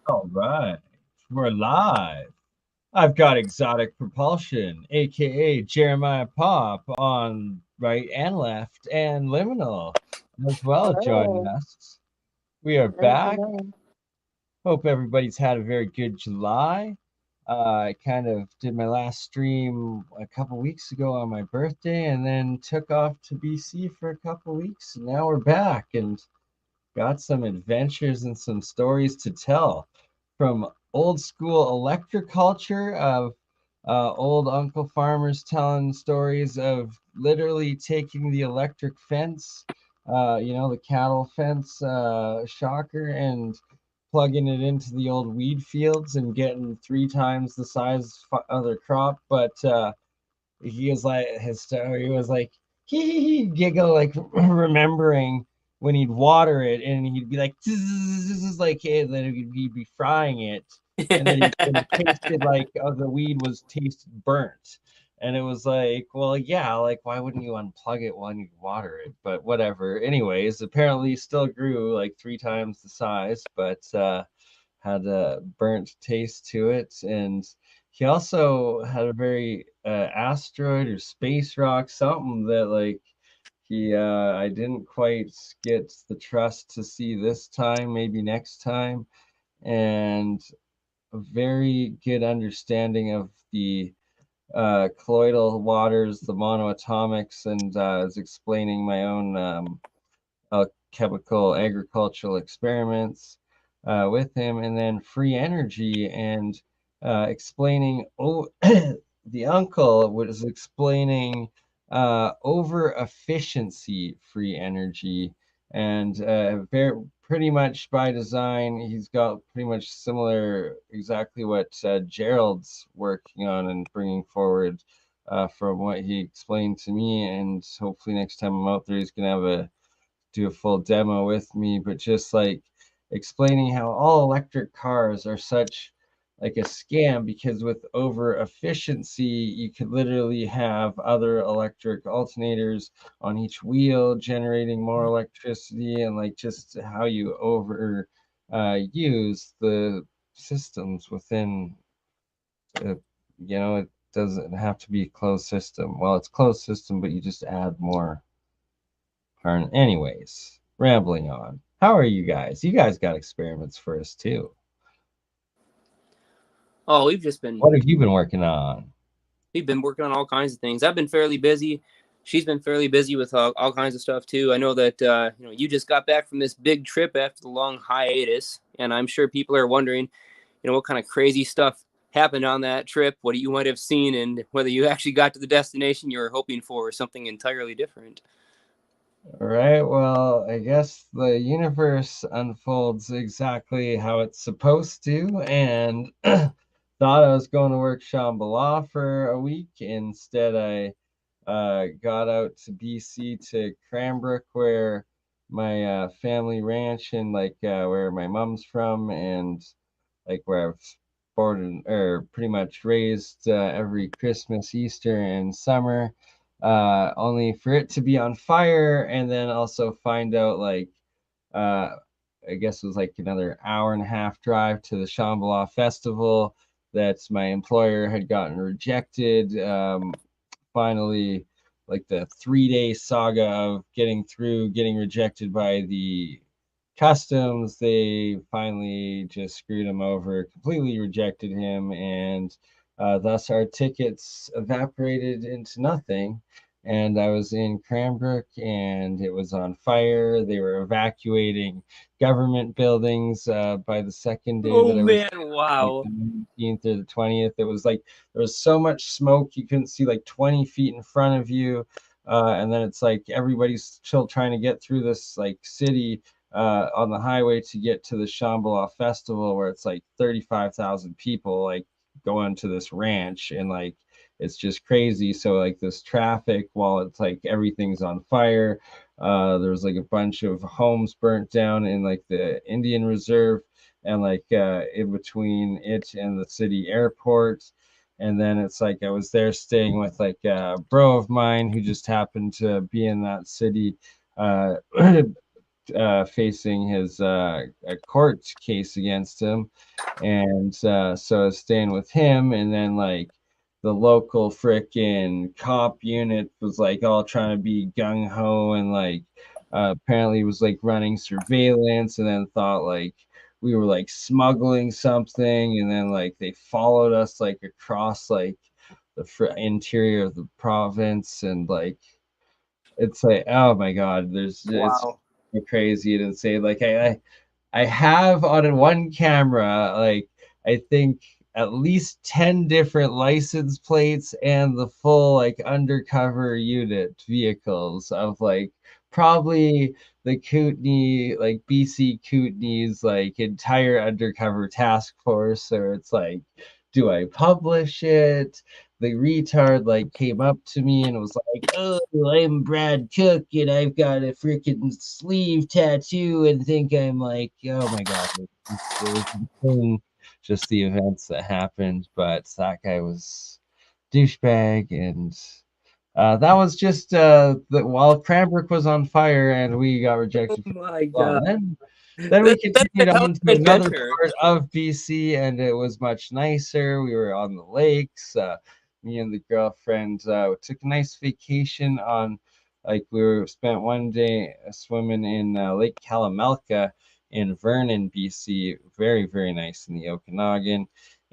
All right, we're live. I've got Exotic Propulsion, aka Jeremiah Pop, on right and left, and Liminal as well joining Hello. us. We are Hello, back. hello. Hope everybody's had a very good July. I kind of did my last stream a couple weeks ago on my birthday and then took off to BC for a couple weeks. And now we're back and got some adventures and some stories to tell from old school electric culture of old uncle farmers telling stories of literally taking the electric fence, the cattle fence shocker, and plugging it into the old weed fields and getting three times the size of their crop. But he was like, his story was like, he giggle, like remembering when he'd water it and he'd be like, like, hey, then he'd be frying it. And then it tasted like the weed was tasted burnt. And it was like, well, yeah, like, why wouldn't you unplug it when you water it? But whatever. Anyways, apparently still grew like three times the size, but had a burnt taste to it. And he also had a very asteroid or space rock, something that like he I didn't quite get the trust to see this time, maybe next time, and a very good understanding of the colloidal waters, the monoatomics, and is explaining my own chemical agricultural experiments with him, and then free energy and explaining. Oh, the uncle was explaining over efficiency free energy, and very pretty much by design, he's got pretty much similar, exactly what Gerald's working on and bringing forward. From what he explained to me, and hopefully next time I'm out there, he's gonna have a do a full demo with me, but just like explaining how all electric cars are such like a scam because with over efficiency, you could literally have other electric alternators on each wheel generating more electricity and like just how you over use the systems within uh, it doesn't have to be a closed system. Well, it's closed system, but you just add more. Anyways, rambling on. How are you guys? You guys got experiments for us too. Oh, we've just been What have you been working on? we've been working on all kinds of things. I've been fairly busy. She's been fairly busy with all kinds of stuff too. I know that you just got back from this big trip after the long hiatus, and I'm sure people are wondering, what kind of crazy stuff happened on that trip, what you might have seen, and whether you actually got to the destination you were hoping for or something entirely different. All right, well, I guess the universe unfolds exactly how it's supposed to, and thought I was going to work Shambhala for a week. Instead, I got out to BC to Cranbrook, where my family ranch and like where my mom's from, and like where I've born or pretty much raised every Christmas, Easter, and summer. Only for it to be on fire, and then also find out like uh, I guess it was like another hour and a half drive to the Shambhala Festival that my employer had gotten rejected. Finally, like the 3 day saga of getting rejected by the customs, they finally just screwed him over, completely rejected him, and thus our tickets evaporated into nothing. And I was in Cranbrook and it was on fire. They were evacuating government buildings by the second day Oh that I was man, like wow. the 19th or the 20th. It was like there was so much smoke you couldn't see like 20 feet in front of you. And then it's like everybody's still trying to get through this like city on the highway to get to the Shambhala Festival, where it's like 35,000 people like going to this ranch, and like it's just crazy. So like this traffic, while it's like everything's on fire, there's like a bunch of homes burnt down in like the Indian Reserve, and like in between it and the city airport. And then it's like I was there staying with like a bro of mine who just happened to be in that city facing his a court case against him, and so I was staying with him, and then like the local frickin' cop unit was like all trying to be gung ho, and like apparently was like running surveillance, and then thought like we were like smuggling something, and then like they followed us like across like the interior of the province, and like it's like, oh my god, it's Wow. crazy and insane. Like I have on one camera, like I think at least 10 different license plates and the full like undercover unit vehicles of like probably the Kootenay, like BC Kootenay's like entire undercover task force. Or it's like, do I publish it? The retard like came up to me and was like, "Oh, I'm Brad Cook and I've got a freaking sleeve tattoo," and think I'm like, oh my god, it was insane, just the events that happened. But that guy was douchebag, and that was just while Cranbrook was on fire and we got Oh rejected from my law. god. Then we That's a continued hell of on to an another adventure. part of BC, and it was much nicer. We were on the lakes. Me and the girlfriend took a nice vacation on, like, we were spent one day swimming in Lake Calamelca in Vernon, BC. Very, very nice in the Okanagan.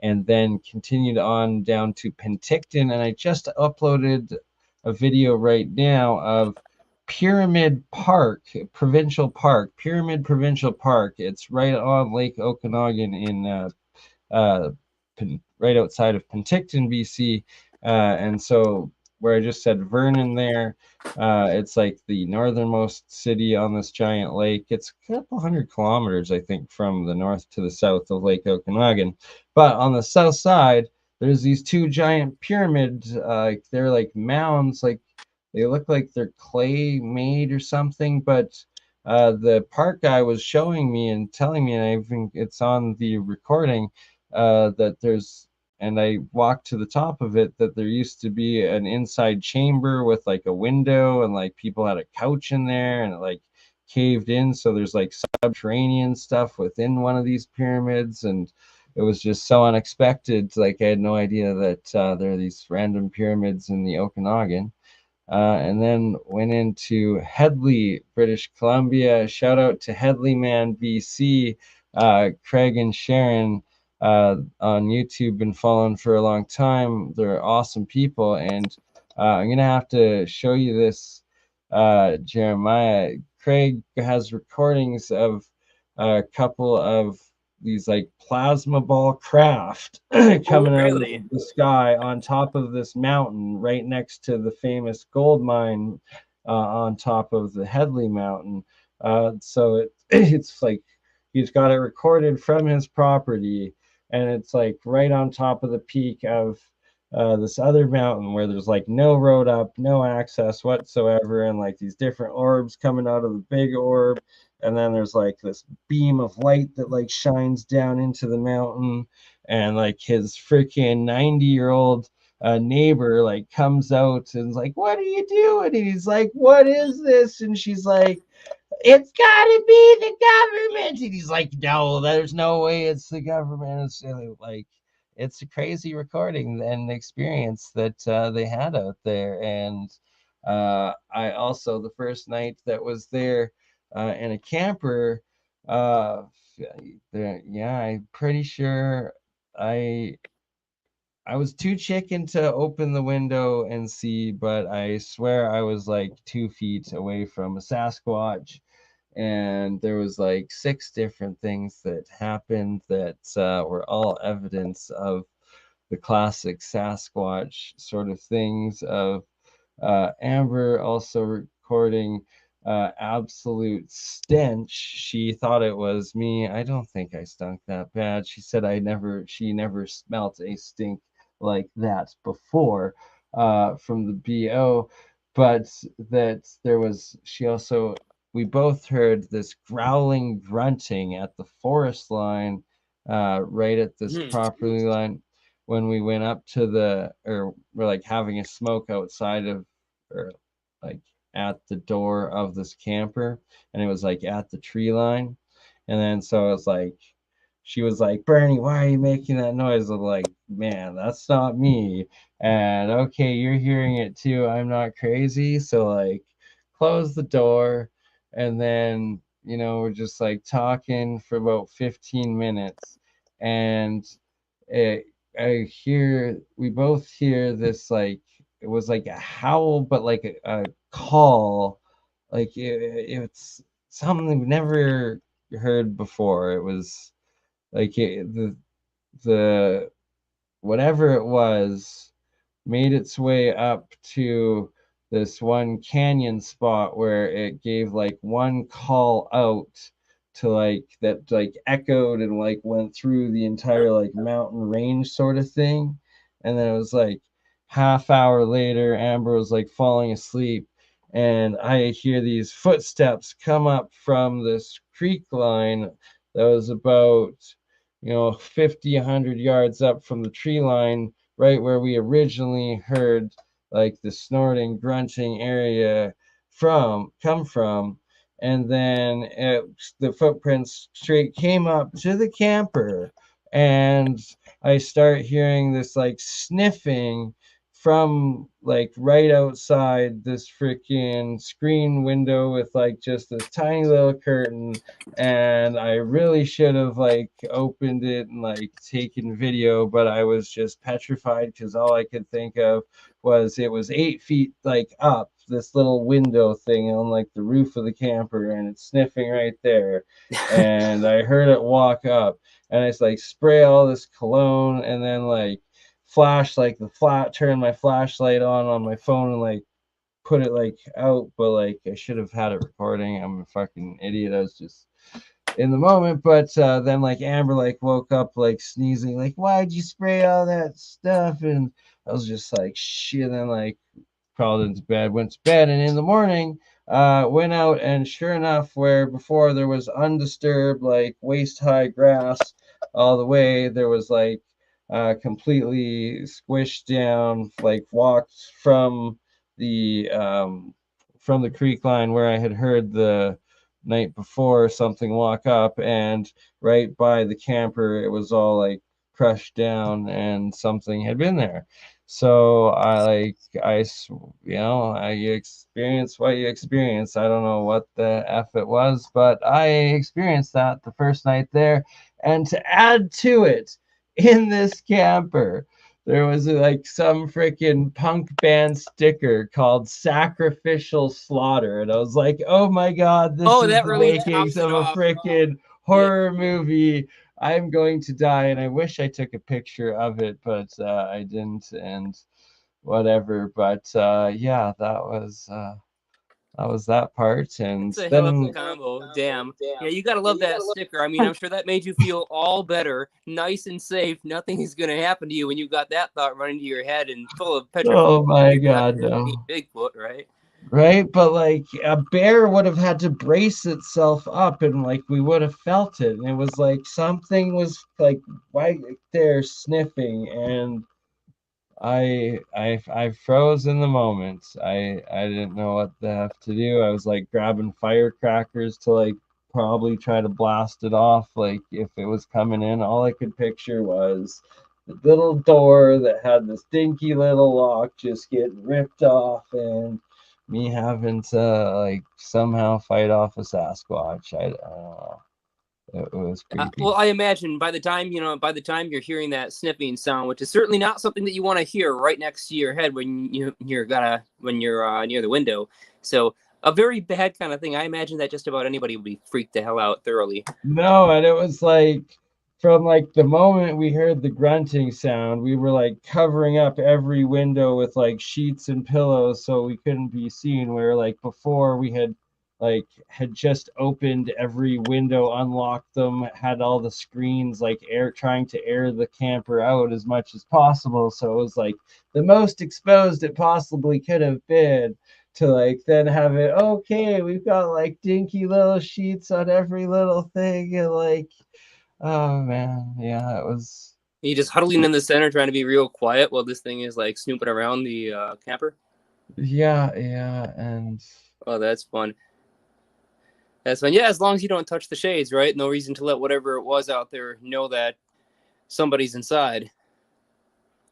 And then continued on down to Penticton, and I just uploaded a video right now of Pyramid Park, Provincial Park, Pyramid Provincial Park. It's right on Lake Okanagan in uh, right outside of Penticton, BC. And so where I just said Vernon there, it's like the northernmost city on this giant lake. It's a couple hundred kilometers, I think, from the north to the south of Lake Okanagan. But on the south side, there's these two giant pyramids. They're like mounds, like they look like they're clay made or something. But the park guy was showing me and telling me, and I think it's on the recording, that there's, and I walked to the top of it, that there used to be an inside chamber with like a window, and like people had a couch in there, and it like caved in. So there's like subterranean stuff within one of these pyramids. And it was just so unexpected. Like I had no idea that there are these random pyramids in the Okanagan. And then went into Headley, British Columbia. Shout out to Headley Man, BC. Craig and Sharon on YouTube, been following for a long time. They're awesome people, and I'm gonna have to show you this, Jeremiah. Craig has recordings of a couple of these like plasma ball craft Oh, coming out of really? the sky on top of this mountain right next to the famous gold mine on top of the Headley Mountain. So it's like he's got it recorded from his property, and it's like right on top of the peak of this other mountain where there's like no road up, no access whatsoever, and like these different orbs coming out of the big orb. And then there's like this beam of light that like shines down into the mountain, and like his freaking 90-year-old neighbor like comes out and is like, "What are you doing?" And he's like, "What is this?" And she's like, "It's gotta be the government." And he's like, "No, there's no way it's the government." It's like, it's a crazy recording and experience that they had out there. And I also, the first night that was there in a camper, uh, yeah, I'm pretty sure I I was too chicken to open the window and see, but I swear I was like 2 feet away from a Sasquatch, and there was like six different things that happened that were all evidence of the classic Sasquatch sort of things. Of Amber also recording absolute stench. She thought it was me. I don't think I stunk that bad. She said she never smelt a stink like that before from the BO, but that there was, she also, we both heard this growling grunting at the forest line, right at this Hmm. property line, when we went up to the, or we're like having a smoke outside of, or like at the door of this camper, and it was like at the tree line. And then so it was like she was like, Bernie, why are you making that noise? I'm like, man, that's not me. And okay, you're hearing it too. I'm not crazy. So like close the door, and then we're just like talking for about 15 minutes, and it, we both hear this, like it was like a howl, but like a call, like it's something we've never heard before. It was like the whatever it was made its way up to this one canyon spot where it gave like one call out to like that, like echoed and like went through the entire like mountain range sort of thing. And then it was like half hour later, Amber was like falling asleep, and I hear these footsteps come up from this creek line that was about 50, 100 yards up from the tree line, right where we originally heard like the snorting, grunting area come from. And then the footprints straight came up to the camper, and I start hearing this like sniffing from like right outside this freaking screen window with like just this tiny little curtain. And I really should have like opened it and like taken video, but I was just petrified because all I could think of was it was 8 feet like up this little window thing on like the roof of the camper, and it's sniffing right there. And I heard it walk up, and it's like spray all this cologne, and then like flash like the flat turn my flashlight on my phone and like put it like out, but like I should have had it recording. I'm a fucking idiot. I was just in the moment. But then like Amber like woke up like sneezing, like why'd you spray all that stuff? And I was just like shit. And then like crawled into bed, went to bed, and in the morning went out, and sure enough, where before there was undisturbed like waist high grass all the way, there was like completely squished down, like walked from the creek line where I had heard the night before something walk up, and right by the camper, it was all like crushed down, and something had been there. So you experience what you experience. I don't know what the F it was, but I experienced that the first night there. And to add to it, in this camper, there was like some freaking punk band sticker called Sacrificial Slaughter. And I was like, oh my God, this Oh, is that the really makings tops it of a off. freaking Yeah. horror movie. I'm going to die. And I wish I took a picture of it, but I didn't, and whatever. But yeah, that was that part. And It's a hell of a then combo. Damn. Yeah, you gotta love that sticker. I mean, I'm sure that made you feel all better, nice and safe. Nothing is gonna happen to you when you got that thought running to your head and full of petrification. oh my You thought God, you were being no. Bigfoot, right? Right? But like a bear would have had to brace itself up, and like we would have felt it. And it was like something was like right there sniffing, and I froze in the moment. I didn't know what the F to do. I was like grabbing firecrackers to like probably try to blast it off, like if it was coming in. All I could picture was the little door that had this dinky little lock just getting ripped off, and me having to like somehow fight off a Sasquatch. I don't know. It was creepy. Well, I imagine by the time you're hearing that sniffing sound, which is certainly not something that you want to hear right next to your head when you're near the window. So a very bad kind of thing. I imagine that just about anybody would be freaked the hell out thoroughly. No, and it was like from like the moment we heard the grunting sound, we were like covering up every window with like sheets and pillows so we couldn't be seen. Where like before we had just opened every window, unlocked them, had all the screens like air trying to air the camper out as much as possible. So it was like the most exposed it possibly could have been, to like then have it okay, we've got like dinky little sheets on every little thing, and like oh man, yeah, it was. You just huddling in the center trying to be real quiet while this thing is like snooping around the camper. Yeah, yeah, and Oh, that's fun. That's fun. Yeah, as long as you don't touch the shades, right? No reason to let whatever it was out there know that somebody's inside.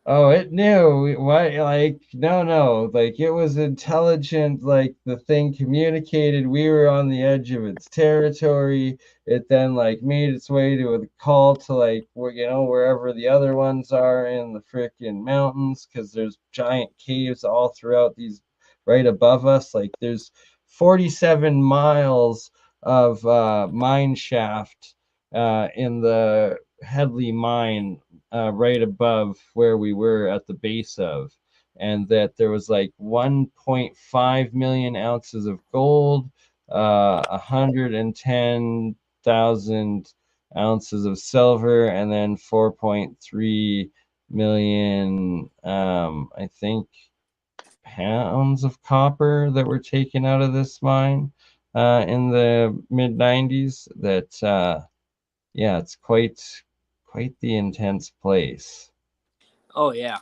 oh, it knew what, like, no, like it was intelligent, like the thing communicated we were on the edge of its territory. It then like made its way to a call to like where wherever the other ones are in the frickin' mountains, because there's giant caves all throughout these right above us. Like there's 47 miles of mine shaft in the Headley mine right above where we were at the base of, and that there was like 1.5 million ounces of gold, 110,000 ounces of silver, and then 4.3 million, I think, pounds of copper that were taken out of this mine in the mid 90s. That yeah, it's quite the intense place. Oh yeah.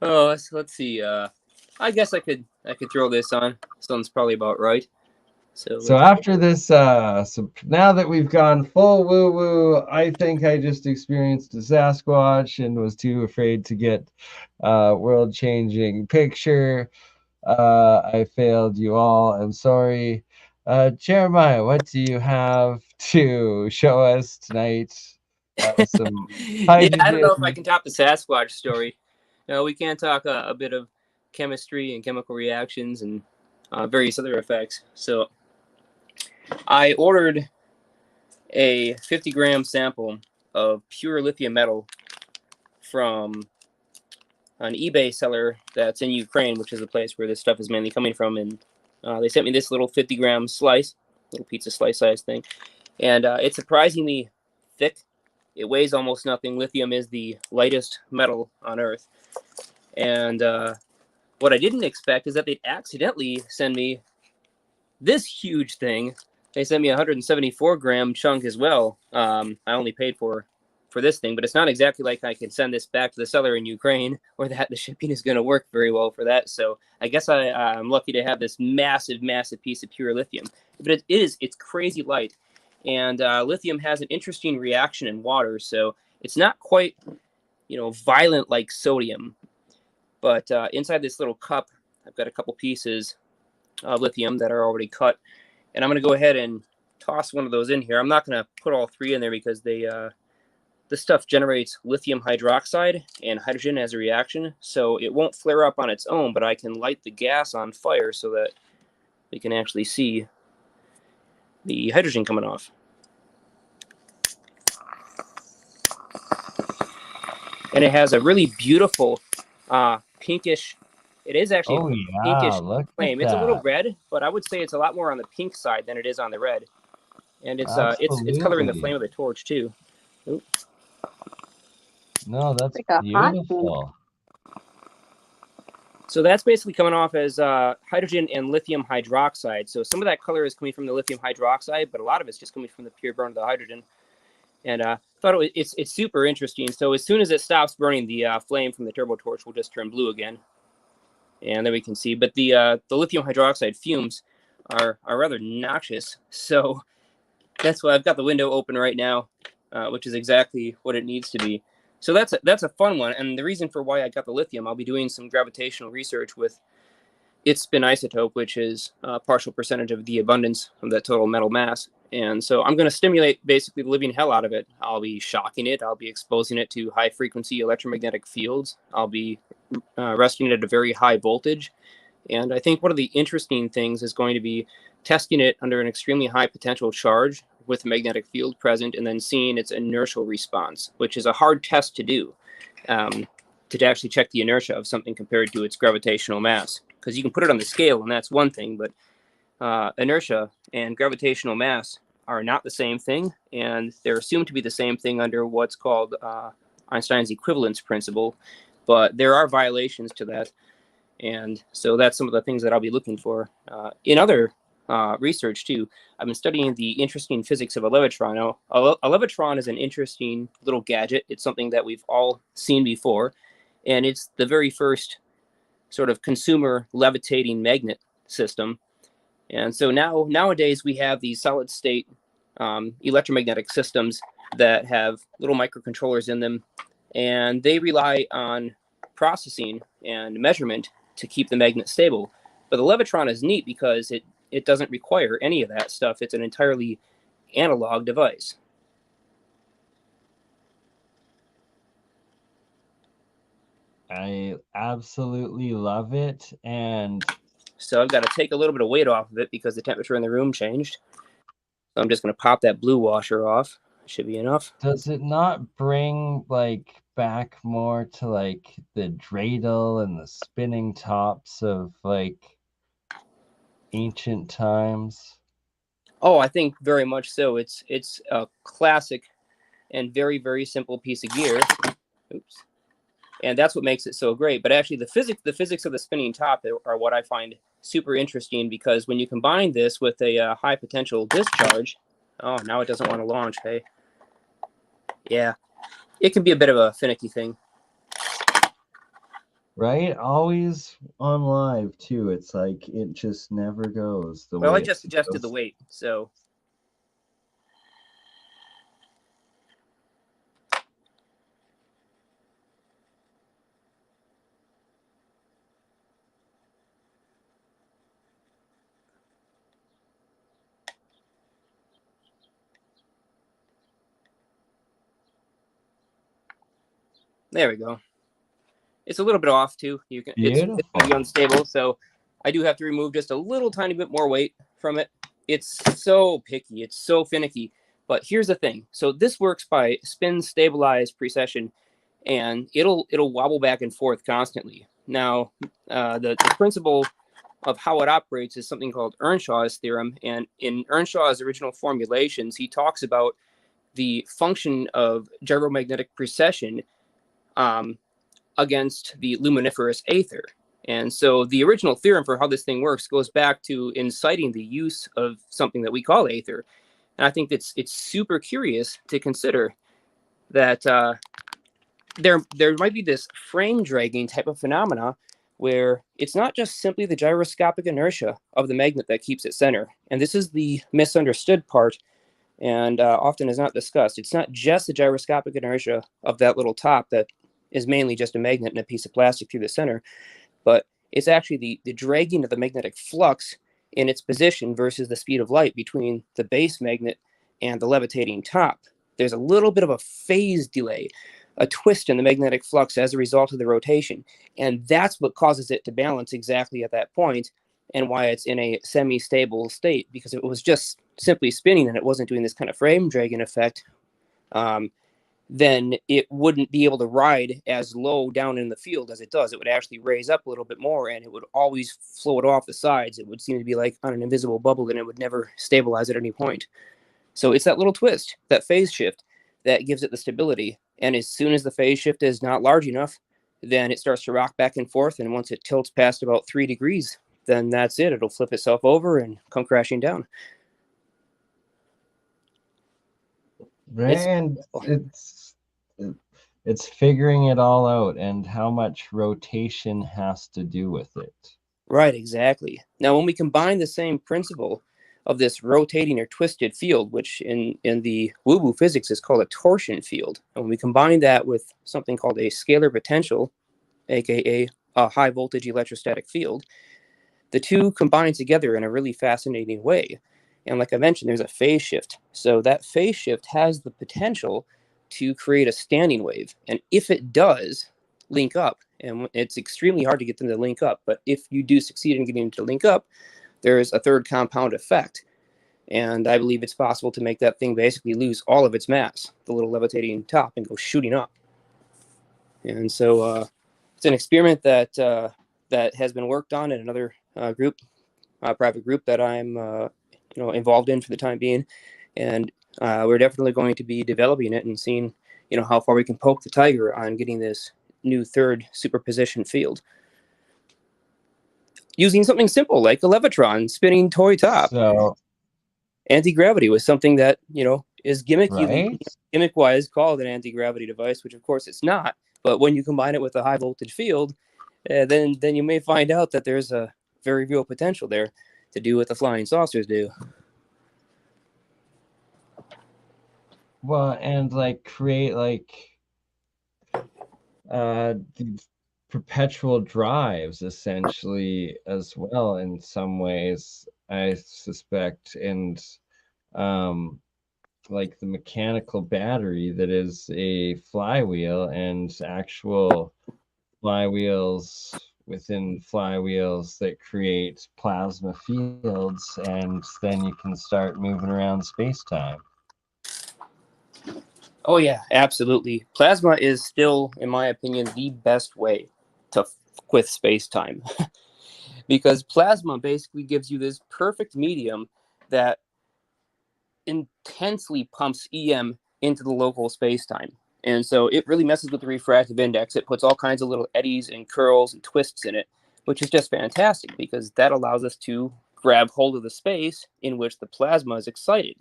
Oh, let's see. I guess I could throw this on. Sounds probably about right. So So let's. after this, so now that we've gone full woo woo, I think I just experienced a Sasquatch and was too afraid to get world changing picture. I failed you all. I'm sorry. Jeremiah, what do you have to show us tonight? Some Yeah, I don't know if I hydrogen. can top the Sasquatch story. We can talk a bit of chemistry and chemical reactions and various other effects. So I ordered a 50-gram sample of pure lithium metal from an eBay seller that's in Ukraine, which is the place where this stuff is mainly coming from. And they sent me this little 50-gram slice, little pizza slice size thing. And it's surprisingly thick. It weighs almost nothing. Lithium is the lightest metal on Earth. And what I didn't expect is that they'd accidentally send me this huge thing. They sent me a 174-gram chunk as well. I only paid for this thing, but it's not exactly like I can send this back to the seller in Ukraine, or that the shipping is going to work very well for that. So I guess I'm lucky to have this massive, massive piece of pure lithium. But it's crazy light, and lithium has an interesting reaction in water, so it's not quite violent like sodium. But inside this little cup, I've got a couple pieces of lithium that are already cut, and I'm going to go ahead and toss one of those in here. I'm not going to put all three in there because this stuff generates lithium hydroxide and hydrogen as a reaction, so it won't flare up on its own, but I can light the gas on fire so that we can actually see the hydrogen coming off. And it has a really beautiful pinkish, it is actually Oh a yeah, pinkish look at flame. It's a little that. red, but I would say it's a lot more on the pink side than it is on the red. And it's coloring the Absolutely. flame of the torch too. Ooh. No, that's Like a hot pink. beautiful. So that's basically coming off as hydrogen and lithium hydroxide. So some of that color is coming from the lithium hydroxide, but a lot of it's just coming from the pure burn of the hydrogen. And thought it's super interesting. So as soon as it stops burning, the flame from the turbo torch will just turn blue again. And there we can see. But the lithium hydroxide fumes are rather noxious. So that's why I've got the window open right now, which is exactly what it needs to be. So that's a fun one. And the reason for why I got the lithium, I'll be doing some gravitational research with its spin isotope, which is a partial percentage of the abundance of that total metal mass. And so I'm going to stimulate basically the living hell out of it. I'll be shocking it. I'll be exposing it to high frequency electromagnetic fields. I'll be resting it at a very high voltage. And I think one of the interesting things is going to be testing it under an extremely high potential charge with a magnetic field present, and then seeing its inertial response, which is a hard test to do, to actually check the inertia of something compared to its gravitational mass. Because you can put it on the scale, and that's one thing, but inertia and gravitational mass are not the same thing, and they're assumed to be the same thing under what's called Einstein's equivalence principle, but there are violations to that. And so that's some of the things that I'll be looking for. In other research too, I've been studying the interesting physics of a levitron. Now, a levitron is an interesting little gadget. It's something that we've all seen before, and it's the very first sort of consumer levitating magnet system. And so nowadays we have these solid state electromagnetic systems that have little microcontrollers in them, and they rely on processing and measurement to keep the magnet stable. But the Levitron is neat because it doesn't require any of that stuff. It's an entirely analog device. I absolutely love it. And so I've got to take a little bit of weight off of it because the temperature in the room changed. So I'm just going to pop that blue washer off. Should be enough. Does it not bring like back more to like the dreidel and the spinning tops of like ancient times? Oh, I think very much so. It's a classic and very, very simple piece of gear. Oops. And that's what makes it so great. But actually the physics of the spinning top are what I find super interesting, because when you combine this with a high potential discharge, oh, now it doesn't want to launch. Hey, yeah, it can be a bit of a finicky thing. Right? Always on live too. It's like it just never goes the way. Well, I just adjusted the weight, so. There we go. It's a little bit off too. It's going to be unstable, so I do have to remove just a little tiny bit more weight from it. It's so picky. It's so finicky. But here's the thing. So this works by spin stabilized precession, and it'll wobble back and forth constantly. Now, the principle of how it operates is something called Earnshaw's theorem. And in Earnshaw's original formulations, he talks about the function of gyromagnetic precession against the luminiferous aether. And so the original theorem for how this thing works goes back to inciting the use of something that we call aether. And I think it's super curious to consider that there might be this frame dragging type of phenomena where it's not just simply the gyroscopic inertia of the magnet that keeps it center. And this is the misunderstood part, and often is not discussed. It's not just the gyroscopic inertia of that little top that is mainly just a magnet and a piece of plastic through the center, but it's actually the dragging of the magnetic flux in its position versus the speed of light between the base magnet and the levitating top. There's a little bit of a phase delay, a twist in the magnetic flux as a result of the rotation, and that's what causes it to balance exactly at that point, and why it's in a semi-stable state. Because if it was just simply spinning and it wasn't doing this kind of frame dragging effect, then it wouldn't be able to ride as low down in the field as it does. It would actually raise up a little bit more, and it would always float off the sides. It would seem to be like on an invisible bubble, and it would never stabilize at any point. So it's that little twist, that phase shift, that gives it the stability. And as soon as the phase shift is not large enough, then it starts to rock back and forth. And once it tilts past about 3 degrees, then that's it. It'll flip itself over and come crashing down. Right, and it's figuring it all out and how much rotation has to do with it. Right, exactly. Now, when we combine the same principle of this rotating or twisted field, which in the woo-woo physics is called a torsion field, and when we combine that with something called a scalar potential, aka a high voltage electrostatic field, the two combine together in a really fascinating way. And like I mentioned, there's a phase shift. So that phase shift has the potential to create a standing wave. And if it does link up, and it's extremely hard to get them to link up, but if you do succeed in getting them to link up, there's a third compound effect. And I believe it's possible to make that thing basically lose all of its mass, the little levitating top, and go shooting up. And so it's an experiment that has been worked on in another private group that I'm involved in for the time being, and we're definitely going to be developing it and seeing how far we can poke the tiger on getting this new third superposition field using something simple like a Levitron spinning toy top. So anti-gravity was something that is right? gimmick-wise called an anti-gravity device, which of course it's not. But when you combine it with a high voltage field, then you may find out that there's a very real potential there to do what the flying saucers do. Well, and like create like these perpetual drives essentially as well in some ways, I suspect, and um like the mechanical battery that is a flywheel and actual flywheels within flywheels that create plasma fields, and then you can start moving around space-time. Oh yeah, absolutely. Plasma is still, in my opinion, the best way to with space-time. Because plasma basically gives you this perfect medium that intensely pumps EM into the local space-time. And so it really messes with the refractive index. It puts all kinds of little eddies and curls and twists in it, which is just fantastic because that allows us to grab hold of the space in which the plasma is excited,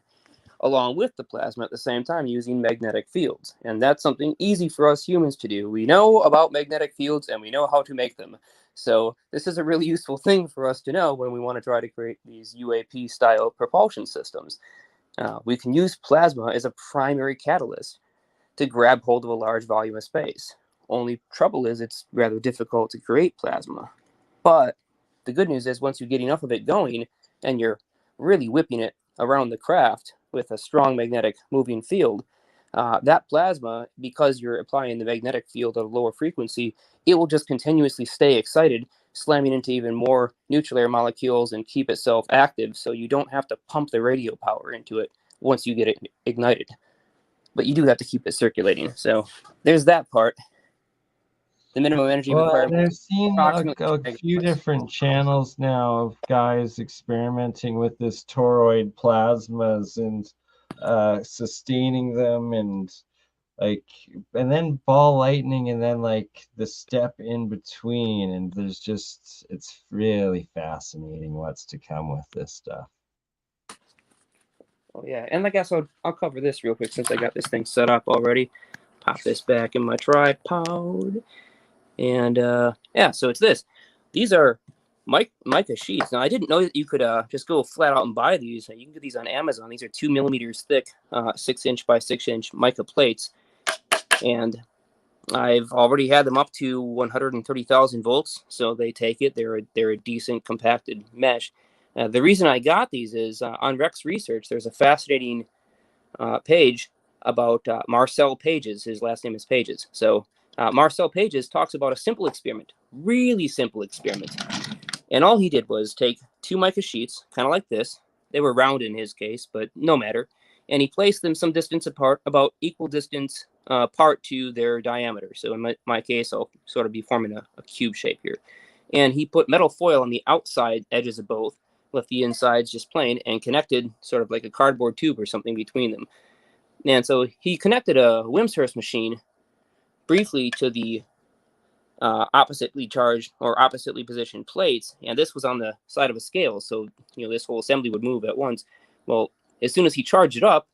along with the plasma at the same time using magnetic fields. And that's something easy for us humans to do. We know about magnetic fields and we know how to make them. So this is a really useful thing for us to know when we want to try to create these UAP style propulsion systems. We can use plasma as a primary catalyst to grab hold of a large volume of space. Only trouble is it's rather difficult to create plasma. But the good news is once you get enough of it going and you're really whipping it around the craft with a strong magnetic moving field, that plasma, because you're applying the magnetic field at a lower frequency, it will just continuously stay excited, slamming into even more nuclear molecules and keep itself active, so you don't have to pump the radio power into it once you get it ignited. But you do have to keep it circulating. So there's that part. The minimum energy Well, and requirement I've is seen approximately a 2 few megawatts. different channels now of guys experimenting with this toroid plasmas and sustaining them, and like, and then ball lightning, and then like the step in between, and there's just, it's really fascinating what's to come with this stuff. Oh yeah, and I guess I'll cover this real quick since I got this thing set up already. Pop this back in my tripod, and yeah, so it's this. These are mica sheets. Now I didn't know that you could just go flat out and buy these. You can get these on Amazon. These are 2 millimeters thick, 6-inch by 6-inch mica plates, and I've already had them up to 130,000 volts, so they take it. They're a decent compacted mesh. The reason I got these is on Rex Research. There's a fascinating page about Marcel Pages. His last name is Pages. So Marcel Pages talks about a simple experiment, really simple experiment. And all he did was take 2 mica sheets, kind of like this. They were round in his case, but no matter. And he placed them some distance apart, about equal distance apart to their diameter. So in my case, I'll sort of be forming a cube shape here. And he put metal foil on the outside edges of both, left the insides just plain, and connected sort of like a cardboard tube or something between them. And so he connected a Wimshurst machine briefly to the oppositely charged or oppositely positioned plates, and this was on the side of a scale, so this whole assembly would move at once. Well, as soon as he charged it up,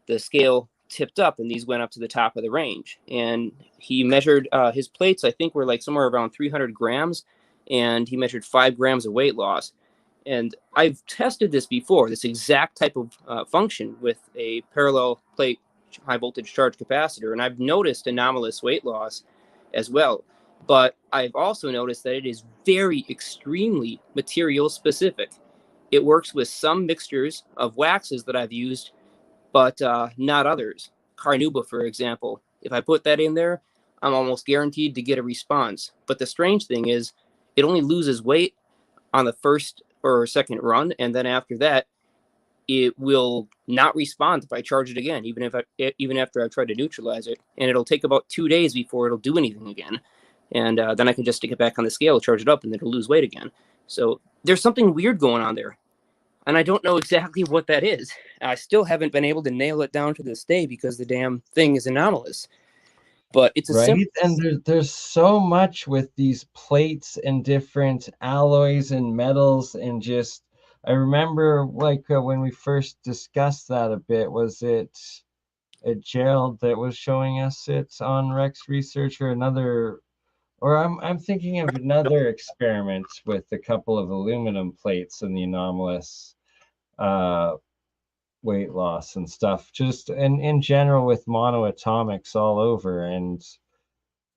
the scale tipped up and these went up to the top of the range. And he measured his plates, I think, were like somewhere around 300 grams, and he measured 5 grams of weight loss. And I've tested this before, this exact type of function with a parallel plate high voltage charge capacitor, and I've noticed anomalous weight loss as well. But I've also noticed that it is very extremely material specific. It works with some mixtures of waxes that I've used, but not others. Carnauba, for example, if I put that in there, I'm almost guaranteed to get a response. But the strange thing is, it only loses weight on the first or second run, and then after that, it will not respond if I charge it again, even after I've tried to neutralize it. And it'll take about 2 days before it'll do anything again. And then I can just stick it back on the scale, charge it up, and then it'll lose weight again. So there's something weird going on there. And I don't know exactly what that is. I still haven't been able to nail it down to this day because the damn thing is anomalous. But it's a simple... Right? And there's so much with these plates and different alloys and metals, and just, I remember like when we first discussed that a bit, was it Gerald that was showing us it on Rex Research, or another Or I'm thinking of another experiment with a couple of aluminum plates and the anomalous uh, weight loss and stuff. Just in general with monoatomics all over, and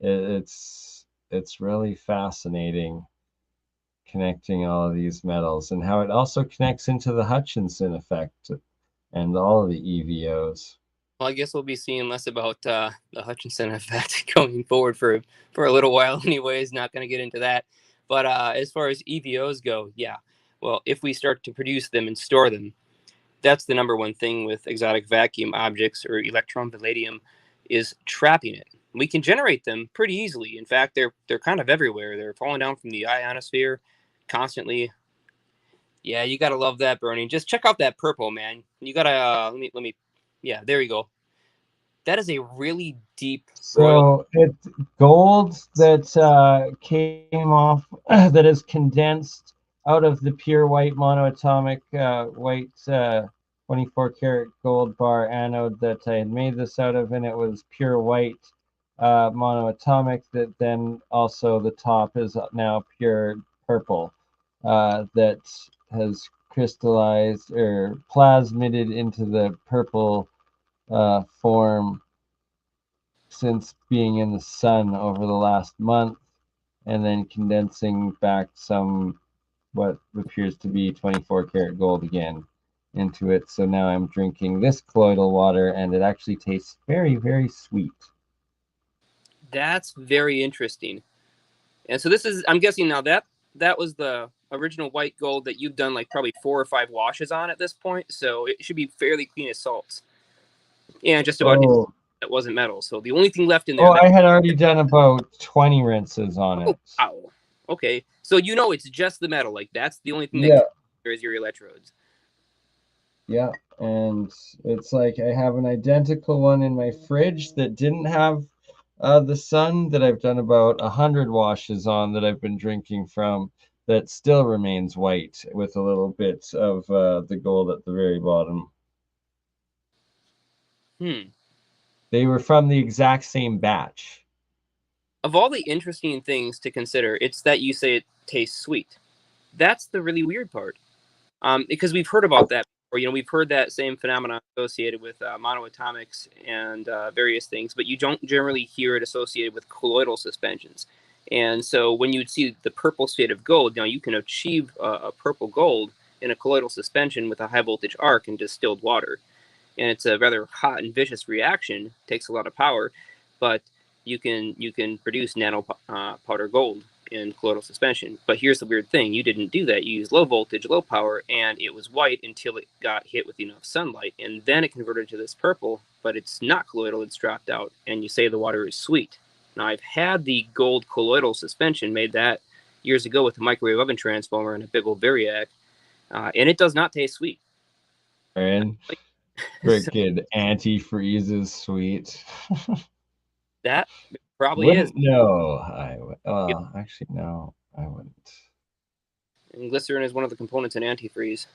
it's really fascinating connecting all of these metals and how it also connects into the Hutchinson effect and all of the EVOs. Well, I guess we'll be seeing less about the Hutchinson effect going forward for a little while anyways. Not going to get into that. But as far as EVOs go, yeah. Well, if we start to produce them and store them, that's the number one thing with exotic vacuum objects or electron palladium is trapping it. We can generate them pretty easily. In fact, they're kind of everywhere. They're falling down from the ionosphere constantly. Yeah, you gotta love that burning. Just check out that purple, man. You gotta let me. Yeah, there you go. That is a really deep royal. So it's gold that came off that is condensed out of the pure white monoatomic white 24 karat gold bar anode that I had made this out of, and it was pure white monoatomic that then also the top is now pure purple that has crystallized or plasmited into the purple form since being in the sun over the last month and then condensing back some what appears to be 24 karat gold again into it. So now I'm drinking this colloidal water and it actually tastes very, very sweet. That's very interesting. And so this is, I'm guessing now that was the original white gold that you've done like probably 4 or 5 washes on at this point. So it should be fairly clean as salts. And just about Oh, that wasn't metal. So the only thing left in there oh, that I had already done about 20 rinses on oh it. wow. Okay. So you know it's just the metal. Like that's the only thing that Yeah, is your electrodes. yeah. And it's like I have an identical one in my fridge that didn't have the sun that I've done about 100 washes on that I've been drinking from that still remains white with a little bit of the gold at the very bottom. Hmm. They were from the exact same batch. Of all the interesting things to consider, it's that you say it tastes sweet. That's the really weird part. Because we've heard about that before. You know, we've heard that same phenomenon associated with monoatomics and various things, but you don't generally hear it associated with colloidal suspensions. And so when you see the purple state of gold, now you can achieve a purple gold in a colloidal suspension with a high voltage arc and distilled water. And it's a rather hot and vicious reaction. It takes a lot of power, but you can produce nano powder gold in colloidal suspension. But here's the weird thing: you didn't do that. You used low voltage, low power, and it was white until it got hit with enough sunlight, and then it converted to this purple. But it's not colloidal; it's dropped out, and you say the water is sweet. Now I've had the gold colloidal suspension made that years ago with a microwave oven transformer and a big old variac, and it does not taste sweet. And So freaking antifreeze is sweet. that probably is. Wouldn't know. Well, actually, no, I wouldn't. And glycerin is one of the components in antifreeze.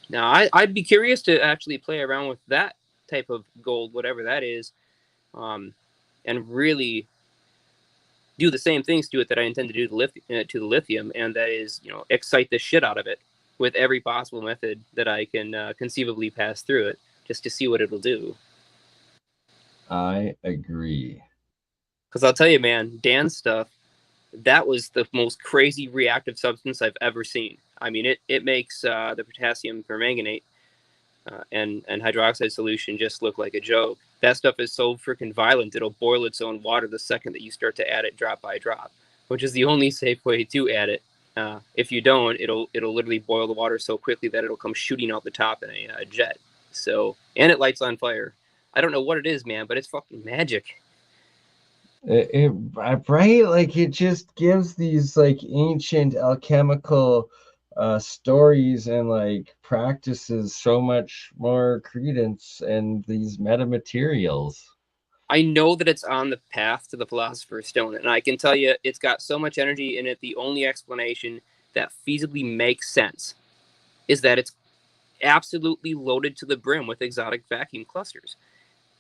Now, I'd be curious to actually play around with that type of gold, whatever that is, um, and really do the same things to it that I intend to do to the lithium, and that is, excite the shit out of it with every possible method that I can conceivably pass through it, just to see what it'll do. I agree. Because I'll tell you, man, Dan's stuff, that was the most crazy reactive substance I've ever seen. I mean, it makes the potassium permanganate and hydroxide solution just look like a joke. That stuff is so freaking violent, it'll boil its own water the second that you start to add it drop by drop, which is the only safe way to add it. If you don't, it'll literally boil the water so quickly that it'll come shooting out the top in a jet. So, and it lights on fire. I don't know what it is, man, but it's fucking magic. Right, like it just gives these like ancient alchemical stories and like practices so much more credence and these metamaterials. I know that it's on the path to the Philosopher's Stone, and I can tell you it's got so much energy in it. The only explanation that feasibly makes sense is that it's absolutely loaded to the brim with exotic vacuum clusters.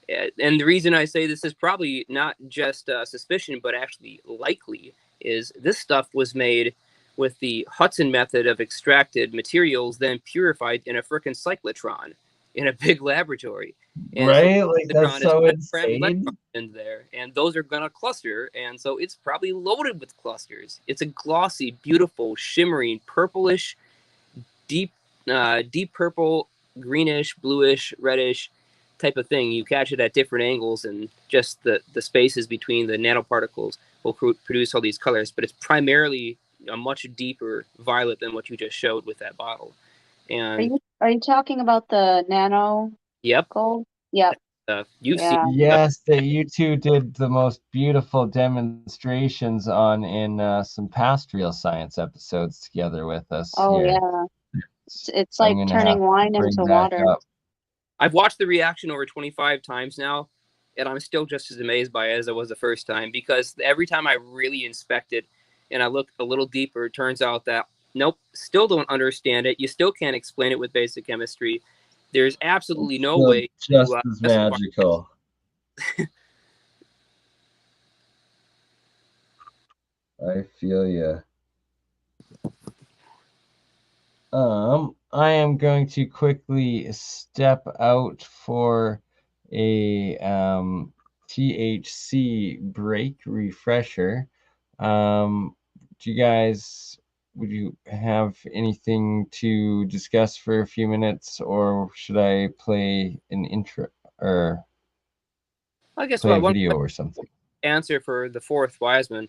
And the reason I say this is probably not just suspicion, but actually likely, is this stuff was made with the Hudson method of extracted materials, then purified in a frickin' cyclotron in a big laboratory. And so Right? Like, the that's cyclotron is so cramming insane. electrons in there, and those are gonna cluster, and so it's probably loaded with clusters. It's a glossy, beautiful, shimmering, purplish, deep, deep purple, greenish, bluish, reddish type of thing. You catch it at different angles, and just the spaces between the nanoparticles will produce all these colors. But it's primarily a much deeper violet than what you just showed with that bottle. And Are you talking about the nano yep, gold? Yep. you've seen. Yeah. Yes, that you two did the most beautiful demonstrations on in some past Real Science episodes together with us Oh here. yeah. It's I'm like gonna turning have to wine bring into back water. up. I've watched the reaction over 25 times now, and I'm still just as amazed by it as I was the first time, because every time I really inspect it and I look a little deeper, it turns out that, nope, still don't understand it. You still can't explain it with basic chemistry. There's absolutely no Still way just to as specify. magical. I feel you. I am going to quickly step out for a THC break refresher. Do you guys, would you have anything to discuss for a few minutes, or should I play an intro or I guess play a what one video or something? answer for the fourth Wiseman,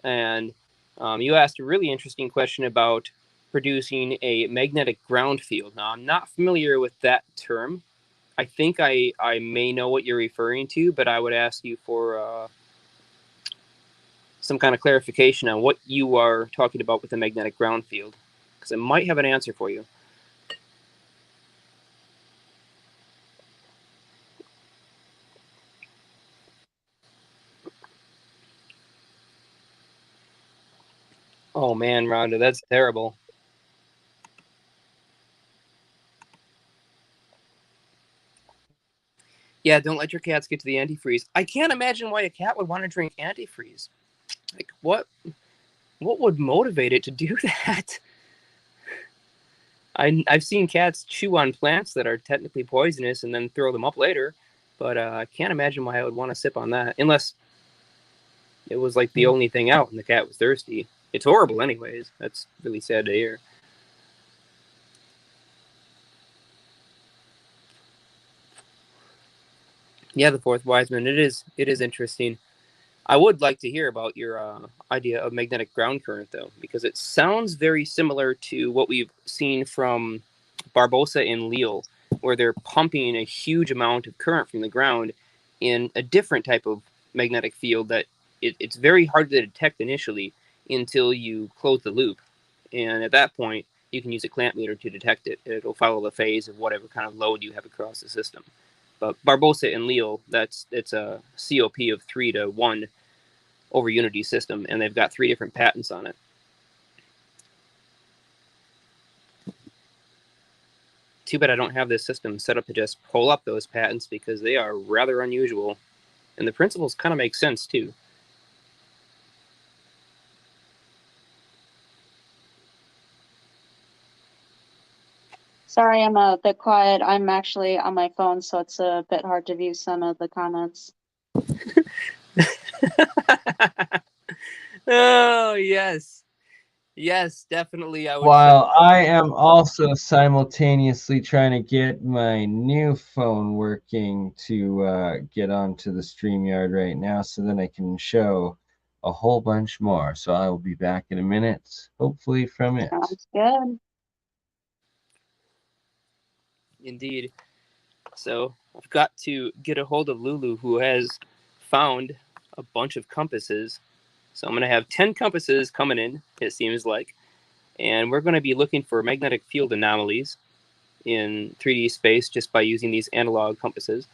and you asked a really interesting question about producing a magnetic ground field. Now, I'm not familiar with that term. I think I may know what you're referring to, but I would ask you for some kind of clarification on what you are talking about with the magnetic ground field, because I might have an answer for you. Oh man, Rhonda, that's terrible. Yeah, don't let your cats get to the antifreeze. I can't imagine why a cat would want to drink antifreeze. Like, what would motivate it to do that? I've seen cats chew on plants that are technically poisonous and then throw them up later, but I can't imagine why I would want to sip on that, unless it was like the only thing out and the cat was thirsty. It's horrible anyways. That's really sad to hear. Yeah, the fourth Wiseman. It is interesting. I would like to hear about your idea of magnetic ground current, though, because it sounds very similar to what we've seen from Barbosa and Lille, where they're pumping a huge amount of current from the ground in a different type of magnetic field that it's very hard to detect initially until you close the loop. And at that point, you can use a clamp meter to detect it. It'll follow the phase of whatever kind of load you have across the system. But Barbosa and Lille, it's a COP of 3 to 1 over Unity system, and they've got 3 different patents on it. Too bad I don't have this system set up to just pull up those patents, because they are rather unusual, and the principles kind of make sense too. Sorry, I'm a bit quiet. I'm actually on my phone, so it's a bit hard to view some of the comments. Oh, yes. Yes, definitely. While I am also simultaneously trying to get my new phone working to get onto the Streamyard right now, so then I can show a whole bunch more. So I will be back in a minute, hopefully from it. Sounds good. Indeed. So I've got to get a hold of Lulu, who has found a bunch of compasses. So I'm going to have 10 compasses coming in, it seems like. And we're going to be looking for magnetic field anomalies in 3D space just by using these analog compasses.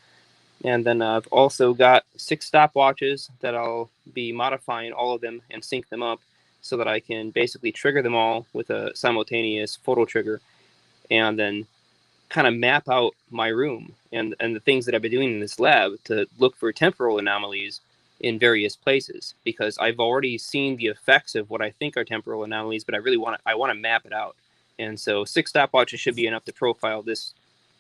And then I've also got 6 stopwatches that I'll be modifying all of them and sync them up so that I can basically trigger them all with a simultaneous photo trigger, and then kind of map out my room and the things that I've been doing in this lab to look for temporal anomalies in various places, because I've already seen the effects of what I think are temporal anomalies, but I want to map it out. And so 6 stopwatches should be enough to profile this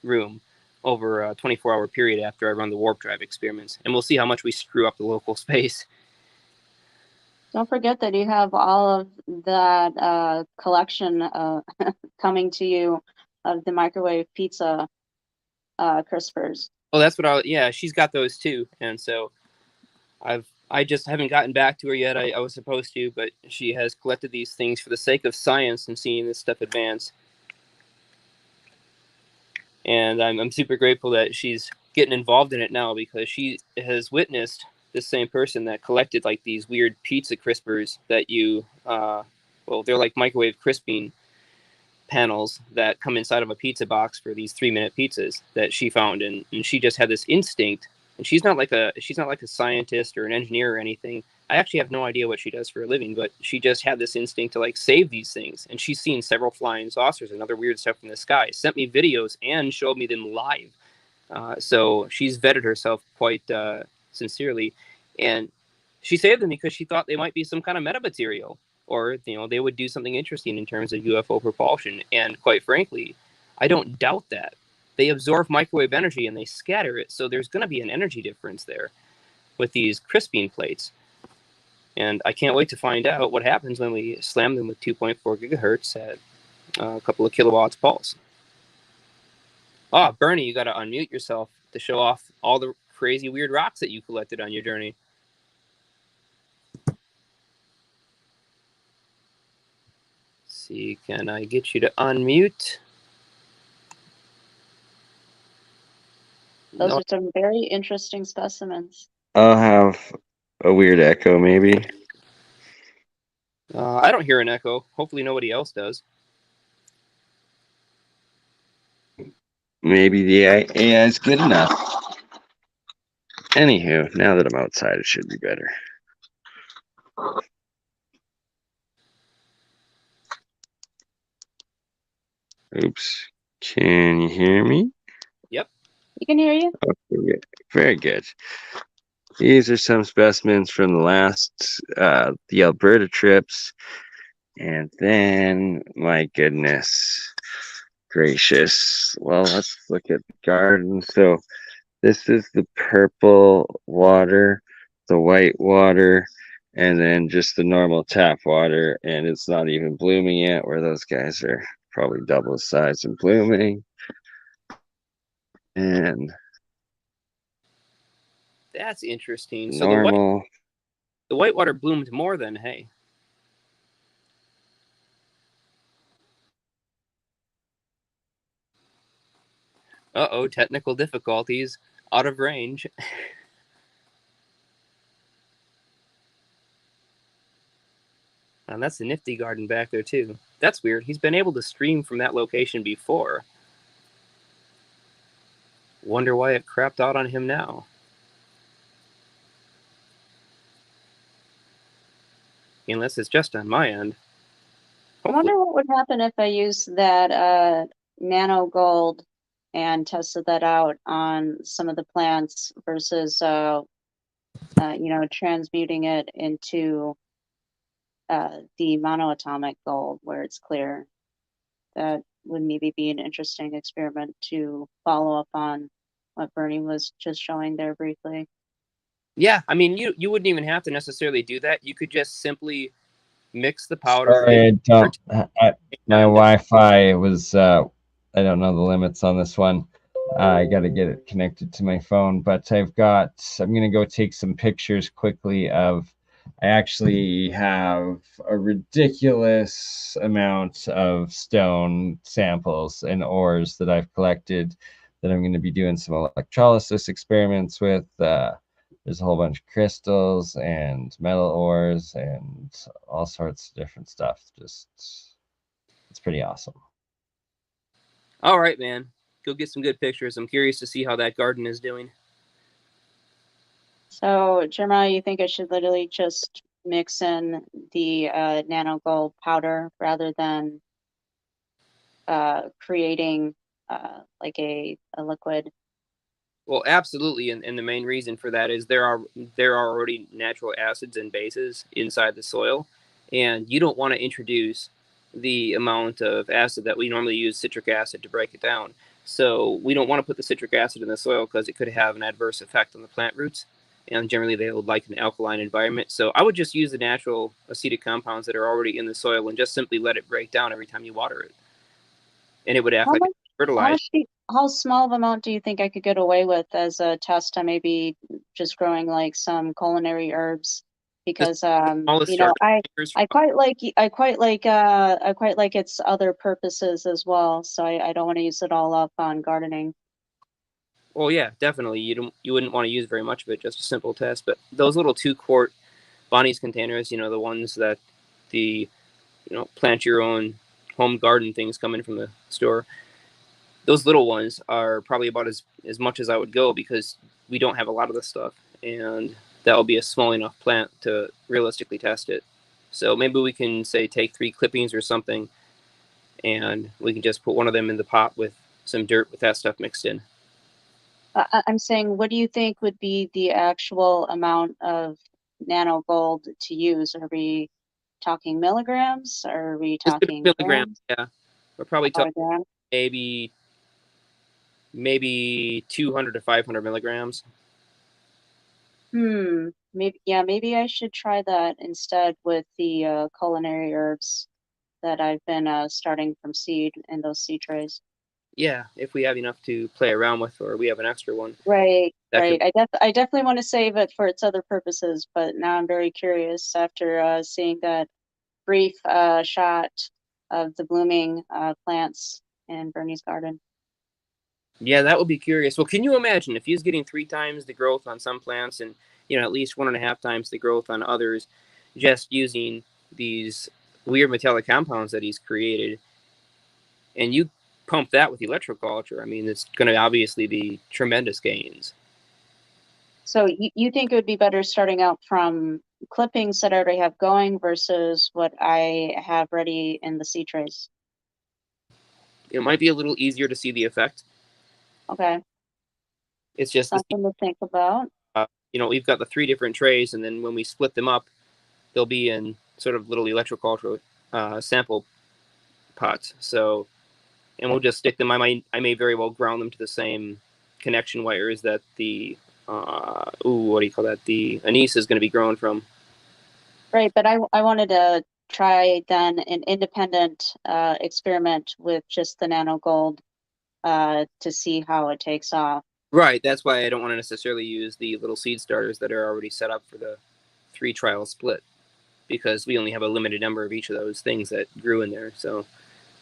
room over a 24-hour period after I run the warp drive experiments, and we'll see how much we screw up the local space. Don't forget that you have all of that collection coming to you of the microwave pizza crispers. Oh, that's what yeah, she's got those too. And so I just haven't gotten back to her yet. I was supposed to, but she has collected these things for the sake of science and seeing this stuff advance. And I'm super grateful that she's getting involved in it now, because she has witnessed the same person that collected like these weird pizza crispers that you, well, they're like microwave crisping panels that come inside of a pizza box for these 3-minute pizzas that she found. And she just had this instinct. And she's not like a scientist or an engineer or anything. I actually have no idea what she does for a living, but she just had this instinct to like save these things. And she's seen several flying saucers and other weird stuff in the sky, sent me videos and showed me them live. So she's vetted herself quite sincerely. And she saved them because she thought they might be some kind of metamaterial, or they would do something interesting in terms of UFO propulsion. And quite frankly, I don't doubt that. They absorb microwave energy and they scatter it, so there's going to be an energy difference there with these crisping plates. And I can't wait to find out what happens when we slam them with 2.4 gigahertz at a couple of kilowatts pulse. Oh, Bernie, you got to unmute yourself to show off all the crazy weird rocks that you collected on your journey. Let's see, can I get you to unmute? Those are some very interesting specimens. I'll have a weird echo, maybe. I don't hear an echo. Hopefully nobody else does. Maybe the AI is good enough. Anywho, now that I'm outside, it should be better. Oops. Can you hear me? Yep. We can hear you. Okay, very good. These are some specimens from the last, the Alberta trips. And then, my goodness gracious. Well, let's look at the garden. So this is the purple water, the white water, and then just the normal tap water. And it's not even blooming yet, where those guys are probably double the size and blooming. And that's interesting. normal. So the white water bloomed more than hay. Uh-oh, technical difficulties. Out of range. And that's a nifty garden back there, too. That's weird. He's been able to stream from that location before. Wonder why it crapped out on him now. Unless it's just on my end. I wonder what would happen if I used that nano gold and tested that out on some of the plants versus, transmuting it into the monoatomic gold where it's clear. That would maybe be an interesting experiment to follow up on what Bernie was just showing there briefly. Yeah, I mean, you wouldn't even have to necessarily do that. You could just simply mix the powder. Sorry, my Wi-Fi was, I don't know the limits on this one. I got to get it connected to my phone, but I'm going to go take some pictures quickly of, I actually have a ridiculous amount of stone samples and ores that I've collected that I'm going to be doing some electrolysis experiments with. There's a whole bunch of crystals and metal ores and all sorts of different stuff. It's pretty awesome. All right, man. Go get some good pictures. I'm curious to see how that garden is doing. So, Jeremiah, you think I should literally just mix in the nano gold powder rather than creating like a liquid? Well, absolutely, and the main reason for that is there are already natural acids and bases inside the soil, and you don't want to introduce the amount of acid that we normally use citric acid to break it down. So we don't want to put the citric acid in the soil because it could have an adverse effect on the plant roots, and generally they would like an alkaline environment. So I would just use the natural acetic compounds that are already in the soil and just simply let it break down every time you water it, and it would act How like a much? fertilizer. How small of amount do you think I could get away with as a test on maybe just growing like some culinary herbs? The Because smallest you know, starter acres. I quite like its other purposes as well. So I don't want to use it all up on gardening. Well, yeah, definitely. You wouldn't want to use very much of it, just a simple test. But those little 2-quart Bonnie's containers, the ones that the plant your own home garden things come in from the store. Those little ones are probably about as much as I would go because we don't have a lot of this stuff, and that will be a small enough plant to realistically test it. So maybe we can say take 3 clippings or something, and we can just put one of them in the pot with some dirt with that stuff mixed in. I'm saying, what do you think would be the actual amount of nano gold to use? Are we talking milligrams? Or are we Just talking milligrams, grams? yeah. We're probably About talking a gram? maybe 200 to 500 milligrams. Maybe I should try that instead with the culinary herbs that I've been starting from seed in those seed trays. Yeah, if we have enough to play around with, or we have an extra one. Right, That right. could. I definitely want to save it for its other purposes, but now I'm very curious after seeing that brief shot of the blooming plants in Bernie's garden. Yeah, that would be curious. Well, can you imagine if he's getting 3 times the growth on some plants and at least 1.5 times the growth on others, just using these weird metallic compounds that he's created, and you pump that with electroculture? I mean, it's going to obviously be tremendous gains. So you think it would be better starting out from clippings that I already have going versus what I have ready in the seed trays? It might be a little easier to see the effect. Okay, It's just something to think about. we've got the 3 different trays, and then when we split them up, they'll be in sort of little electroculture sample pots. So, and we'll just stick them. I may very well ground them to the same connection wires that the what do you call that? The anise is going to be grown from. Right, but I wanted to try then an independent experiment with just the nano gold to see how it takes off. Right. That's why I don't want to necessarily use the little seed starters that are already set up for the 3 trial split, because we only have a limited number of each of those things that grew in there. So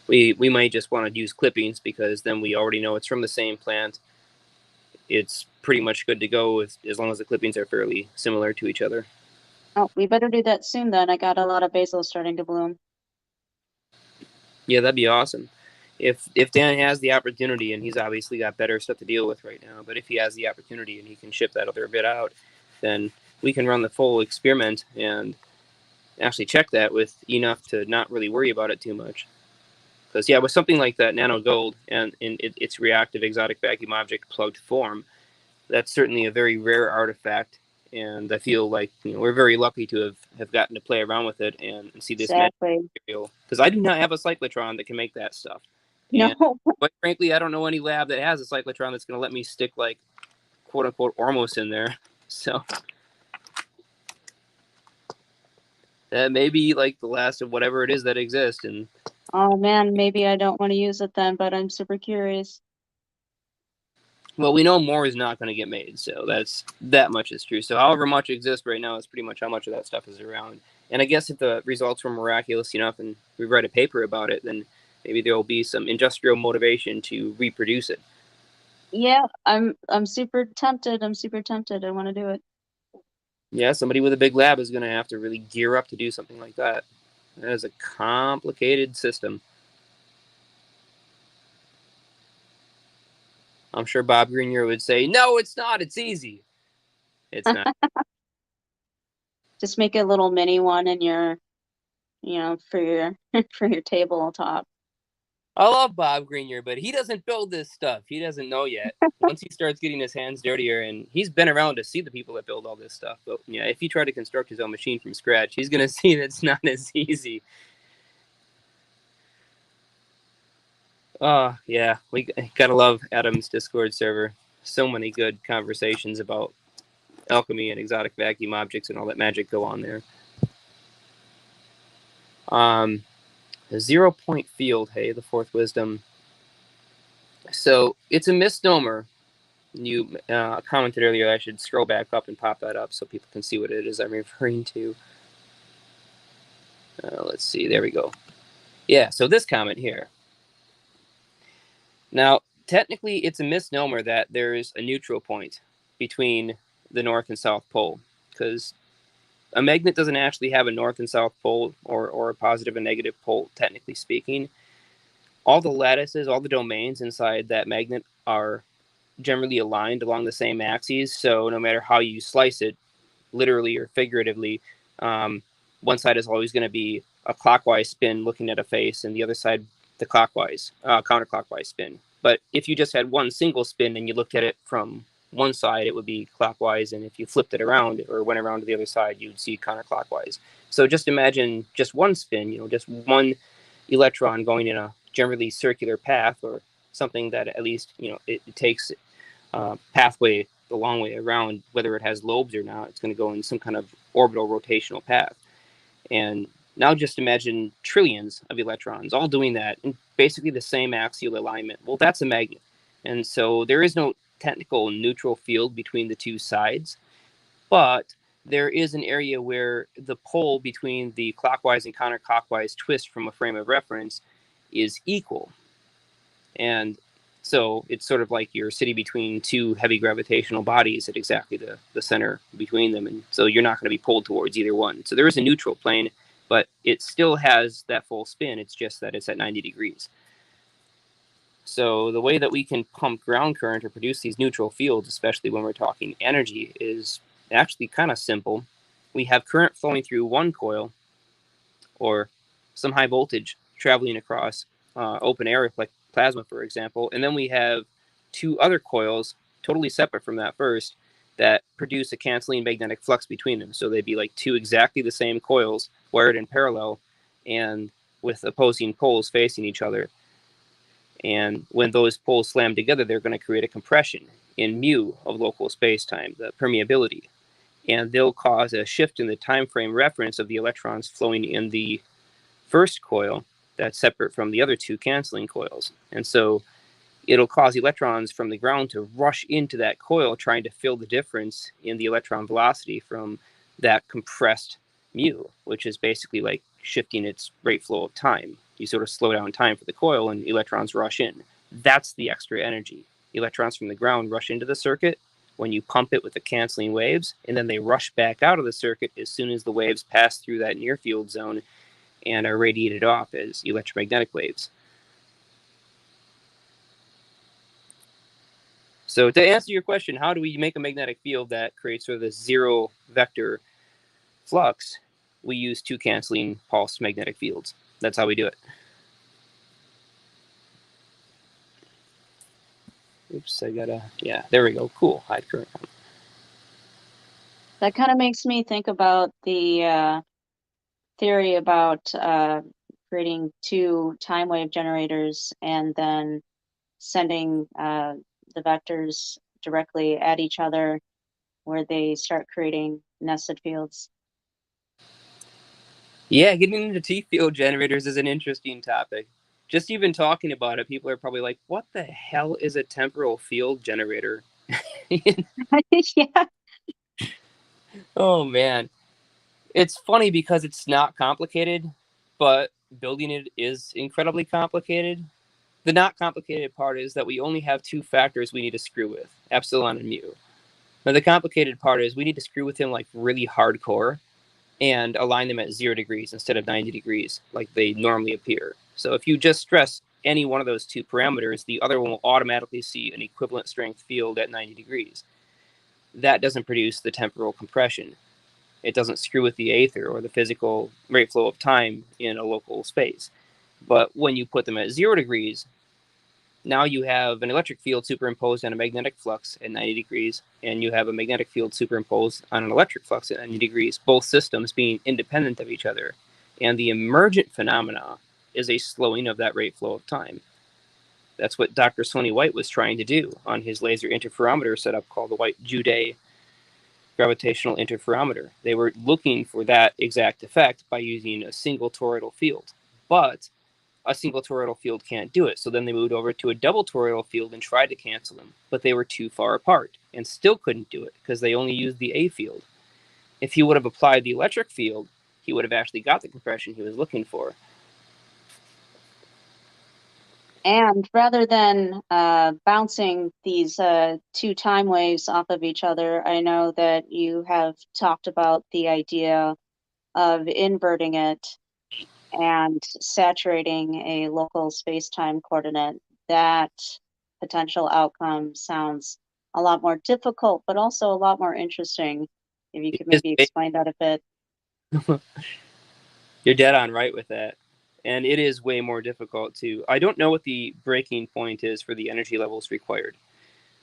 we might just want to use clippings, because then we already know it's from the same plant. It's pretty much good to go as long as the clippings are fairly similar to each other. Oh, we better do that soon then. I got a lot of basil starting to bloom. Yeah, that'd be awesome. If Dan has the opportunity, and he's obviously got better stuff to deal with right now, but if he has the opportunity and he can ship that other bit out, then we can run the full experiment and actually check that with enough to not really worry about it too much. Because yeah, with something like that nano gold and in its reactive exotic vacuum object plugged form, that's certainly a very rare artifact. And I feel like we're very lucky to have gotten to play around with it and see this Exactly. material. Because I do not have a cyclotron that can make that stuff. No, And quite frankly, I don't know any lab that has a cyclotron that's going to let me stick like quote unquote Ormos in there. So that may be like the last of whatever it is that exists. And oh man, maybe I don't want to use it then, but I'm super curious. well, we know more is not going to get made, so that much is true. So however much exists right now is pretty much how much of that stuff is around. And I guess if the results were miraculous enough and we write a paper about it, then maybe there will be some industrial motivation to reproduce it. Yeah, I'm super tempted. I'm super tempted. I want to do it. Yeah, somebody with a big lab is going to have to really gear up to do something like that. That is a complicated system. I'm sure Bob Greenyer would say, no, it's not. It's easy. It's not. Just make a little mini one in your, for your for your tabletop. I love Bob Greenyer, but he doesn't build this stuff. He doesn't know yet. Once he starts getting his hands dirtier, and he's been around to see the people that build all this stuff. But yeah, if he tried to construct his own machine from scratch, he's going to see that it's not as easy. Oh, yeah, we gotta love Adam's Discord server. So many good conversations about alchemy and exotic vacuum objects and all that magic go on there. The 0 point field, hey, the fourth wisdom. So it's a misnomer. You commented earlier I should scroll back up and pop that up so people can see what it is I'm referring to. Let's see, there we go. Yeah, so this comment here. Now, technically, it's a misnomer that there's a neutral point between the North and South Pole, because a magnet doesn't actually have a North and South Pole or a positive and negative pole, technically speaking. All the lattices, all the domains inside that magnet are generally aligned along the same axes, so no matter how you slice it, literally or figuratively, one side is always going to be a clockwise spin looking at a face, and the other side the clockwise, counterclockwise spin. But if you just had one single spin and you looked at it from one side, it would be clockwise, and if you flipped it around or went around to the other side, you'd see counterclockwise. So just imagine just one spin, just one electron going in a generally circular path, or something that at least it takes pathway the long way around. Whether it has lobes or not, it's going to go in some kind of orbital rotational path. And now just imagine trillions of electrons all doing that in basically the same axial alignment. Well, that's a magnet. And so there is no technical neutral field between the two sides, but there is an area where the pole between the clockwise and counterclockwise twist from a frame of reference is equal. And so it's sort of like you're sitting between two heavy gravitational bodies at exactly the center between them. And so you're not going to be pulled towards either one. So there is a neutral plane, but it still has that full spin. It's just that it's at 90 degrees. So the way that we can pump ground current or produce these neutral fields, especially when we're talking energy, is actually kind of simple. We have current flowing through one coil, or some high voltage traveling across open air, like plasma, for example. And then we have two other coils, totally separate from that first, that produce a canceling magnetic flux between them. So they'd be like two exactly the same coils wired in parallel and with opposing poles facing each other. And when those poles slam together, they're going to create a compression in mu of local space-time, the permeability. And they'll cause a shift in the time frame reference of the electrons flowing in the first coil that's separate from the other two canceling coils. And so it'll cause electrons from the ground to rush into that coil, trying to fill the difference in the electron velocity from that compressed mu, which is basically like shifting its rate flow of time. You sort of slow down time for the coil and electrons rush in. That's the extra energy. Electrons from the ground rush into the circuit when you pump it with the canceling waves, and then they rush back out of the circuit as soon as the waves pass through that near field zone and are radiated off as electromagnetic waves. So to answer your question, how do we make a magnetic field that creates sort of this zero vector flux? We use two canceling pulsed magnetic fields. That's how we do it. Oops, I gotta, yeah, there we go. Cool, hide current. That kind of makes me think about the theory about creating two time wave generators and then sending the vectors directly at each other, where they start creating nested fields. Yeah, getting into T-field generators is an interesting topic. Just even talking about it, people are probably like, what the hell is a temporal field generator? Yeah. Oh, man. It's funny because it's not complicated, but building it is incredibly complicated. The not complicated part is that we only have two factors we need to screw with, epsilon and mu. Now, the complicated part is we need to screw with them like really hardcore and align them at 0 degrees instead of 90 degrees like they normally appear. So if you just stress any one of those two parameters, the other one will automatically see an equivalent strength field at 90 degrees. That doesn't produce the temporal compression. It doesn't screw with the aether or the physical rate flow of time in a local space. But when you put them at 0 degrees, now you have an electric field superimposed on a magnetic flux at 90 degrees, and you have a magnetic field superimposed on an electric flux at 90 degrees, both systems being independent of each other. And the emergent phenomena is a slowing of that rate flow of time. That's what Dr. Sonny White was trying to do on his laser interferometer setup called the White-Jude gravitational interferometer. They were looking for that exact effect by using a single toroidal field. But a single toroidal field can't do it. So then they moved over to a double toroidal field and tried to cancel them, but they were too far apart and still couldn't do it because they only used the A field. If he would have applied the electric field, he would have actually got the compression he was looking for. And rather than bouncing these two time waves off of each other, I know that you have talked about the idea of inverting it and saturating a local space-time coordinate. That potential outcome sounds a lot more difficult, but also a lot more interesting. If you could maybe explain that a bit. You're dead on right with that. And it is way more difficult too. I don't know what the breaking point is for the energy levels required.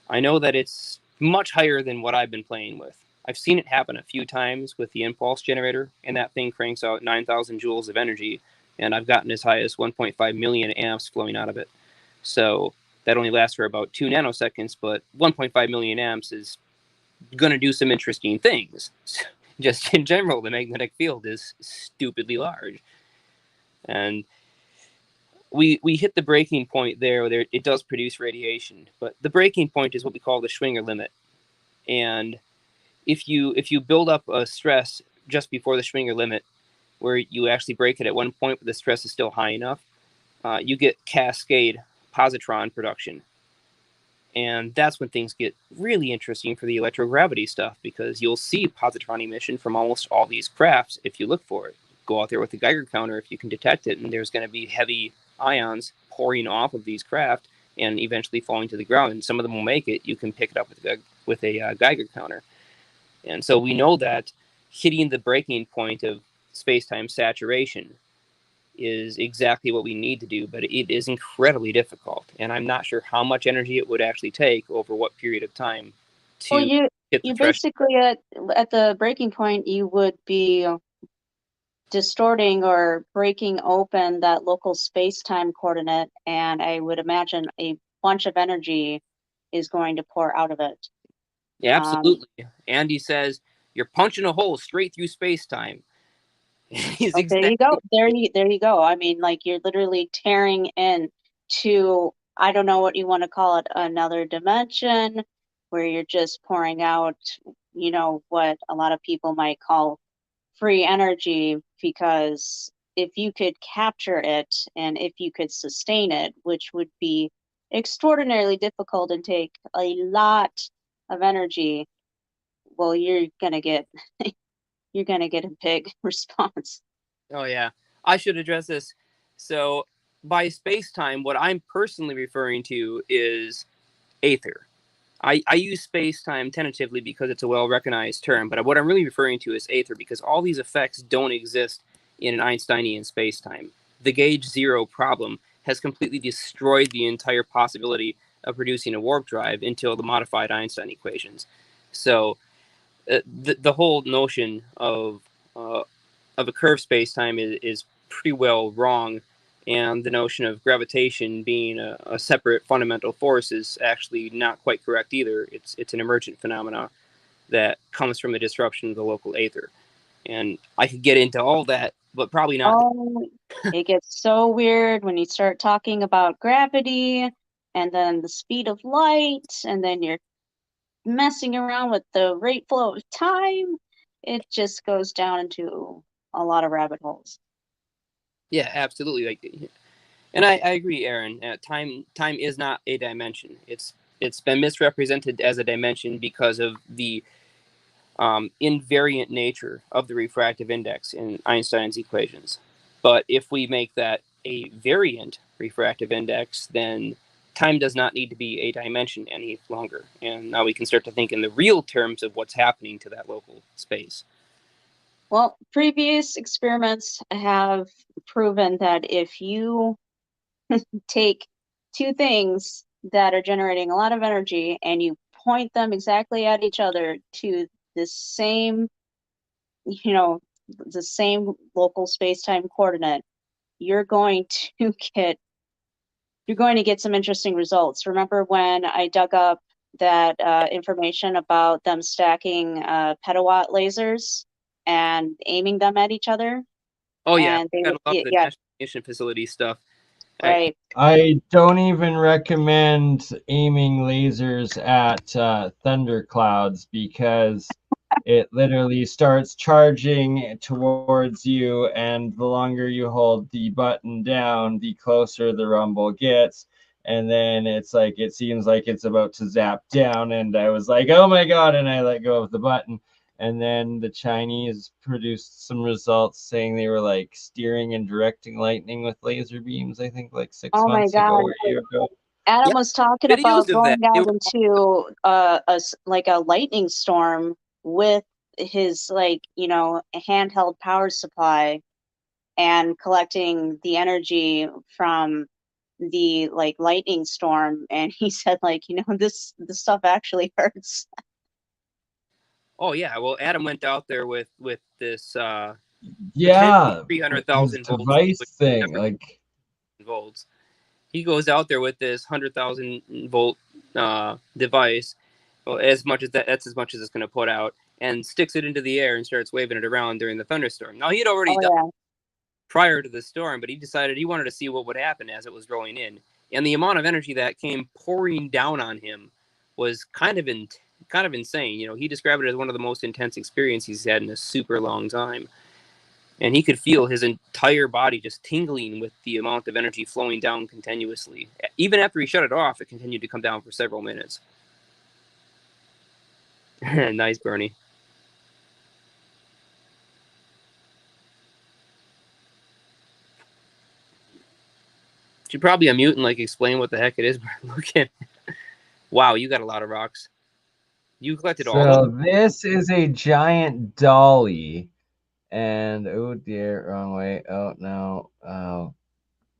I know that it's much higher than what I've been playing with. I've seen it happen a few times with the impulse generator, and that thing cranks out 9,000 joules of energy, and I've gotten as high as 1.5 million amps flowing out of it. So that only lasts for about 2 nanoseconds, but 1.5 million amps is going to do some interesting things. Just in general, the magnetic field is stupidly large. And we hit the breaking point there. It does produce radiation, but the breaking point is what we call the Schwinger limit. And if you build up a stress just before the Schwinger limit, where you actually break it at one point, but the stress is still high enough, you get cascade positron production. And that's when things get really interesting for the electrogravity stuff, because you'll see positron emission from almost all these crafts if you look for it. Go out there with the Geiger counter if you can detect it, and there's going to be heavy ions pouring off of these craft and eventually falling to the ground. And some of them will make it. You can pick it up with a Geiger counter. And so we know that hitting the breaking point of space-time saturation is exactly what we need to do, but it is incredibly difficult. And I'm not sure how much energy it would actually take over what period of time to Well, hit the you threshold. basically at the breaking point, you would be distorting or breaking open that local space-time coordinate, and I would imagine a bunch of energy is going to pour out of it. Yeah, absolutely. Andy says you're punching a hole straight through space-time. He's There you go. There you go. I mean, like, you're literally tearing in to, I don't know what you want to call it, another dimension, where you're just pouring out, what a lot of people might call free energy, because if you could capture it and if you could sustain it, which would be extraordinarily difficult and take a lot of energy, well, you're gonna get a big response. Oh yeah, I should address this. So by space-time, what I'm personally referring to is aether. I use space-time tentatively because it's a well-recognized term, but what I'm really referring to is aether, because all these effects don't exist in an Einsteinian space-time. The gauge zero problem has completely destroyed the entire possibility of producing a warp drive until the modified Einstein equations. So the whole notion of a curved space-time is pretty well wrong, and the notion of gravitation being a separate fundamental force is actually not quite correct either. It's an emergent phenomena that comes from the disruption of the local aether. And I could get into all that, but probably not. Oh, it gets so weird when you start talking about gravity and then the speed of light, and then you're messing around with the rate flow of time. It just goes down into a lot of rabbit holes. Yeah, absolutely. And I agree, Aaron. Time is not a dimension. It's been misrepresented as a dimension because of the invariant nature of the refractive index in Einstein's equations. But if we make that a variant refractive index, then time does not need to be a dimension any longer. And now we can start to think in the real terms of what's happening to that local space. Well, previous experiments have proven that if you take two things that are generating a lot of energy and you point them exactly at each other to the same, the same local space-time coordinate, you're going to get some interesting results. Remember when I dug up that information about them stacking petawatt lasers and aiming them at each other? Oh yeah, And they got would, a lot of the yeah, National Mission Facility stuff. right. I don't even recommend aiming lasers at thunderclouds because it literally starts charging towards you, and the longer you hold the button down, the closer the rumble gets. And then it's like it seems like it's about to zap down, and I was like, "Oh my God!" And I let go of the button. And then the Chinese produced some results saying they were like steering and directing lightning with laser beams, I think like six Oh my months ago God. or a year ago. Adam Yeah, was talking videos about of that. going It out was, into like a lightning storm with his handheld power supply and collecting the energy from the lightning storm, and he said this stuff actually hurts. oh yeah, well Adam went out there with this potentially Yeah, his 300,000 volts, device which thing, never like volts. He goes out there with this 100,000 volt device, well, as much as that's as much as it's going to put out, and sticks it into the air and starts waving it around during the thunderstorm. Now he had already Oh done yeah. it prior to the storm, but he decided he wanted to see what would happen as it was rolling in, and the amount of energy that came pouring down on him was kind of insane. You know, he described it as one of the most intense experiences he's had in a super long time. And he could feel his entire body just tingling with the amount of energy flowing down continuously. Even after he shut it off, it continued to come down for several minutes. Nice, Bernie. Should probably unmute and explain what the heck it is. Look at, wow, you got a lot of rocks. You collected all of so them. this is a giant dolly, and oh dear, wrong way. Oh no,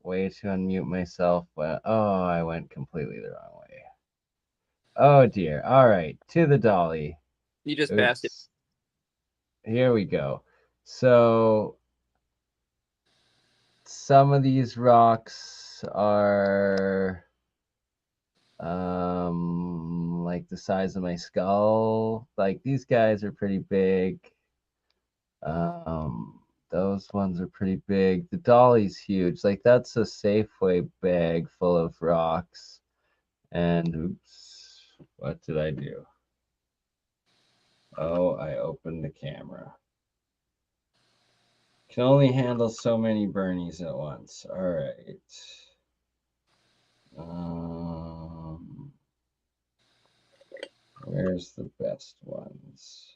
way to unmute myself. But oh, I went completely the wrong way. Oh dear. All right, to the dolly. You just passed it. Oops. Here we go. So some of these rocks are like the size of my skull. Like these guys are pretty big. Those ones are pretty big. The dolly's huge. Like that's a Safeway bag full of rocks. And oops, what did I do? Oh, I opened the camera. Can only handle so many Bernies at once. All right. Where's the best ones?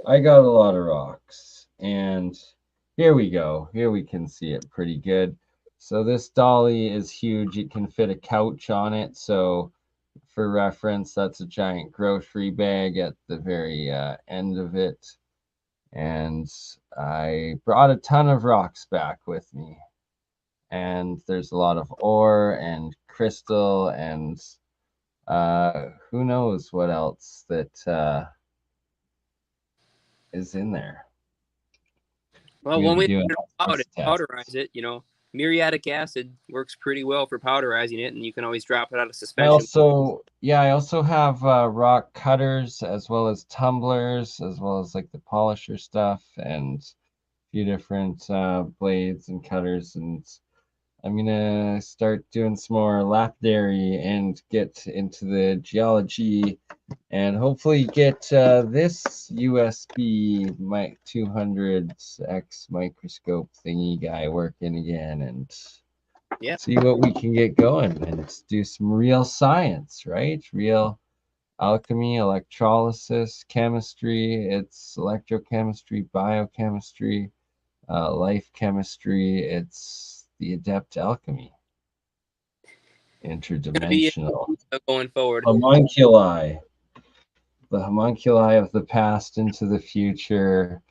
I got a lot of rocks, and here we go. Here we can see it pretty good. So this dolly is huge. It can fit a couch on it. So for reference, that's a giant grocery bag at the very end of it. And I brought a ton of rocks back with me. And there's a lot of ore and crystal and who knows what else that is in there. Well, We'll one be way to doing put it all out sorts is of tests. powderize it. Muriatic acid works pretty well for powderizing it, and you can always drop it out of I suspension. also have rock cutters as well as tumblers, as well as like the polisher stuff and a few different blades and cutters. And I'm gonna start doing some more lapidary and get into the geology and hopefully get this USB 200X microscope thingy guy working again and Yeah. see what we can get going and do some real science, right? Real alchemy, electrolysis, chemistry. It's electrochemistry, biochemistry, life chemistry. It's the adept alchemy. Going to be Interdimensional. going forward. Homunculi. the homunculi of the past into the future.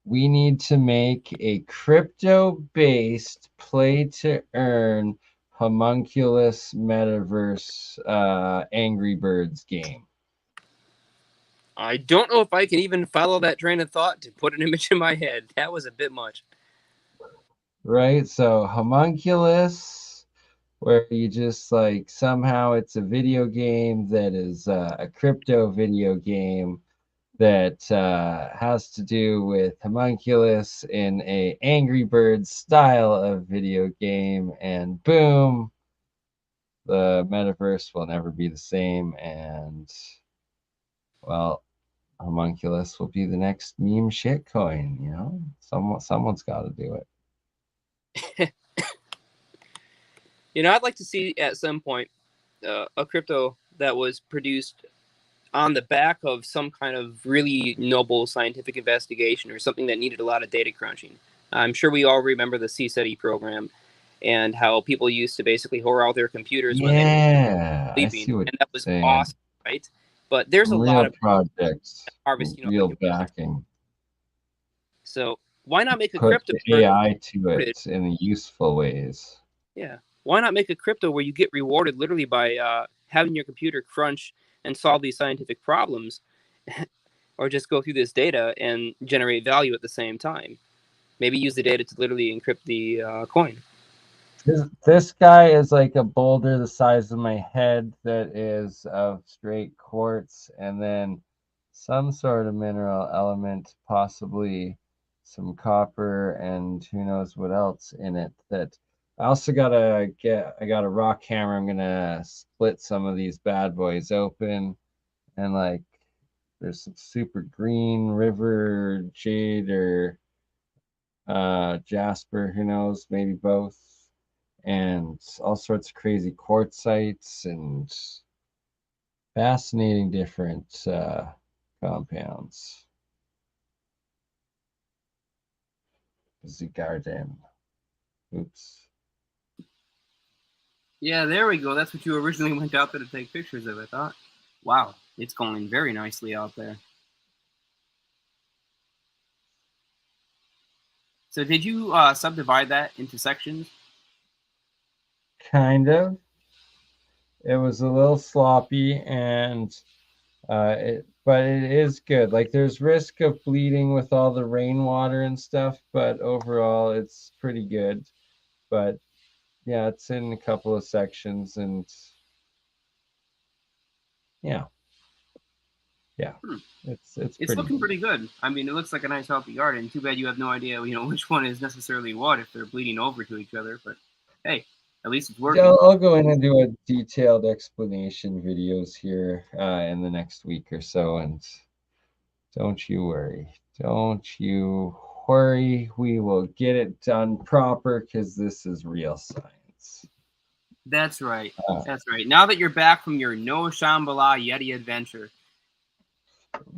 We need to make a crypto-based play-to-earn homunculus metaverse Angry Birds game. I don't know if I can even follow that train of thought to put an image in my head. That was a bit much. Right? So homunculus, where you just like somehow it's a video game that is a crypto video game that has to do with homunculus in a Angry Birds style of video game, and boom, the metaverse will never be the same, and well, homunculus will be the next meme shitcoin. You know, someone's got to do it. You know, I'd like to see at some point a crypto that was produced on the back of some kind of really noble scientific investigation or something that needed a lot of data crunching. I'm sure we all remember the CSETI program and how people used to basically whore out their computers when they were sleeping, and that was awesome, right? But there's some a real lot of projects, harvest, real backing. So why not make a Put crypto the AI to it in useful ways? Yeah, why not make a crypto where you get rewarded literally by having your computer crunch and solve these scientific problems, or just go through this data and generate value at the same time? Maybe use the data to literally encrypt the coin. This guy is like a boulder the size of my head that is of straight quartz, and then some sort of mineral element, possibly some copper and who knows what else in it. That I also got a rock hammer. I'm gonna split some of these bad boys open, and like there's some super green river jade or jasper, who knows, maybe both, and all sorts of crazy quartzites and fascinating different compounds. The garden. Oops. Yeah, there we go. That's what you originally went out there to take pictures of, I thought. Wow, it's going very nicely out there. So did you subdivide that into sections? Kind of. It was a little sloppy, and but it is good. Like there's risk of bleeding with all the rainwater and stuff, but overall it's pretty good. But yeah, it's in a couple of sections, and yeah. It's pretty looking pretty good. I mean, it looks like a nice healthy garden. Too bad you have no idea, which one is necessarily what if they're bleeding over to each other. But hey, at least it's working. I'll go in and do a detailed explanation videos here in the next week or so, and don't you worry. Don't you worry. We will get it done proper because this is real science. That's right. That's right. Now that you're back from your No Shambhala Yeti adventure.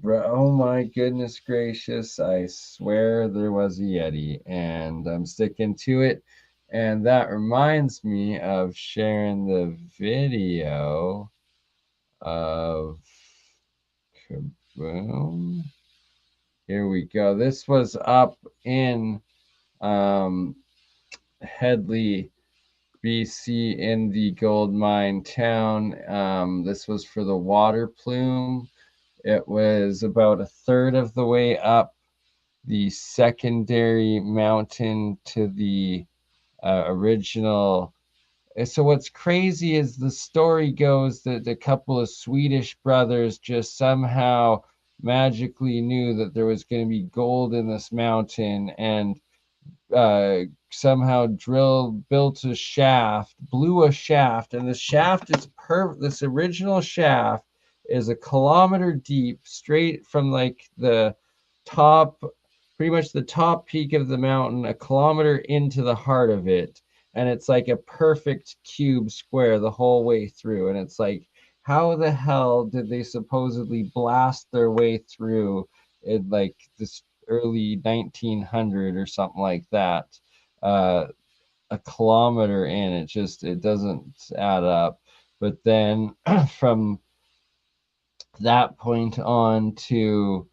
Oh my goodness gracious. I swear there was a Yeti, and I'm sticking to it. And that reminds me of sharing the video of Kaboom. Here we go. This was up in Headley, BC, in the gold mine town. This was for the water plume. It was about a third of the way up the secondary mountain to the original. So what's crazy is the story goes that a couple of Swedish brothers just somehow magically knew that there was going to be gold in this mountain, and somehow built a shaft, blew a shaft, and the shaft is perfect. This original shaft is a kilometer deep, straight from like the top, pretty much the top peak of the mountain, a kilometer into the heart of it. And it's like a perfect cube square the whole way through. And it's like, how the hell did they supposedly blast their way through in like this early 1900 or something like that? A kilometer in, it doesn't add up. But then from that point on to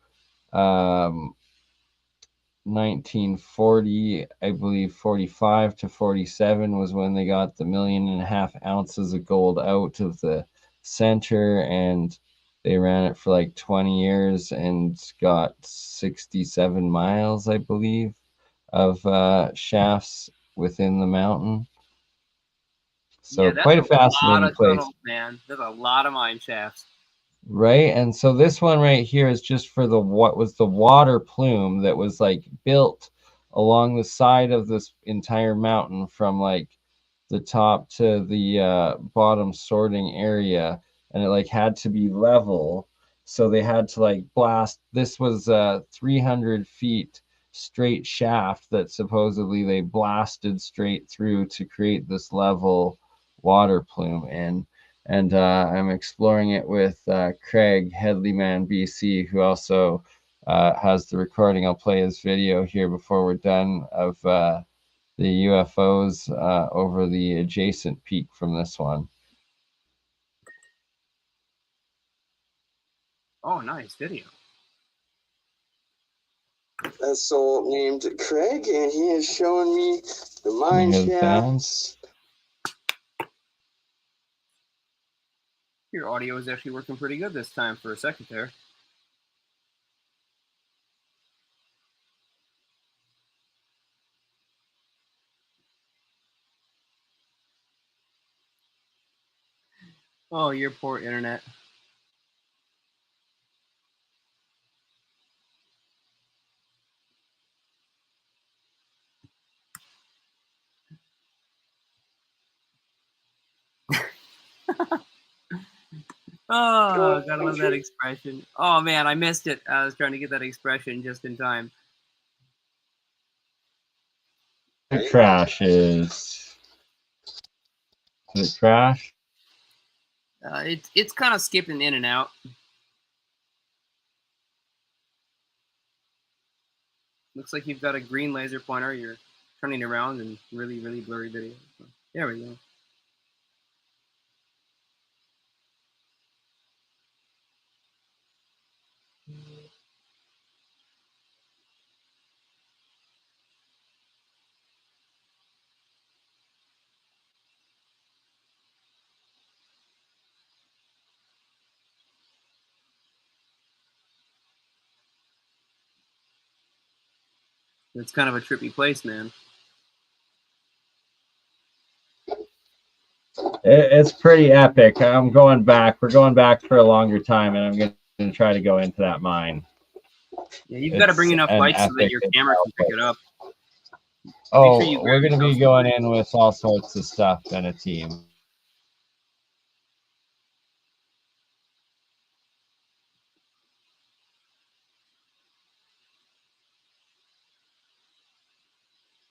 1940, I believe 45 to 47 was when they got the 1.5 million ounces of gold out of the center, and they ran it for like 20 years and got 67 miles, I believe, of shafts within the mountain. So Yeah, that's quite a a lot fascinating of place. tunnels, man. There's a lot of mine shafts. Right, and so this one right here is just for the what was the water plume that was like built along the side of this entire mountain from like the top to the bottom sorting area, and it like had to be level, so they had to like blast. This was 300 feet straight shaft that supposedly they blasted straight through to create this level water plume. And I'm exploring it with Craig Headleyman BC, who also has the recording. I'll play his video here before we're done of the UFOs over the adjacent peak from this one. Oh, nice video. A soul named Craig, and he is showing me the mine shafts. Your audio is actually working pretty good this time for a second there. Oh, your poor internet. Oh, gotta love that expression. Oh man, I missed it. I was trying to get that expression just in time. It crashes. Did it crash? It's kind of skipping in and out. Looks like you've got a green laser pointer. You're turning around in really, really blurry video. So, there we go. It's kind of a trippy place, man. It's pretty epic. I'm going back. We're going back for a longer time, and I'm going to try to go into that mine. Yeah, you've got to bring enough light so that your camera can pick it up. Oh, sure we're going to be going in with all sorts of stuff and a team.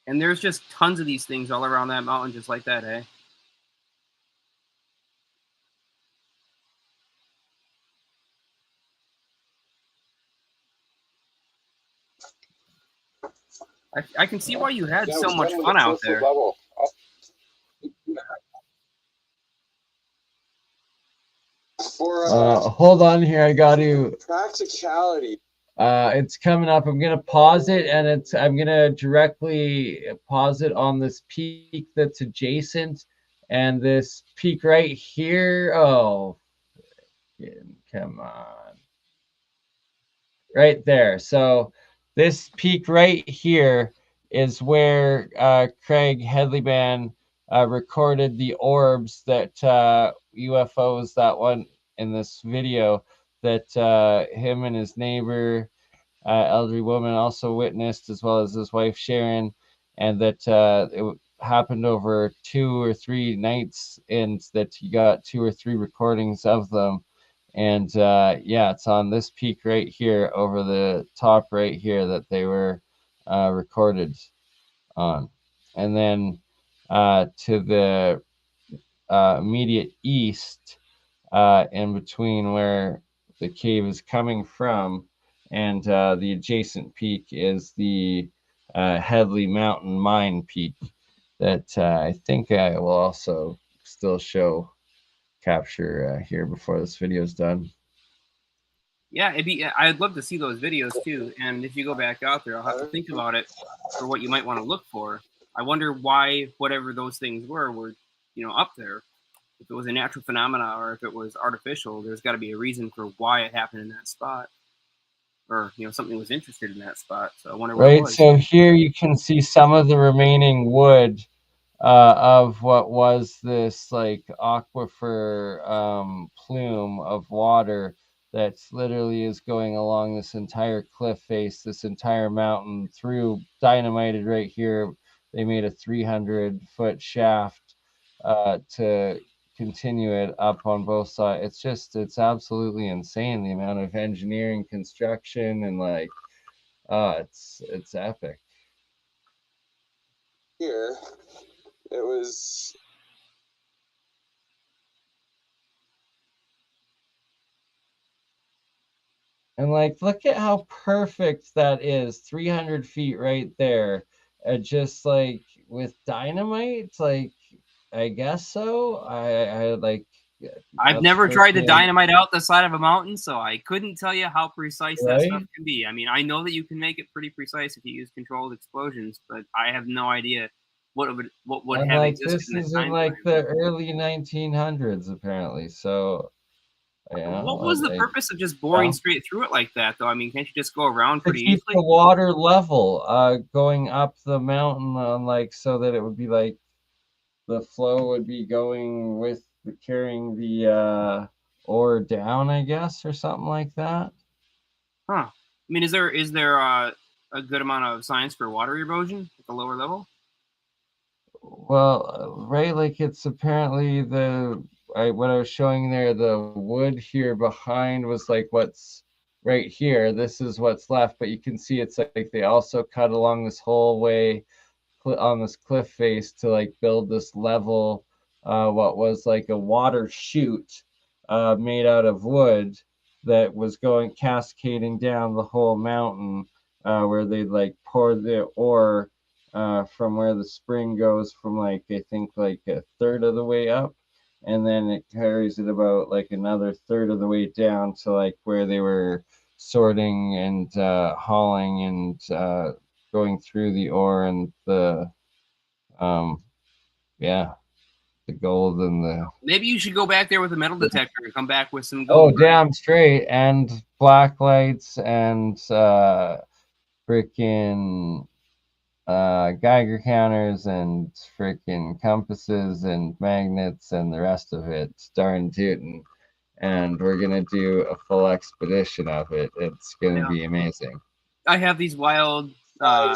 And there's just tons of these things all around that mountain, just like that, eh? I can see why you had so much fun out there. Hold on here. I got to practicality. It's coming up. I'm gonna pause it, and I'm gonna directly pause it on this peak that's adjacent, and this peak right here. Oh, come on, right there. So this peak right here is where Craig Headleyman recorded the orbs that UFOs, that one in this video, that him and his neighbor, elderly woman, also witnessed, as well as his wife Sharon, and that it happened over 2 or 3 nights, and that he got 2 or 3 recordings of them. And yeah, it's on this peak right here over the top right here that they were recorded on. And then to the immediate east, in between where the cave is coming from and the adjacent peak, is the Headley Mountain Mine peak that I think I will also still capture here before this video is done. Yeah, I'd love to see those videos too. And if you go back out there, I'll have to think about it for what you might want to look for. I wonder why whatever those things were, up there. If it was a natural phenomena or if it was artificial, there's got to be a reason for why it happened in that spot, or something was interested in that spot. So I wonder what it Right. was. So here you can see some of the remaining wood of what was this like aquifer plume of water that's literally is going along this entire cliff face, this entire mountain through dynamited right here. They made a 300-foot shaft to continue it up on both sides. It's absolutely insane the amount of engineering, construction, and like, it's epic. Here, it was. And like, look at how perfect that is. 300 feet right there. Just like with dynamite, like, I guess so. I like, I've that's never tried to freaking dynamite out the side of a mountain, so I couldn't tell you how precise that stuff right. can be. I mean, I know that you can make it pretty precise if you use controlled explosions, but I have no idea what would And have like, existed this in that is in time like frame. the early 1900s, apparently. So, What was the like, purpose of just boring straight through it like that, though? I mean, can't you just go around to pretty keep easily? the water level, going up the mountain on like, so that it would be like the flow would be going with carrying the ore down, I guess, or something like that. Huh. I mean, is there a good amount of science for water erosion at the lower level? Well, right, like it's apparently what I was showing there, the wood here behind was like what's right here. This is what's left, but you can see it's like they also cut along this whole way on this cliff face to like build this level, what was like a water chute made out of wood that was going cascading down the whole mountain, where they like pour the ore from where the spring goes from like, I think like a third of the way up, and then it carries it about like another third of the way down to like where they were sorting and hauling and going through the ore and the um yeah, the gold and the Maybe you should go back there with a metal detector and come back with some oh, gold. damn straight, and black lights and freaking Geiger counters and freaking compasses and magnets and the rest of it, darn tootin'. And we're gonna do a full expedition of it. It's gonna be amazing. I have these wild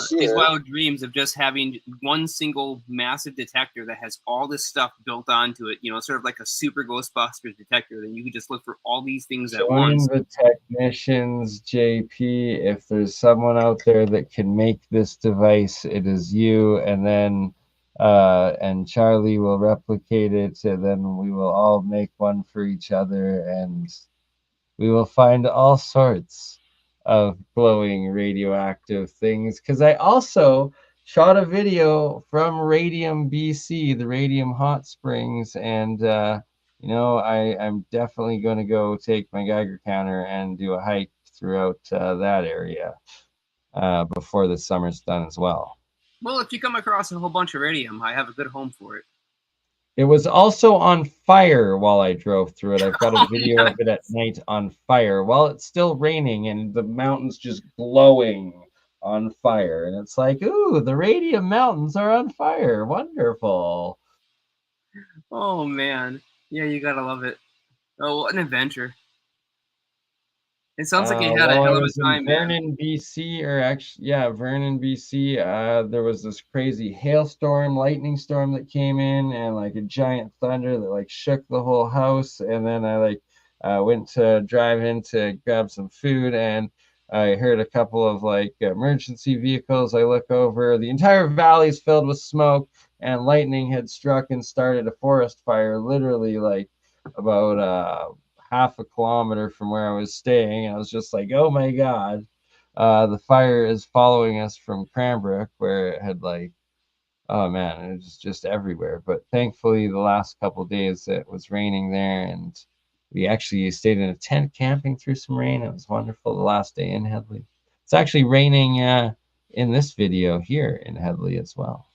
Here. dreams of just having one single massive detector that has all this stuff built onto it, sort of like a super Ghostbusters detector. Then you can just look for all these things at Join once. the technicians, JP. If there's someone out there that can make this device, it is you. And then, and Charlie will replicate it. And then we will all make one for each other. And we will find all sorts of glowing radioactive things. Because I also shot a video from Radium, BC, the Radium Hot Springs, and I'm definitely going to go take my Geiger counter and do a hike throughout that area before the summer's done as well. Well, if you come across a whole bunch of radium, I have a good home for it. It was also on fire while I drove through it. I've got a video of it at night on fire while it's still raining and the mountains just glowing on fire. And it's like, ooh, the Radium Mountains are on fire. Wonderful. Oh man, yeah, you gotta love it. Oh, what an adventure! It sounds like you had a While I hell of was a in time, man. Vernon, BC, or actually, yeah, Vernon, BC, there was this crazy hailstorm, lightning storm that came in, and like a giant thunder that like shook the whole house. And then I like went to drive in to grab some food, and I heard a couple of like emergency vehicles. I look over, the entire valley is filled with smoke, and lightning had struck and started a forest fire, literally like about half a kilometer from where I was staying. I was just like, oh my God, the fire is following us from Cranbrook, where it had like, oh man, it was just everywhere. But thankfully, the last couple days it was raining there, and We actually stayed in a tent camping through some rain. It was wonderful the last day in Headley. It's actually raining in this video here in Headley as well.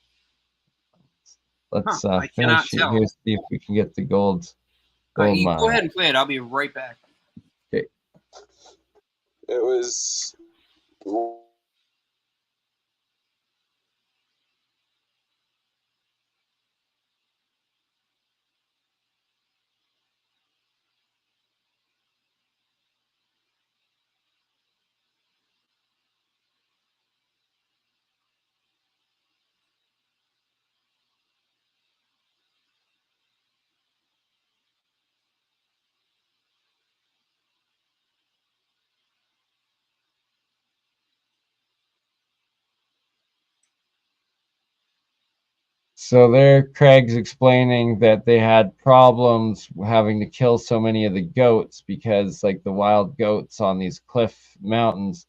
Let's I cannot finish it tell. here, see if we can get the gold You mine. go ahead and play it. I'll be right back. Okay. It was. So there, Craig's explaining that they had problems having to kill so many of the goats because, like, the wild goats on these cliff mountains,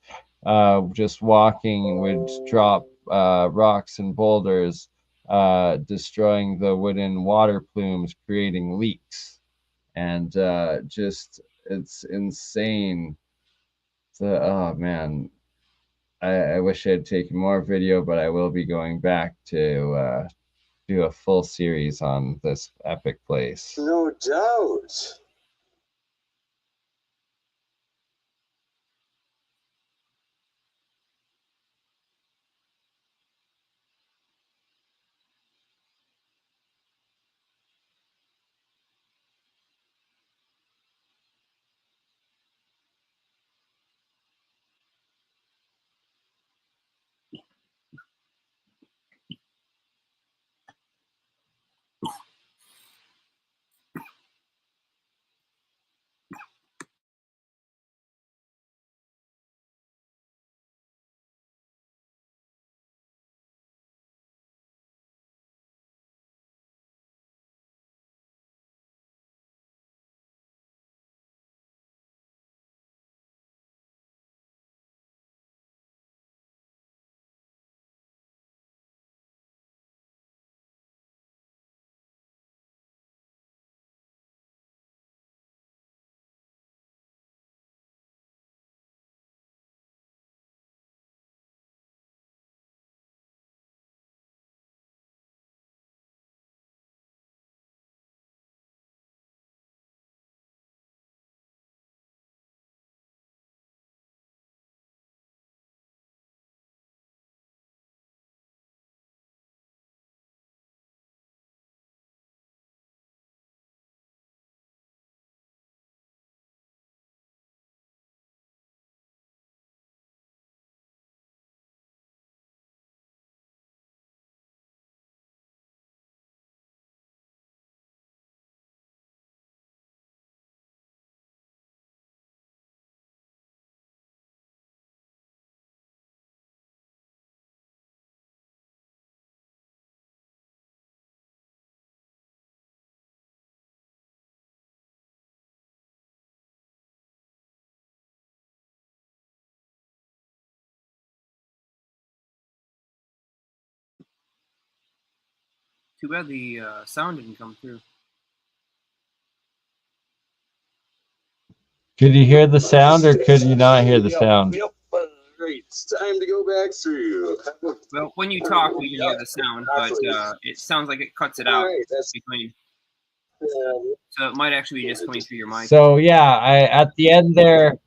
just walking would drop rocks and boulders, destroying the wooden water plumes, creating leaks, and just it's insane. Oh man, I wish I had taken more video, but I will be going back to do a full series on this epic place. No doubt. Too bad the sound didn't come through. Could you hear the sound or could you not hear the sound? Yep. Great. It's time to go back through. Well, when you talk, we can hear the sound, but it sounds like it cuts it out between. So it might actually be just coming through your mic. So yeah, at the end there,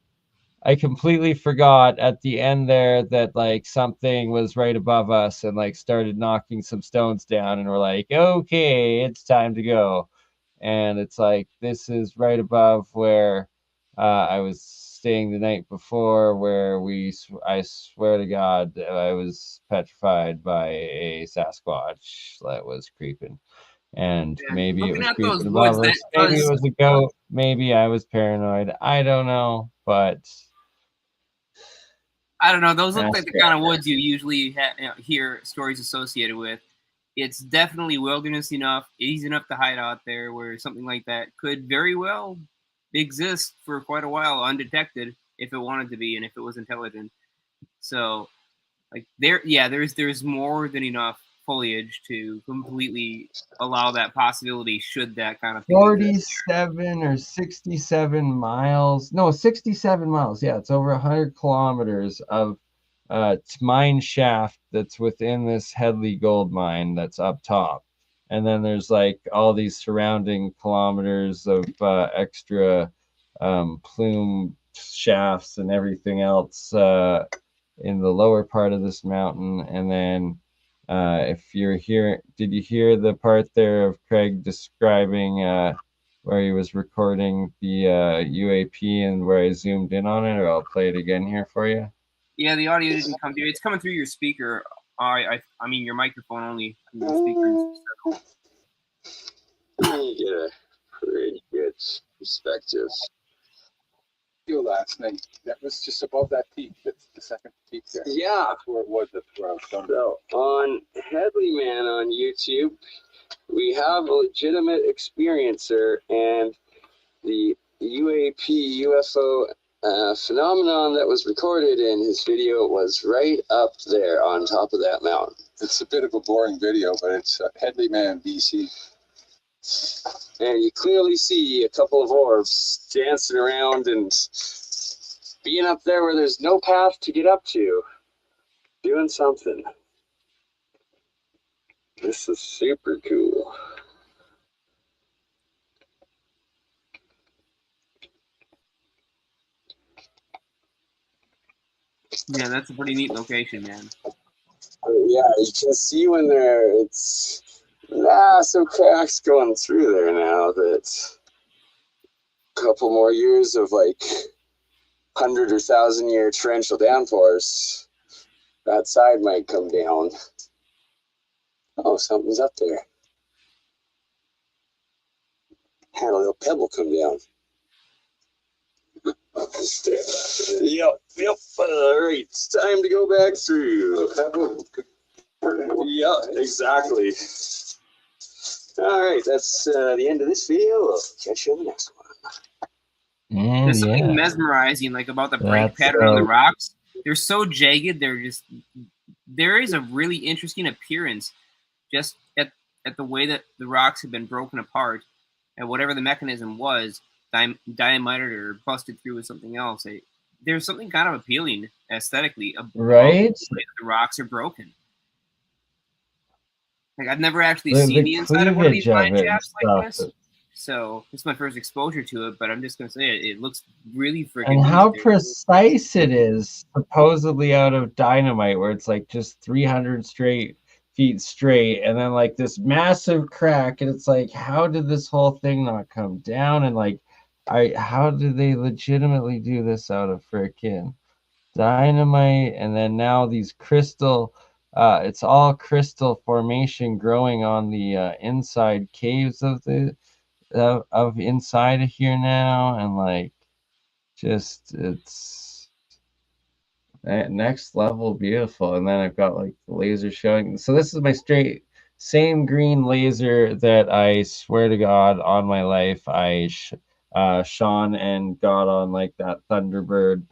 I completely forgot at the end there that like something was right above us and like started knocking some stones down, and we're like, okay, it's time to go. And it's like, this is right above where I was staying the night before, where I swear to God, I was petrified by a Sasquatch that was creeping. And maybe it Looking was at those creeping woods, above that us. Maybe it does. was a goat. Maybe I was paranoid. I don't know, but I don't know. Those look that's like the kind of woods you usually hear stories associated with. It's definitely wilderness enough, easy enough to hide out there, where something like that could very well exist for quite a while undetected if it wanted to be and if it was intelligent. So, like there's more than enough foliage to completely allow that possibility should that kind of thing 47 or 67 miles. No, 67 miles. Yeah, it's over 100 kilometers of mine shaft that's within this Headley gold mine that's up top. And then there's like all these surrounding kilometers of extra plume shafts and everything else in the lower part of this mountain. And then if you're here, did you hear the part there of Craig describing where he was recording the UAP and where I zoomed in on it? Or I'll play it again here for you. Yeah, the audio didn't come through. It's coming through your speaker. I mean your microphone only. Your speaker. Let me get a pretty good perspective. Last night, that was just above that peak. That's the second peak there. Yeah. That's where it was. That's where I was coming. So on Headley Man on YouTube, we have a legitimate experiencer, and the UAP UFO phenomenon that was recorded in his video was right up there on top of that mountain. It's a bit of a boring video, but it's Headley Man, BC. And you clearly see a couple of orbs dancing around and being up there where there's no path to get up to, doing something. This is super cool. Yeah, that's a pretty neat location, man. Yeah, you can see when it's massive cracks going through there now. That a couple more years of like 100 or 1,000 year torrential downpours, that side might come down. Oh, something's up there. Had a little pebble come down. Yep. All right, it's time to go back through. Yeah, exactly. All right, that's the end of this video. We'll catch you on the next one. And There's something mesmerizing like about the break pattern on the rocks. They're so jagged. There is a really interesting appearance just at the way that the rocks have been broken apart, and whatever the mechanism was, diamited or busted through with something else. There's something kind of appealing aesthetically about the way the rocks are broken. Like I've never actually seen the inside of one of these mine shafts like this. So this is my first exposure to it, but I'm just gonna say it looks really freaking. And how precise it is, supposedly out of dynamite, where it's like just 300 feet straight, and then like this massive crack, and it's like, how did this whole thing not come down? And like, how did they legitimately do this out of freaking dynamite? And then now these crystal. It's all crystal formation growing on the inside caves of the inside of here now, and like just it's next level beautiful. And then I've got like the laser showing. So this is my same green laser that I swear to God on my life I shone and got on like that Thunderbird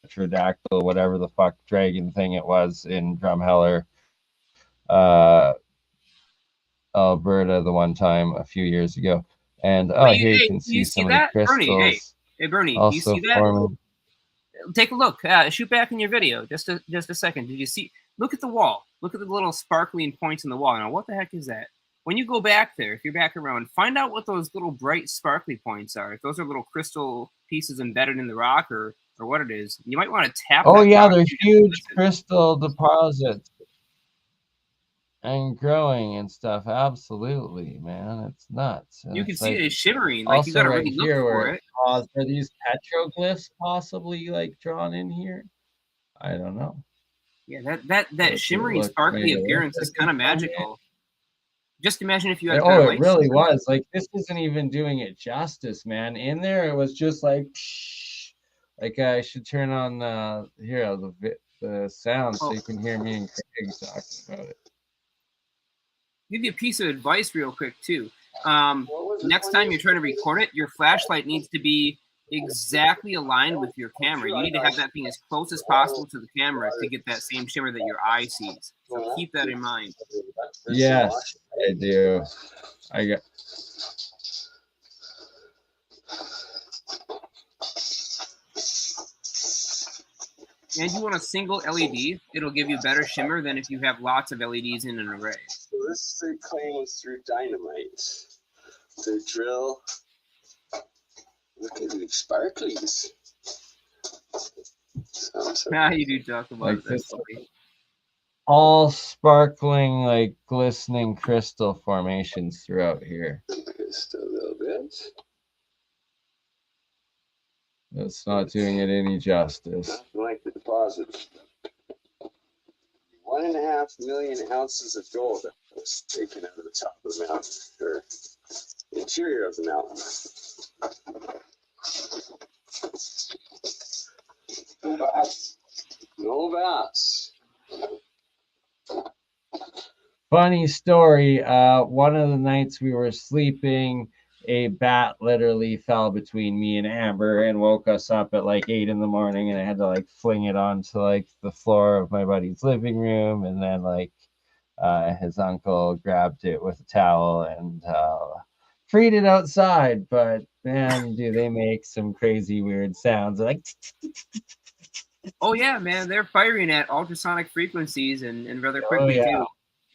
Petrodactyl, whatever the fuck dragon thing it was in Drumheller, Alberta, the one time a few years ago. And here you can see some of the crystals. Hey Bernie, do you see that? Forming. Take a look. Shoot back in your video. Just a second. Did you see? Look at the wall. Look at the little sparkling points in the wall. Now, what the heck is that? When you go back there, if you're back around, find out what those little bright sparkly points are. If those are little crystal pieces embedded in the rock or what it is, you might want to tap. Oh yeah, they're huge crystal deposits. And growing and stuff, absolutely, man. It's nuts. And you can see it shimmering. Like you gotta really look for it. Are these petroglyphs possibly like drawn in here? I don't know. Yeah, that shimmery, sparkly appearance is kind of magical. Just imagine if you had. It really was. Like this isn't even doing it justice, man. In there, it was just like, like I should turn on here the sound so you can hear me and Craig talking about it. Give you a piece of advice real quick too. Next time you're trying to record it, your flashlight needs to be exactly aligned with your camera. You need to have that thing as close as possible to the camera to get that same shimmer that your eye sees. So keep that in mind. Yes, I do. I got. And you want a single LED, it'll give you better shimmer than if you have lots of LEDs in an array. So this they claim was through dynamite. The drill. Look at these sparklies. Now you do talk about Like this. this, all sparkling, like glistening crystal formations throughout here. Just a little bit. It's not doing it any justice. Nothing like the deposit. 1.5 million ounces of gold that was taken out of the top of the mountain, or the interior of the mountain. No bats. No bats. Funny story. One of the nights we were sleeping, a bat literally fell between me and Amber and woke us up at like 8 in the morning, and I had to like fling it onto like the floor of my buddy's living room, and then like his uncle grabbed it with a towel and freed it outside. But man, do they make some crazy weird sounds like. Oh yeah, man, they're firing at ultrasonic frequencies and rather quickly too.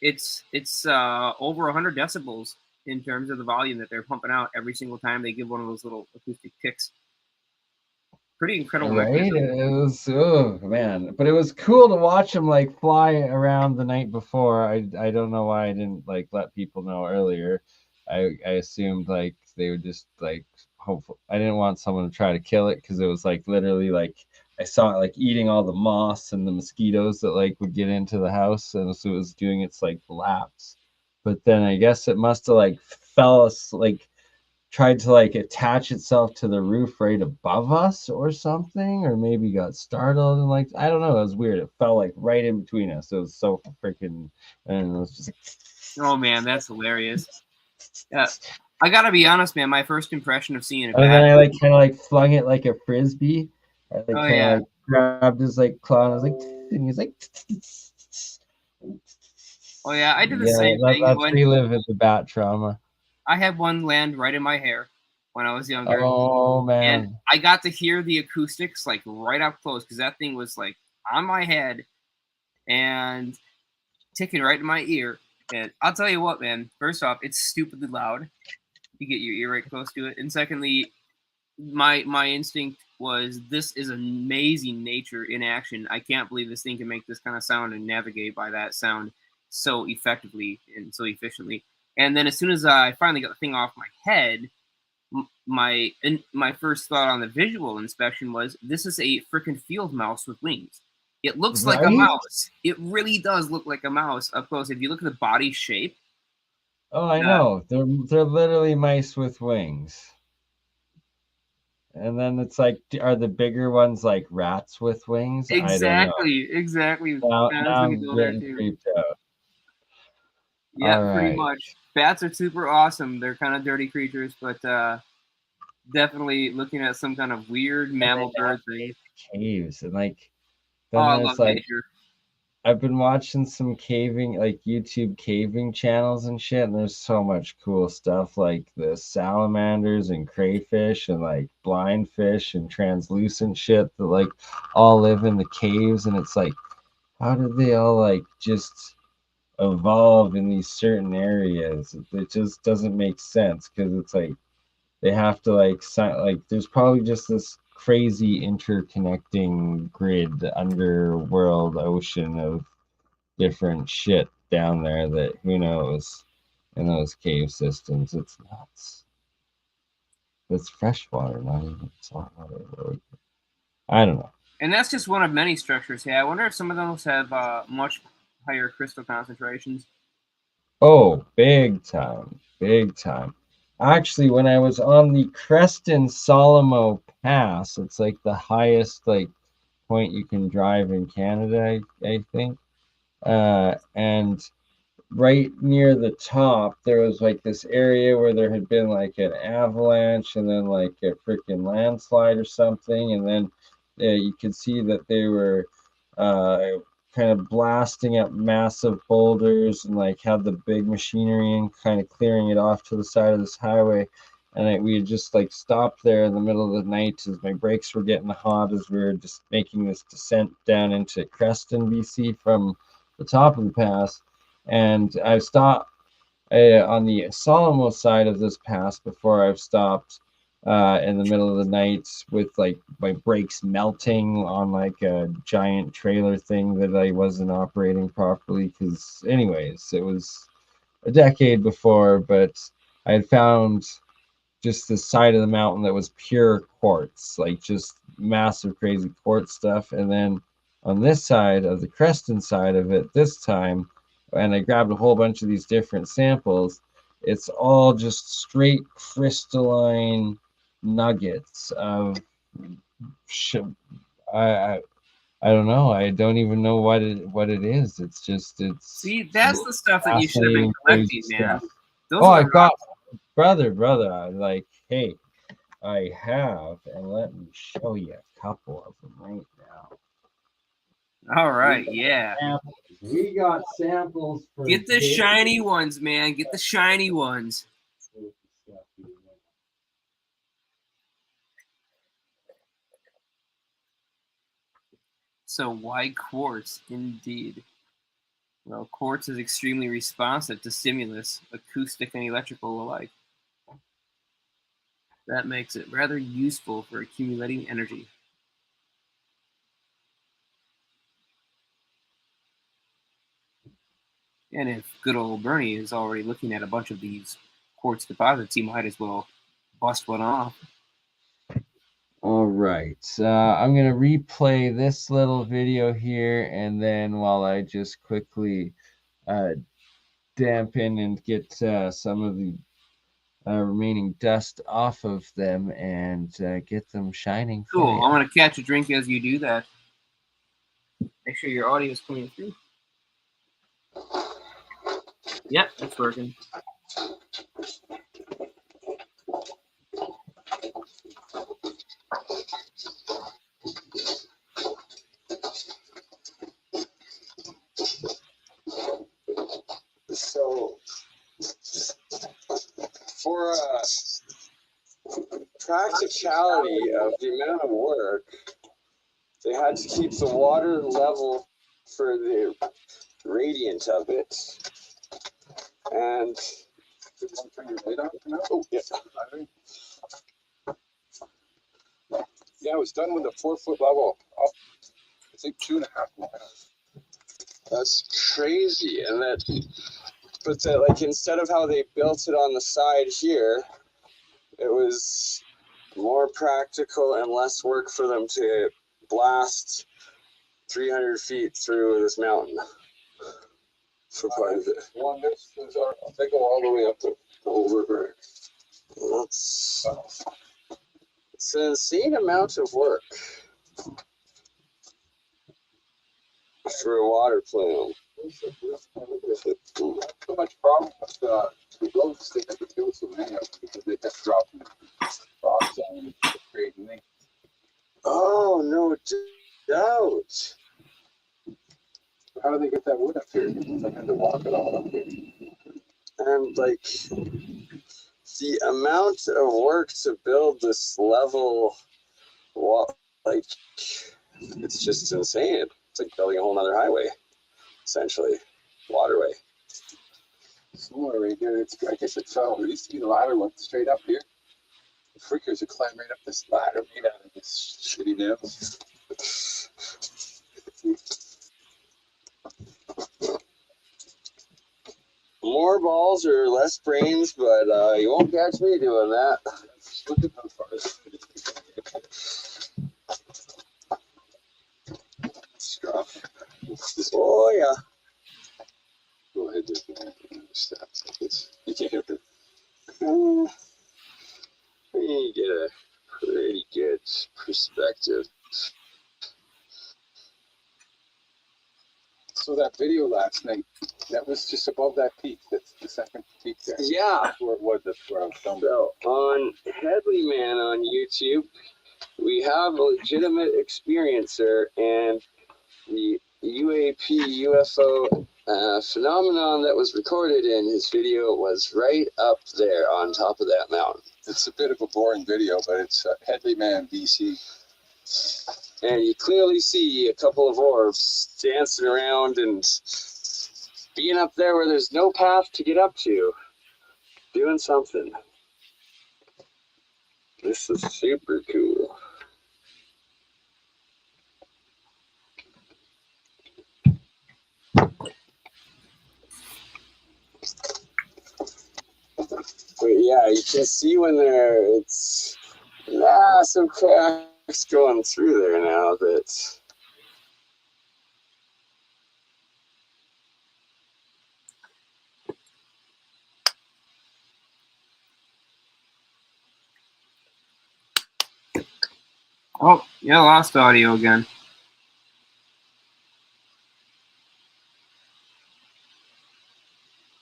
It's over 100 decibels in terms of the volume that they're pumping out every single time they give one of those little acoustic kicks. Pretty incredible. Right? It was, oh man, but it was cool to watch them like fly around the night before. I don't know why I didn't like let people know earlier. I assumed like they would just like hopefully I didn't want someone to try to kill it, because it was like literally like I saw it like eating all the moss and the mosquitoes that like would get into the house, and so it was doing its like laps. But then I guess it must have like like tried to like attach itself to the roof right above us or something, or maybe got startled and like I don't know. It was weird. It fell like right in between us. It was so freaking, and it was just like, oh man, that's hilarious. Yeah, I gotta be honest, man. My first impression of seeing it, and then I like kind of like flung it like a frisbee. I like Oh, kind of yeah. like grabbed his like claw, and I was like, and he's like, oh yeah, I did the same thing. That's reliving the bat trauma. I had one land right in my hair when I was younger. Oh man! And I got to hear the acoustics like right up close, because that thing was like on my head and ticking right in my ear. And I'll tell you what, man. First off, it's stupidly loud. You get your ear right close to it, and secondly, my instinct was this is amazing nature in action. I can't believe this thing can make this kind of sound and navigate by that sound so effectively and so efficiently. And then as soon as I finally got the thing off my head, my first thought on the visual inspection was this is a freaking field mouse with wings. It looks like a mouse. It really does look like a mouse up close. If you look at the body shape. Oh, I know. They're literally mice with wings. And then it's like, are the bigger ones like rats with wings? Exactly. Now I'm getting creeped out. Yeah, pretty much. Bats are super awesome. They're kind of dirty creatures, but definitely looking at some kind of weird mammal bird thing. Caves and like, then I love like, nature. I've been watching some caving, like YouTube caving channels and shit, and there's so much cool stuff like the salamanders and crayfish and like blind fish and translucent shit that like all live in the caves. And it's like, how did they all like just evolve in these certain areas? It just doesn't make sense, because it's like they have to like there's probably just this crazy interconnecting grid underworld ocean of different shit down there that who knows in those cave systems. It's nuts. It's freshwater, not even saltwater. I don't know. And that's just one of many structures. Yeah, I wonder if some of those have much higher crystal concentrations. Oh, big time. Actually, when I was on the Creston Solomon Pass, it's like the highest like point you can drive in Canada, I think. And right near the top, there was like this area where there had been like an avalanche and then like a freaking landslide or something. And then you could see that they were kind of blasting up massive boulders and like had the big machinery and kind of clearing it off to the side of this highway. And we had just like stopped there in the middle of the night as my brakes were getting hot as we were just making this descent down into Creston, BC from the top of the pass. And I stopped on the Solomon side of this pass before I've stopped in the middle of the night with like my brakes melting on like a giant trailer thing that I wasn't operating properly. Because anyways, it was a decade before, but I had found just the side of the mountain that was pure quartz, like just massive crazy quartz stuff. And then on this side of the Creston side of it this time, and I grabbed a whole bunch of these different samples, it's all just straight crystalline nuggets of I don't know. I don't even know what it is. It's just See, that's the stuff that you should have been fascinating, collecting, man. stuff. Those Oh, are I the got brother. Like, hey, I have, and let me show you a couple of them right now. All right, yeah. We got samples for Get the shiny ones, man. Get the shiny ones. So why quartz? Indeed. Well, quartz is extremely responsive to stimulus, acoustic and electrical alike. That makes it rather useful for accumulating energy. And if good old BurnEye is already looking at a bunch of these quartz deposits, he might as well bust one off. All right, I'm gonna replay this little video here, and then while I just quickly dampen and get some of the remaining dust off of them and get them shining. Cool. I'm gonna catch a drink as you do that. Make sure your audio is coming through. Yep, that's working. So, for practicality of the amount of work, they had to keep the water level for the gradient of it. And oh, yeah. Yeah, it was done with a 4-foot level. Up, I think 2.5 miles. That's crazy. And but like instead of how they built it on the side here, it was more practical and less work for them to blast 300 feet through this mountain for part of it. They go all the way up the whole river. It's an insane amount of work for a water plume. Not so much problem with the roads. They have to do so many of them because they kept dropping rocks and creating things. Oh, no doubt. How do they get that wood up here? They had to walk it all up here. And like the amount of work to build this level wall, like it's just insane. It's like building a whole nother highway, essentially, waterway. Somewhere right here, I guess it's there used to be the ladder went straight up here. The freakers would climb right up this ladder made out of this shitty nails. More balls or less brains, but you won't catch me doing that. Look at how far Scruff. Oh yeah. Go ahead, steps like this. You can't hear it. You get a pretty good perspective. So that video last night, that was just above that peak. That's the second peak there. Yeah. That's where it was. That's where I was filming. So on Headley Man on YouTube, we have a legitimate experiencer, and the UAP UFO phenomenon that was recorded in his video was right up there on top of that mountain. It's a bit of a boring video, but it's Headley Man, BC. And you clearly see a couple of orbs dancing around and being up there where there's no path to get up to, doing something. This is super cool. But yeah, you can see when it's massive cracks going through there now that. Oh, yeah, lost audio again.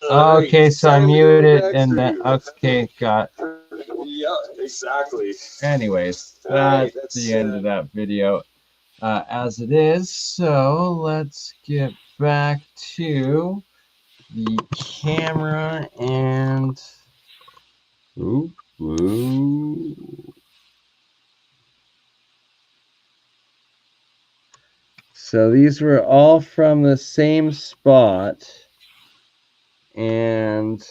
Okay, so I muted and then okay, got. Yeah, exactly. Anyways, Alright, that's the end of that video as it is. So let's get back to the camera and so these were all from the same spot, and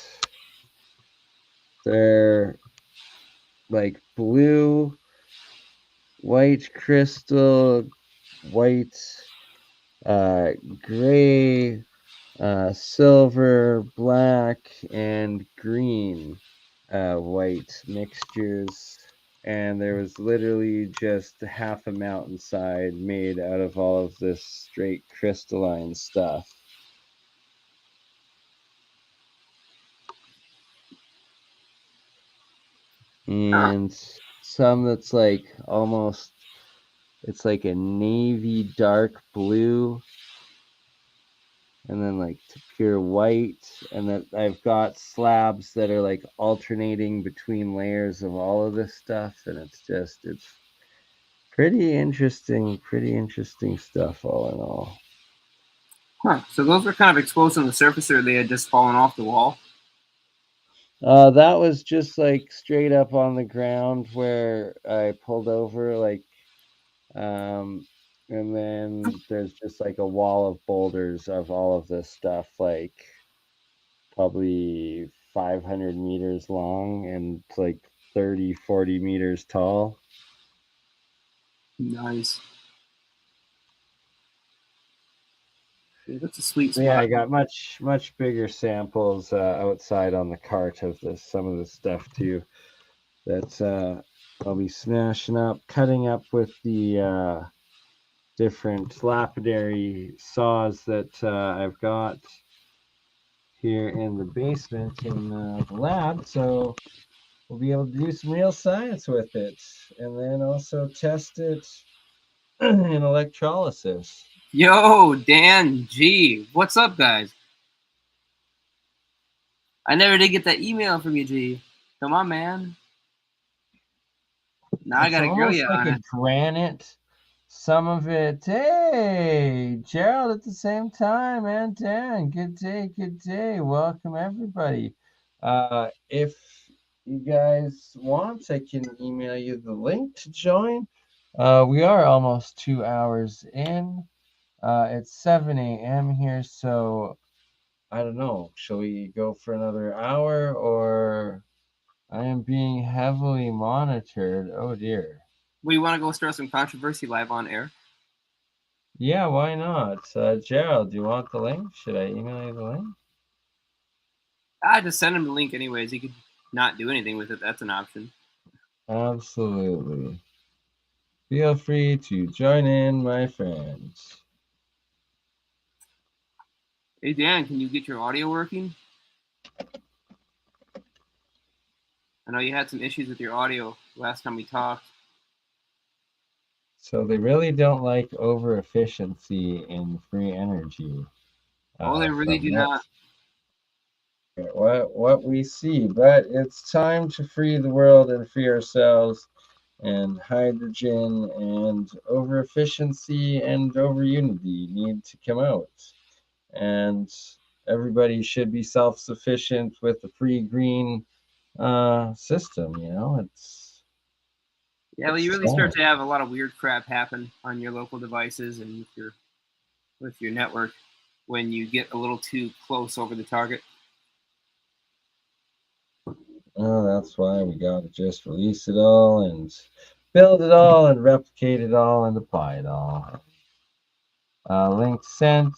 they're like blue, white crystal, white, gray, silver, black, and green white mixtures. And there was literally just half a mountainside made out of all of this straight crystalline stuff. And some that's like almost, it's like a navy dark blue, and then like to pure white, and that I've got slabs that are like alternating between layers of all of this stuff, and it's pretty interesting stuff all in all. Huh. So those were kind of exposed on the surface, or they had just fallen off the wall? That was just like straight up on the ground where I pulled over, like, and then there's just like a wall of boulders of all of this stuff, like probably 500 meters long and like 30-40 meters tall. Nice. Yeah, that's a sweet spot. Yeah, I got much bigger samples outside on the cart of some of this stuff too. That I'll be smashing up, cutting up with the different lapidary saws that I've got here in the basement in the lab. So we'll be able to do some real science with it, and then also test it in electrolysis. Yo, Dan G. What's up, guys? I never did get that email from you, G. Come on, man. Now I gotta grill you like on a it. granite. Some of it. Hey, Gerald at the same time, and Dan. Good day. Welcome, everybody. If you guys want, I can email you the link to join. We are almost 2 hours in. It's 7 a.m. here, so I don't know. Shall we go for another hour, or I am being heavily monitored? Oh dear. We want to go start some controversy live on air? Yeah, why not? Gerald, do you want the link? Should I email you the link? I just send him the link anyways. He could not do anything with it. That's an option. Absolutely. Feel free to join in, my friends. Hey, Dan, can you get your audio working? I know you had some issues with your audio last time we talked. So they really don't like over efficiency in free energy. Oh, they really do not. What we see, but it's time to free the world and free ourselves and hydrogen and over efficiency and over unity need to come out. And everybody should be self-sufficient with a free green system, you know. Yeah, well, you really start to have a lot of weird crap happen on your local devices and with your network when you get a little too close over the target. Oh, that's why we gotta just release it all and build it all and replicate it all and apply it all. Link sent.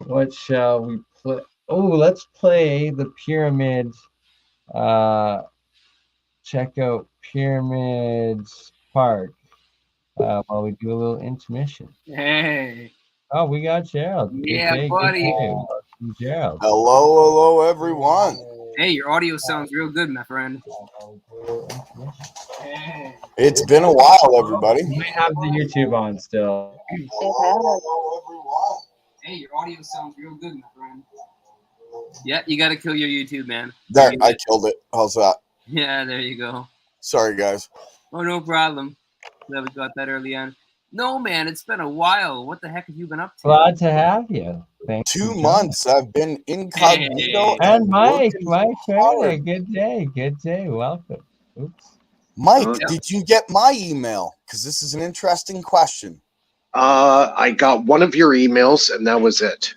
What shall we play? Oh, let's play the pyramid. Check out Pyramid Park while we do a little intermission. Hey. Oh, we got Gerald. Yeah, buddy. Gerald. Hello, everyone. Hey, your audio sounds real good, my friend. It's been a while, everybody. You might have the YouTube on still. Hello, everyone. Hey, your audio sounds real good, my friend. Yeah, you got to kill your YouTube, man. There, I killed it. How's that? Yeah, there you go. Sorry, guys. Oh, no problem. Glad we got that early on. No, man, it's been a while. What the heck have you been up to? Glad to have you. Thanks 2 months. I've been incognito. And Mike Fairley, good day. Welcome. Oops. Mike, did you get my email? Because this is an interesting question. I got one of your emails, and that was it.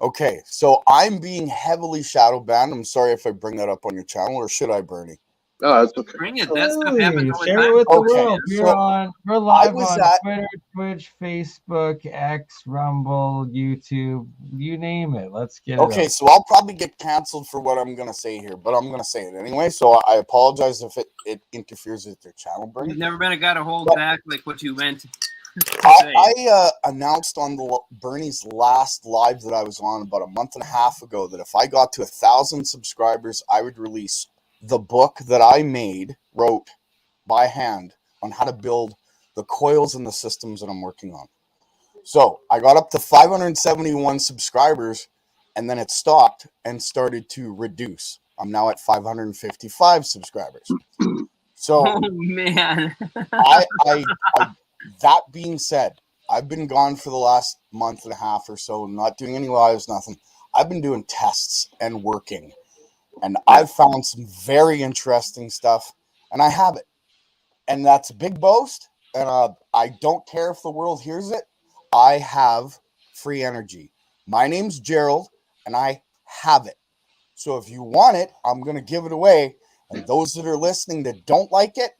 Okay, so I'm being heavily shadow banned. I'm sorry if I bring that up on your channel, or should I, Bernie? No, that's okay. Bring it. That stuff happens all the Share time. it with the Okay, world. so We're live on at- Twitter, Twitch, Facebook, X, Rumble, YouTube, you name it. Let's get it. Okay, so I'll probably get canceled for what I'm going to say here, but I'm going to say it anyway. So I apologize if it interferes with your channel, Bernie. You've never been a guy to hold back like what you meant. I announced on Bernie's last live that I was on about a month and a half ago that if I got to 1,000 subscribers, I would release the book that I wrote by hand on how to build the coils and the systems that I'm working on. So I got up to 571 subscribers, and then it stopped and started to reduce. I'm now at 555 subscribers. So, oh man. I that being said, I've been gone for the last month and a half or so, not doing any lives, nothing. I've been doing tests and working, and I've found some very interesting stuff, and I have it. And that's a big boast, and I don't care if the world hears it. I have free energy. My name's Gerald, and I have it. So if you want it, I'm going to give it away. And those that are listening that don't like it,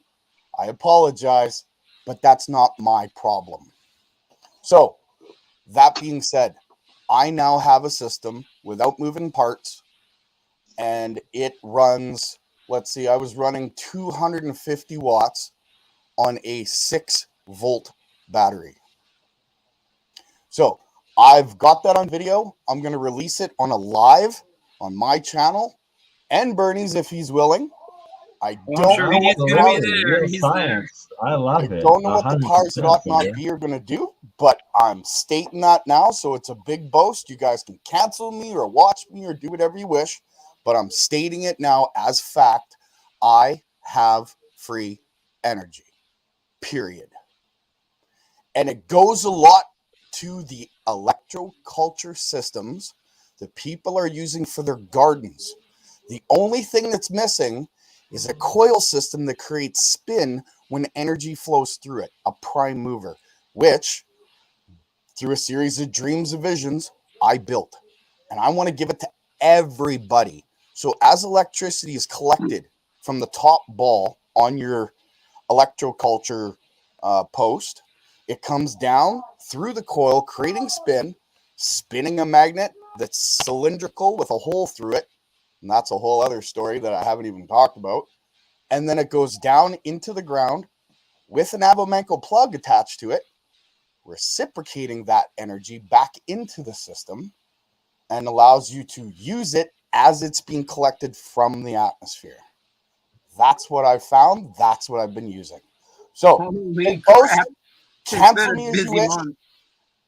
I apologize, but that's not my problem. So that being said, I now have a system without moving parts, and it runs, let's see, I was running 250 watts on a 6-volt battery. So I've got that on video. I'm going to release it on a live on my channel and Bernie's if he's willing. I don't know what I love it. I don't know what the powers that ought not be are going to do, but I'm stating that now, so it's a big boast. You guys can cancel me or watch me or do whatever you wish, but I'm stating it now as fact. I have free energy, period. And it goes a lot to the electroculture systems that people are using for their gardens. The only thing that's missing is a coil system that creates spin when energy flows through it, a prime mover, which, through a series of dreams and visions, I built. And I want to give it to everybody. So as electricity is collected from the top ball on your electroculture post, it comes down through the coil, creating spin, spinning a magnet that's cylindrical with a hole through it. And that's a whole other story that I haven't even talked about. And then it goes down into the ground with an Avomanco plug attached to it, reciprocating that energy back into the system and allows you to use it as it's being collected from the atmosphere. That's what I've found. That's what I've been using. So, cancel me as you wish.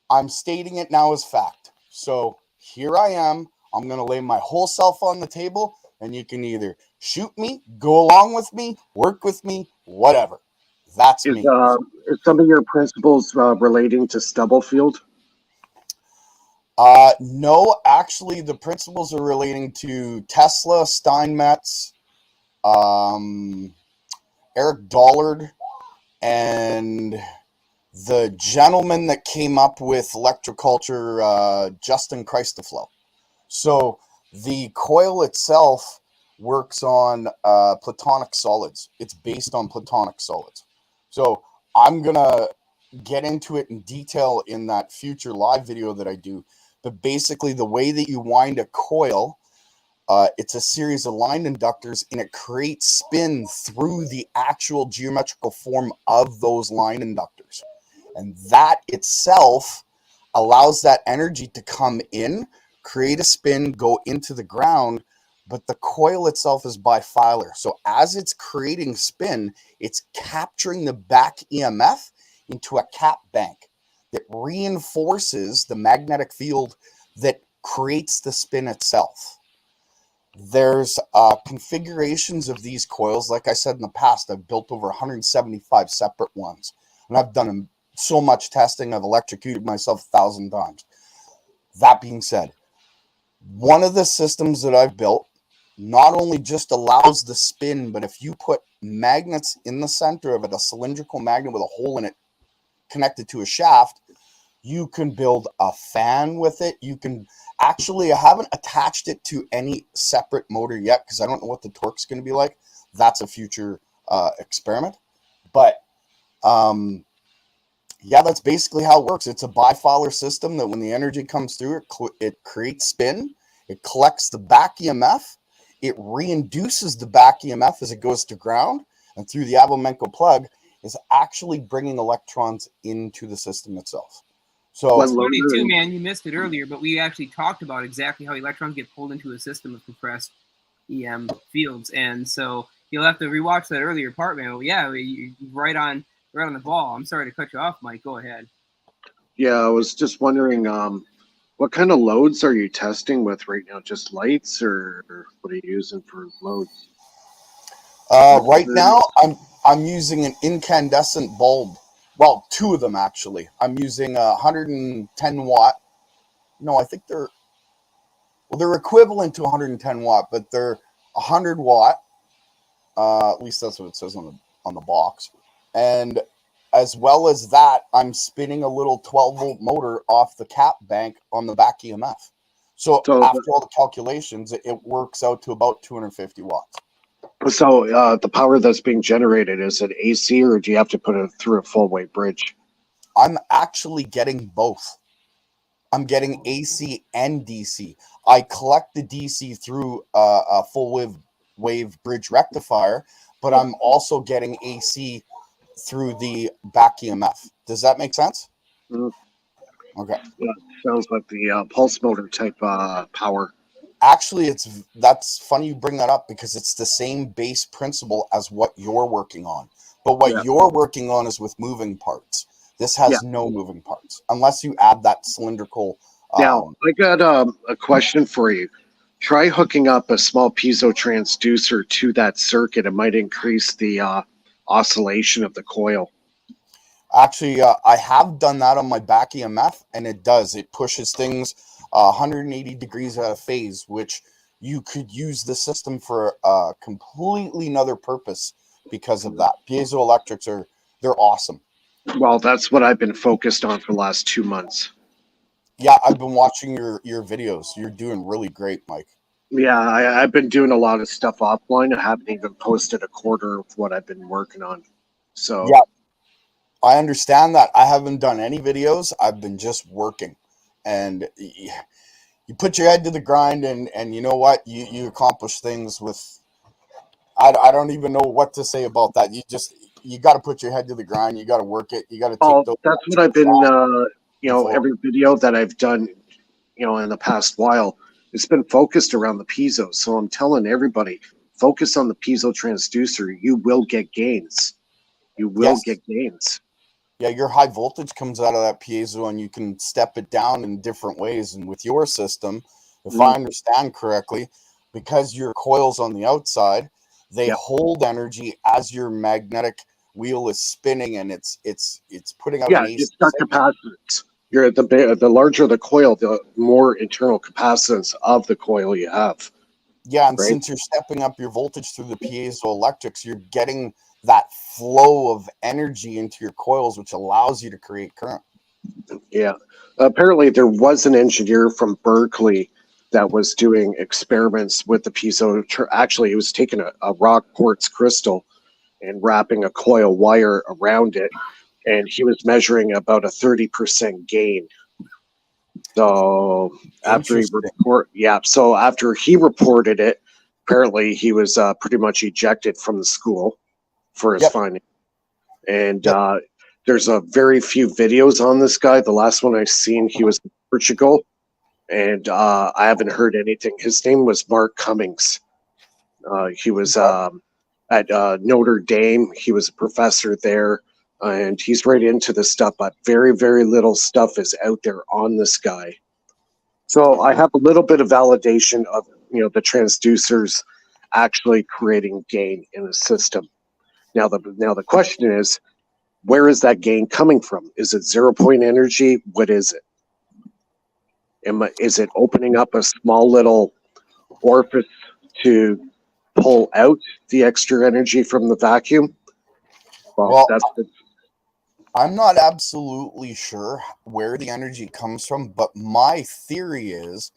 I'm stating it now as fact. So here I am. I'm going to lay my whole self on the table. and you can either shoot me, go along with me, work with me, whatever. That's Is me. is some of your principles relating to Stubblefield? No, actually, the principles are relating to Tesla, Steinmetz, Eric Dollard, and the gentleman that came up with electroculture, Justin Christoflow. So the coil itself works on platonic solids. It's based on platonic solids. So I'm going to get into it in detail in that future live video that I do. But basically, the way that you wind a coil, it's a series of line inductors, and it creates spin through the actual geometrical form of those line inductors. And that itself allows that energy to come in, create a spin, go into the ground, but the coil itself is bifilar. So as it's creating spin, it's capturing the back EMF into a cap bank that reinforces the magnetic field that creates the spin itself. There's configurations of these coils. Like I said in the past, I've built over 175 separate ones, and I've done so much testing, I've electrocuted myself 1,000 times. That being said, one of the systems that I've built not only just allows the spin, but if you put magnets in the center of it, a cylindrical magnet with a hole in it connected to a shaft, you can build a fan with it. You can actually, I haven't attached it to any separate motor yet because I don't know what the torque's going to be like. That's a future experiment. But yeah, that's basically how it works. It's a bifilar system that when the energy comes through, it creates spin. It collects the back EMF. It reinduces the back EMF as it goes to ground. And through the Abelmenko plug is actually bringing electrons into the system itself. So it's funny too, man. You missed it earlier, but we actually talked about exactly how electrons get pulled into a system of compressed EM fields, and so you'll have to rewatch that earlier part, man. Well, yeah, you're right on the ball. I'm sorry to cut you off, Mike. Go ahead. Yeah, I was just wondering, what kind of loads are you testing with right now? Just lights, or what are you using for loads? Right now, I'm using an incandescent bulb. Well, two of them actually. I'm using a 110 watt. No, I think they're equivalent to 110 watt, but they're 100 watt. At least that's what it says on the box. And as well as that, I'm spinning a little 12 volt motor off the cap bank on the back EMF. So after all the calculations, it works out to about 250 watts. So the power that's being generated, is it AC, or do you have to put it through a full wave bridge? I'm actually getting both. I'm getting AC and DC. I collect the DC through a full wave bridge rectifier, but I'm also getting AC through the back EMF. Does that make sense? Mm-hmm. Okay. Yeah, sounds like the pulse motor type power. Actually, that's funny you bring that up because it's the same base principle as what you're working on. But what you're working on is with moving parts. This has no moving parts unless you add that cylindrical. Now, I got a question for you. Try hooking up a small piezo transducer to that circuit. It might increase the oscillation of the coil. Actually, I have done that on my back EMF, and it does. It pushes things 180 degrees out of phase, which you could use the system for a completely another purpose because of that. Piezoelectrics they're awesome. Well, that's what I've been focused on for the last 2 months. Yeah, I've been watching your videos. You're doing really great, Mike. Yeah, I've been doing a lot of stuff offline. I haven't even posted a quarter of what I've been working on. So yeah, I understand that. I haven't done any videos. I've been just working, and you put your head to the grind, and you know what? You accomplish things with. I don't even know what to say about that. You got to put your head to the grind. You got to work it. You got to take those. That's what I've been. Every video that I've done, in the past while, it's been focused around the piezo. So I'm telling everybody, focus on the piezo transducer. You will get gains. You will get gains. Yeah, your high voltage comes out of that piezo, and you can step it down in different ways. And with your system, if I understand correctly, because your coil's on the outside, they Yep. hold energy as your magnetic wheel is spinning, and it's putting out Yeah, an AC it's got signal. capacitance. You're the larger the coil, the more internal capacitance of the coil you have. Yeah, and Right. since you're stepping up your voltage through the piezoelectrics, you're getting that flow of energy into your coils, which allows you to create current. Yeah. Apparently, there was an engineer from Berkeley that was doing experiments with the piezo. Actually, he was taking a rock quartz crystal and wrapping a coil wire around it, and he was measuring about a 30% gain. So after he reported it, apparently he was pretty much ejected from the school for his finding. And there's a very few videos on this guy. The last one I seen, he was in Portugal, and I haven't heard anything. His name was Mark Cummings. He was at Notre Dame. He was a professor there, and he's right into this stuff. But very, very little stuff is out there on this guy. So I have a little bit of validation of the transducers actually creating gain in the system. Now the question is, where is that gain coming from? Is it 0-point energy? What is it? Is it opening up a small little orifice to pull out the extra energy from the vacuum? Well, I'm not absolutely sure where the energy comes from, but my theory is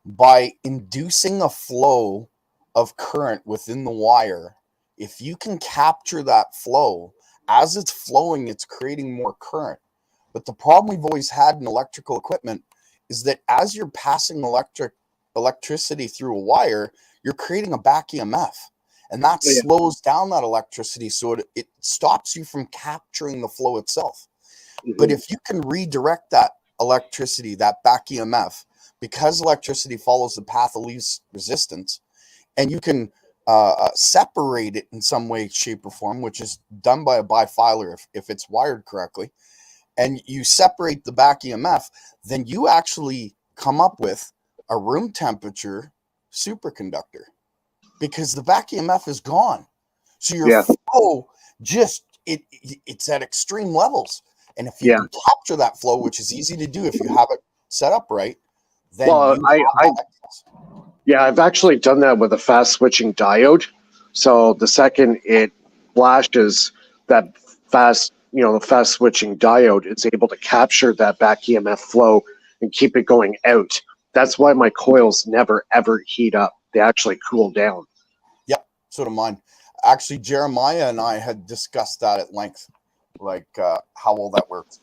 by inducing a flow of current within the wire, if you can capture that flow, as it's flowing, it's creating more current. But the problem we've always had in electrical equipment is that as you're passing electricity through a wire, you're creating a back EMF. And that slows down that electricity, so it stops you from capturing the flow itself. Mm-hmm. But if you can redirect that electricity, that back EMF, because electricity follows the path of least resistance, and you can separate it in some way, shape, or form, which is done by a bifilar if it's wired correctly, and you separate the back EMF, then you actually come up with a room temperature superconductor, because the back EMF is gone. So your flow it's at extreme levels. And if you can capture that flow, which is easy to do if you have it set up right, then I've actually done that with a fast switching diode. So the second it flashes that fast, the fast switching diode, it's able to capture that back EMF flow and keep it going out. That's why my coils never ever heat up. They actually cool down. Yep, so do mine. Actually, Jeremiah and I had discussed that at length, like how well that works.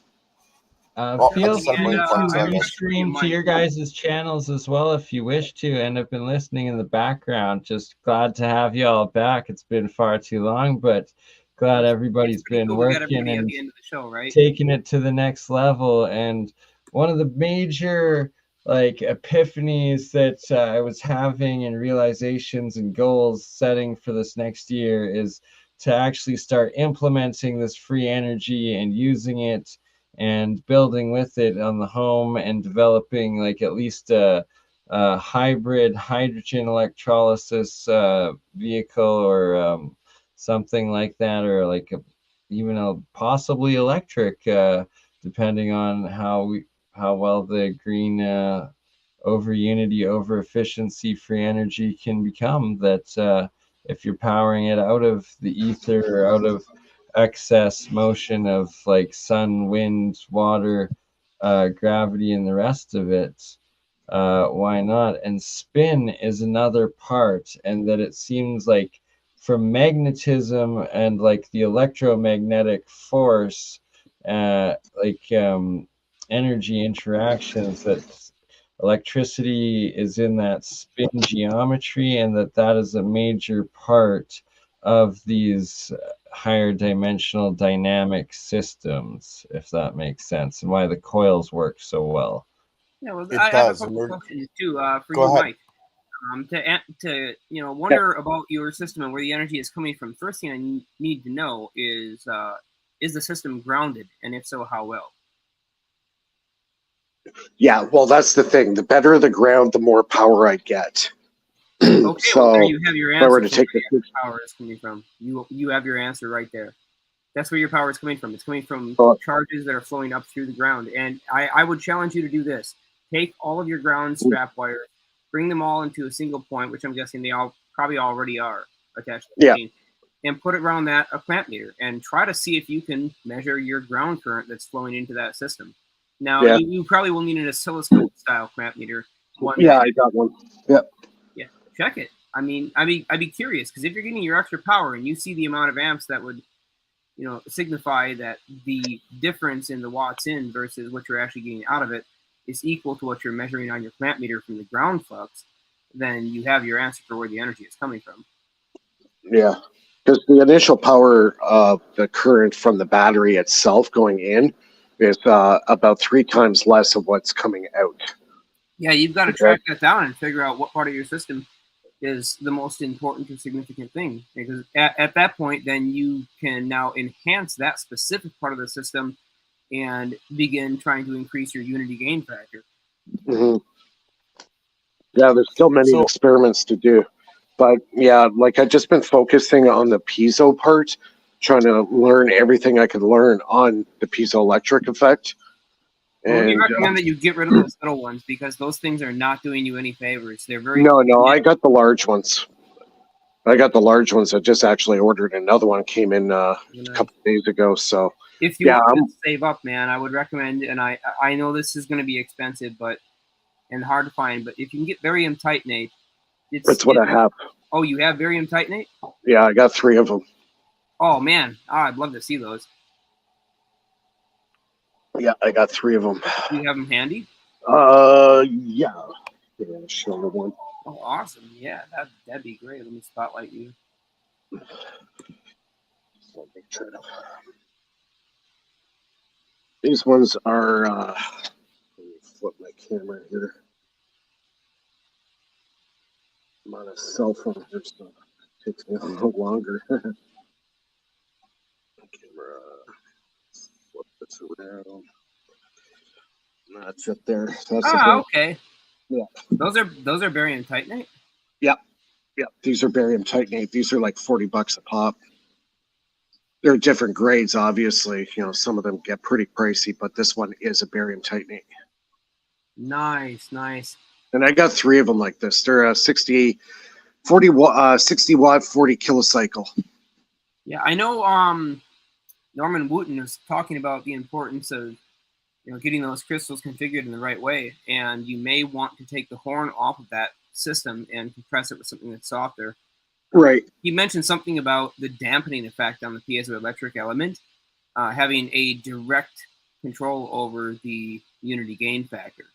Feel free to stream to your guys' channels as well if you wish to, and have been listening in the background. Just glad to have you all back. It's been far too long, but glad everybody's been working and taking it to the next level. And one of the major epiphanies that I was having and realizations and goals setting for this next year is to actually start implementing this free energy and using it and building with it on the home, and developing at least a hybrid hydrogen electrolysis vehicle, or something like that, or even a possibly electric, depending on how well the green over unity, over efficiency free energy can become. That if you're powering it out of the ether, or out of excess motion of sun, wind, water, gravity, and the rest of it, why not? And spin is another part, and that it seems like from magnetism and the electromagnetic force, energy interactions, that electricity is in that spin geometry, and that is a major part of these higher dimensional dynamic systems, if that makes sense, and why the coils work so well. Yeah, well, I have a couple questions too for you, Mike. To wonder about your system and where the energy is coming from. First thing I need to know is the system grounded, and if so, how well? Yeah, well, that's the thing. The better the ground, the more power I get. Okay, So well, there you have your if I answer. were to take Where your power is coming from. You have your answer right there. That's where your power is coming from. It's coming from charges that are flowing up through the ground. And I would challenge you to do this. Take all of your ground strap wires, bring them all into a single point, which I'm guessing they all probably already are attached to the machine, and put it around that a clamp meter and try to see if you can measure your ground current that's flowing into that system. Now, you probably will need an oscilloscope style clamp meter. I got one. Yep. Yeah, check it. I mean, I'd be curious, because if you're getting your extra power and you see the amount of amps that would, signify that the difference in the watts in versus what you're actually getting out of it is equal to what you're measuring on your clamp meter from the ground flux, then you have your answer for where the energy is coming from. Yeah, because the initial power of the current from the battery itself going in is about 3 times less of what's coming out. Yeah, you've got to track that down and figure out what part of your system is the most important or significant thing. Because at that point, then you can now enhance that specific part of the system and begin trying to increase your unity gain factor. Mm-hmm. Yeah, there's still many experiments to do. But yeah, like I've just been focusing on the piezo part, trying to learn everything I could learn on the piezoelectric effect. Well, we recommend that you get rid of those little ones, because those things are not doing you any favors. They're very No, I got the large ones. I just actually ordered another one. Came in a couple of days ago. So if you want to save up, man, I would recommend. And I know this is going to be expensive, and hard to find. But if you can get barium titanate, that's what I have. Oh, you have barium titanate? Yeah, I got 3 of them. Oh man, I'd love to see those. Yeah, I got 3 of them. Do you have them handy? Yeah. I'll show you one. Oh, awesome. Yeah, that'd be great. Let me spotlight you. These ones are, let me flip my camera here. I'm on a cell phone here, so it takes me a little longer. Camera, flip this around. That's it there. That's okay. Yeah. Those are barium titanate? Yeah. These are barium titanate. These are like $40 a pop. They're different grades, obviously. Some of them get pretty pricey, but this one is a barium titanate. Nice. And I got 3 of them like this. They're a 60 watt, 40 kilocycle. Yeah, I know. Norman Wooten was talking about the importance of getting those crystals configured in the right way, and you may want to take the horn off of that system and compress it with something that's softer. Right. He mentioned something about the dampening effect on the piezoelectric element, having a direct control over the unity gain factor.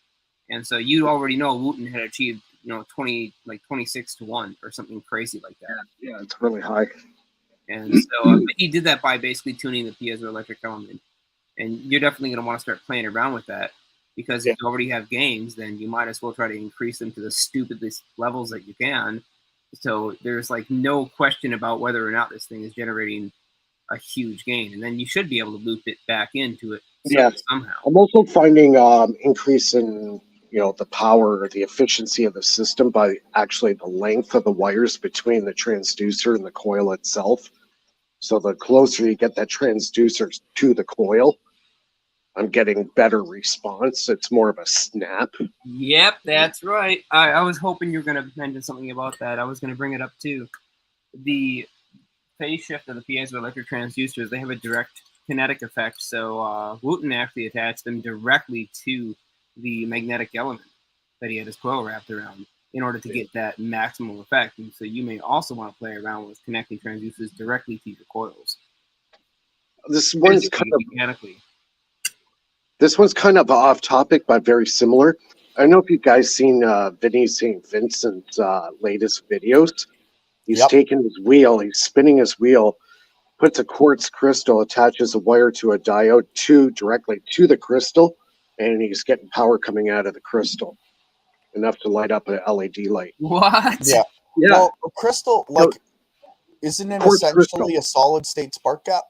And so you already know Wooten had achieved 26 to 1 or something crazy like that. Yeah, it's really high. And so he did that by basically tuning the piezoelectric element. And you're definitely going to want to start playing around with that, because if you already have gains, then you might as well try to increase them to the stupidest levels that you can. So there's like no question about whether or not this thing is generating a huge gain. And then you should be able to loop it back into it somehow. I'm also finding increase in the power or the efficiency of the system by actually the length of the wires between the transducer and the coil itself. So the closer you get that transducer to the coil, I'm getting better response. It's more of a snap. Yep, that's right. I was hoping you were going to mention something about that. I was going to bring it up too. The phase shift of the piezoelectric transducers, they have a direct kinetic effect. So Wooten actually attached them directly to the magnetic element that he had his coil wrapped around in order to get that maximum effect. And so you may also want to play around with connecting transducers directly to your coils. This one's kind of off topic, but very similar. I don't know if you guys seen Vinny St. Vincent's latest videos. He's taking his wheel, he's spinning his wheel, puts a quartz crystal, attaches a wire to a diode directly to the crystal, and he's getting power coming out of the crystal, enough to light up an LED light. What? Yeah. Well, a crystal, isn't it essentially a solid state spark gap?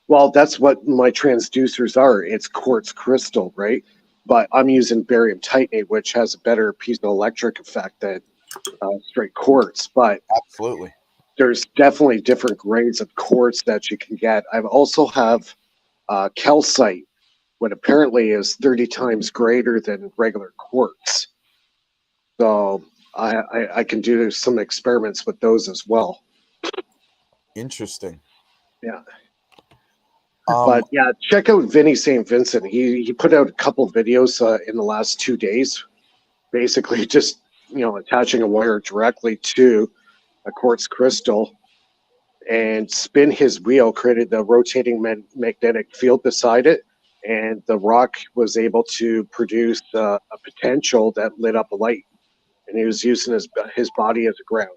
Well, that's what my transducers are. It's quartz crystal, right? But I'm using barium titanate, which has a better piezoelectric effect that straight quartz, but Absolutely. there's definitely different grades of quartz that you can get. I also have calcite, what apparently is 30 times greater than regular quartz. So I can do some experiments with those as well. Interesting. Yeah. But yeah, check out Vinny St. Vincent. He put out a couple videos in the last 2 days, basically just attaching a wire directly to a quartz crystal and spin his wheel, created the rotating magnetic field beside it, and the rock was able to produce a potential that lit up a light, and he was using his body as a ground.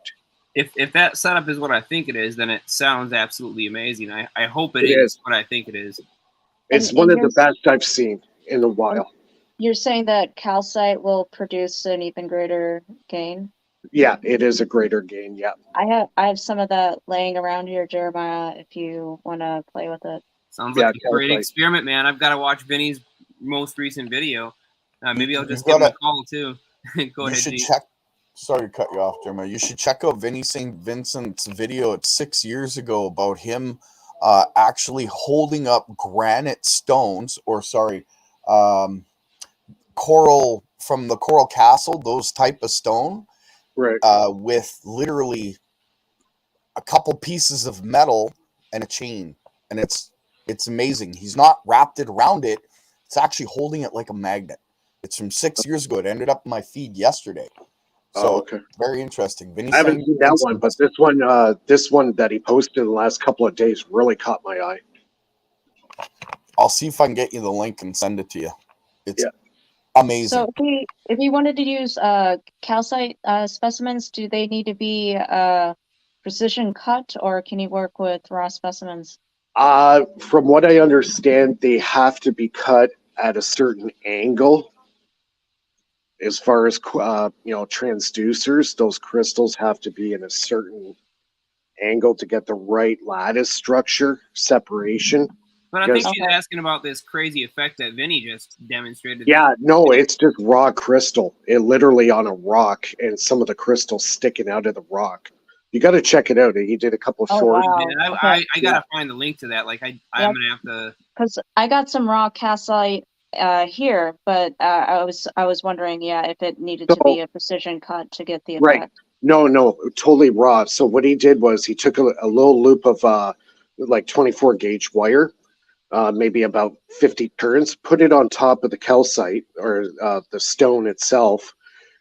If that setup is what I think it is, then it sounds absolutely amazing. I hope it It is what I think it is. It's one of the best I've seen in a while. You're saying that calcite will produce an even greater gain? Yeah, it is a greater gain. Yeah. I have some of that laying around here, Jeremiah, if you want to play with it. Sounds like a great experiment, man. I've got to watch Vinny's most recent video. Maybe I'll just give him a call too. Go ahead, G. Sorry to cut you off, Jeremiah. You should check out Vinny St. Vincent's video. It's 6 years ago about him actually holding up granite stones, or coral from the Coral Castle, those type of stone, right? With literally a couple pieces of metal and a chain, and it's amazing. He's not wrapped it around it; it's actually holding it like a magnet. It's from 6 years ago. It ended up in my feed yesterday. So okay. Very interesting. Vinny I haven't seen that one, but this one that he posted in the last couple of days really caught my eye. I'll see if I can get you the link and send it to you. It's amazing. So if he wanted to use calcite specimens, do they need to be precision cut, or can he work with raw specimens? From what I understand, they have to be cut at a certain angle. As far as transducers, those crystals have to be in a certain angle to get the right lattice structure separation. But I think she's asking about this crazy effect that Vinny just demonstrated. Yeah, no, it's just raw crystal. It literally on a rock, and some of the crystals sticking out of the rock. You got to check it out. He did a couple of shorts. Wow. I gotta find the link to that. Like I'm gonna have to. Because I got some raw calcite here, but I was wondering, if it needed to be a precision cut to get the effect. Right. No, totally raw. So what he did was he took a little loop of like 24 gauge wire, maybe about 50 turns, put it on top of the calcite or the stone itself,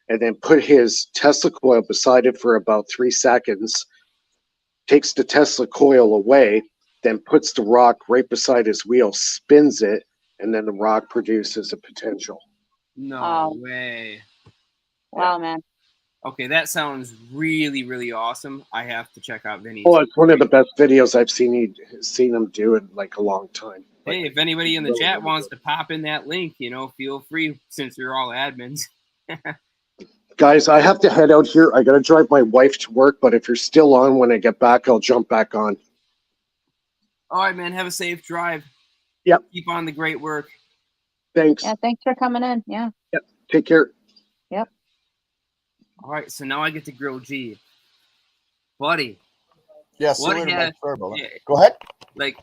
and then put his Tesla coil beside it for about 3 seconds, takes the Tesla coil away, then puts the rock right beside his wheel, spins it, and then the rock produces a potential. No way. Wow, man. Okay, that sounds really, really awesome. I have to check out Vinny. Oh, it's one of the best videos I've seen him do in like a long time. Hey, if anybody in the chat wants to pop in that link, feel free, since you're all admins. Guys, I have to head out here. I got to drive my wife to work, but if you're still on when I get back, I'll jump back on. All right, man. Have a safe drive. Yep. Keep on the great work. Thanks. Yeah, thanks for coming in. Yeah. Yep. Take care. Yep. All right, so now I get to grill G. Buddy. Yes. Go ahead. Like,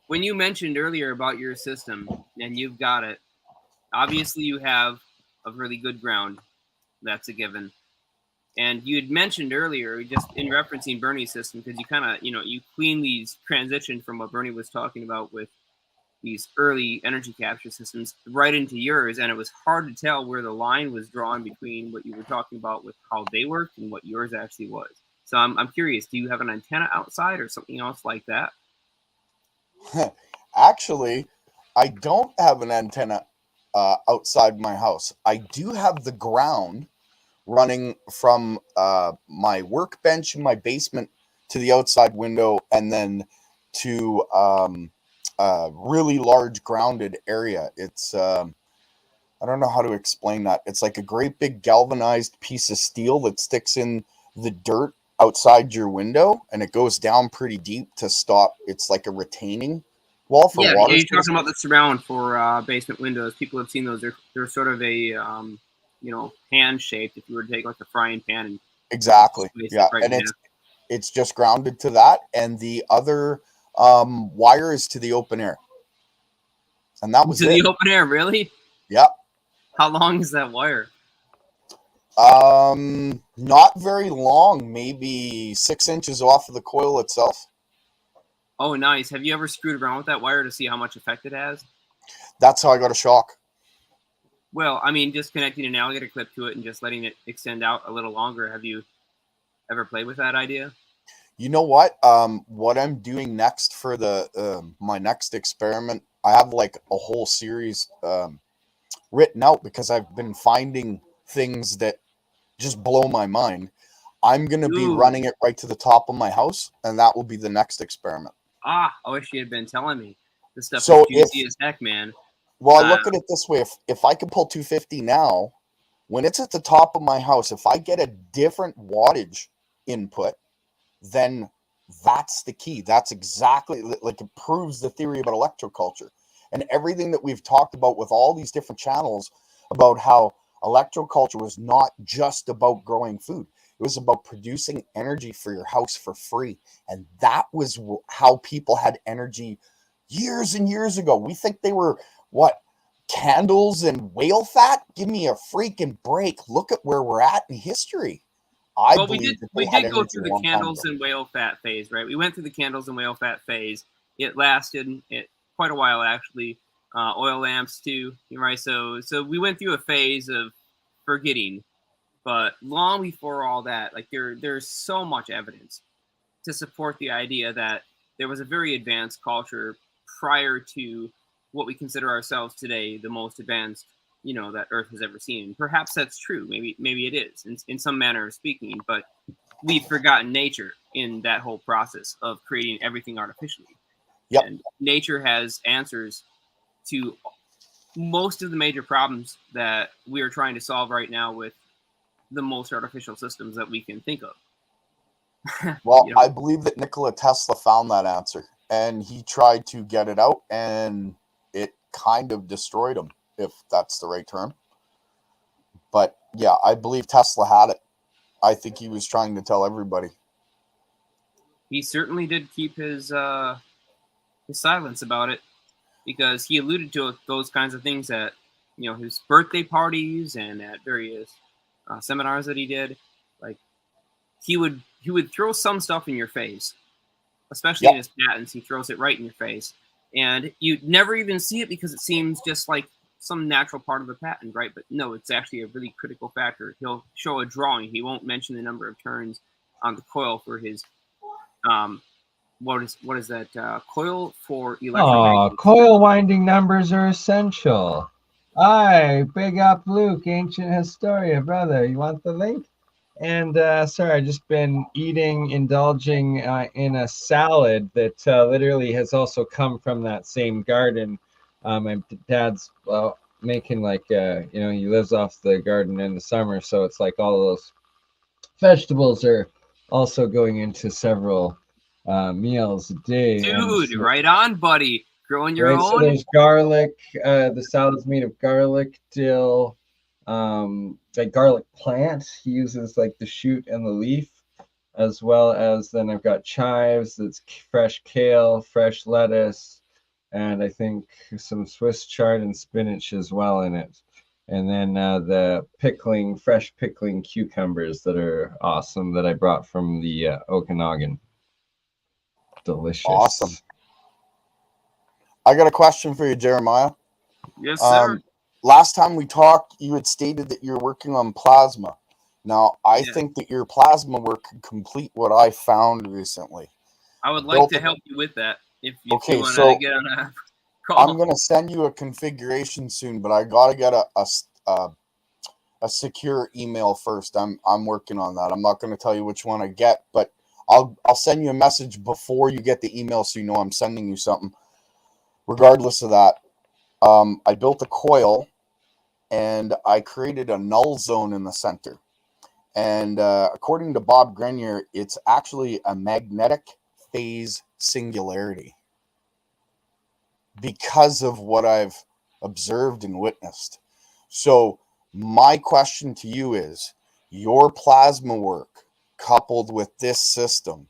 when you mentioned earlier about your system, and you've got it, obviously you have a really good ground. That's a given. And you had mentioned earlier, just in referencing Bernie's system, because you kind of, you clean these transition from what Bernie was talking about with these early energy capture systems right into yours, and it was hard to tell where the line was drawn between what you were talking about with how they worked and what yours actually was. So I'm curious, do you have an antenna outside or something else like that? Actually, I don't have an antenna outside my house. I do have the ground running from my workbench in my basement to the outside window, and then to really large grounded area. It's I don't know how to explain that. It's like a great big galvanized piece of steel that sticks in the dirt outside your window, and it goes down pretty deep to stop. It's like a retaining wall for water. Yeah, you're talking about the surround for basement windows. People have seen those. They're sort of a hand shaped. If you were to take like a frying pan and exactly, yeah, right, and it's just grounded to that, and the other wire is to the open air, and that was to the open air. Really? Yeah. How long is that wire? Not very long, maybe 6 inches off of the coil itself. Oh, nice. Have you ever screwed around with that wire to see how much effect it has? That's how I got a shock. Well, I mean, just connecting an alligator clip to it and just letting it extend out a little longer. Have you ever played with that idea? You know what? What I'm doing next for the my next experiment, I have like a whole series written out because I've been finding things that just blow my mind. I'm going to be running it right to the top of my house, and that will be the next experiment. I wish you had been telling me. This stuff So is juicy as heck, man. Well, I look at it this way. If I can pull 250 now, when it's at the top of my house, if I get a different wattage input, then that's the key. That's exactly, like, it proves the theory about electroculture. And everything that we've talked about with all these different channels about how electroculture was not just about growing food. It was about producing energy for your house for free. And that was how people had energy years and years ago. We think they were, what, candles and whale fat? Give me a freaking break. Look at where we're at in history. We did go through the candles and whale fat phase, right? We went through the candles and whale fat phase. It lasted quite a while, actually. Oil lamps too, right? So we went through a phase of forgetting, but long before all that, like there's so much evidence to support the idea that there was a very advanced culture prior to what we consider ourselves today the most advanced, that Earth has ever seen. Perhaps that's true. Maybe it is in some manner of speaking, but we've forgotten nature in that whole process of creating everything artificially. Yep. And nature has answers to most of the major problems that we are trying to solve right now with the most artificial systems that we can think of. Well, I believe that Nikola Tesla found that answer, and he tried to get it out, and it kind of destroyed him, if that's the right term. But yeah, I believe Tesla had it. I think he was trying to tell everybody. He certainly did keep his silence about it, because he alluded to those kinds of things at his birthday parties and at various seminars that he did. Like he would throw some stuff in your face, especially in his patents. He throws it right in your face, and you'd never even see it because it seems just like some natural part of the patent, right? But no, it's actually a really critical factor. He'll show a drawing. He won't mention the number of turns on the coil for his what is that coil for electromagnetic? Coil winding numbers are essential. Big up Luke, ancient Historia, brother. You want the link? And sorry, I've just been indulging in a salad that literally has also come from that same garden. My dad's making he lives off the garden in the summer, so it's like all of those vegetables are also going into several meals a day. Dude, right on, buddy. Growing your own. So there's garlic. The salad's made of garlic, dill, like garlic plant. He uses like the shoot and the leaf, as well as then I've got chives. That's fresh kale, fresh lettuce, and I think some Swiss chard and spinach as well in it. And then the fresh pickling cucumbers that are awesome that I brought from the Okanagan. Delicious. Awesome. I got a question for you, Jeremiah. Yes, sir. Last time we talked, you had stated that you're working on plasma. Now, I think that your plasma work can complete what I found recently. I would like to help you with that if you want to get on a call. I'm going to send you a configuration soon, but I got to get a secure email first. I'm working on that. I'm not going to tell you which one I get, but I'll send you a message before you get the email so you know I'm sending you something. Regardless of that, I built a coil and I created a null zone in the center. And according to Bob Grenier, it's actually a magnetic phase singularity because of what I've observed and witnessed. So My question to you is, your plasma work coupled with this system,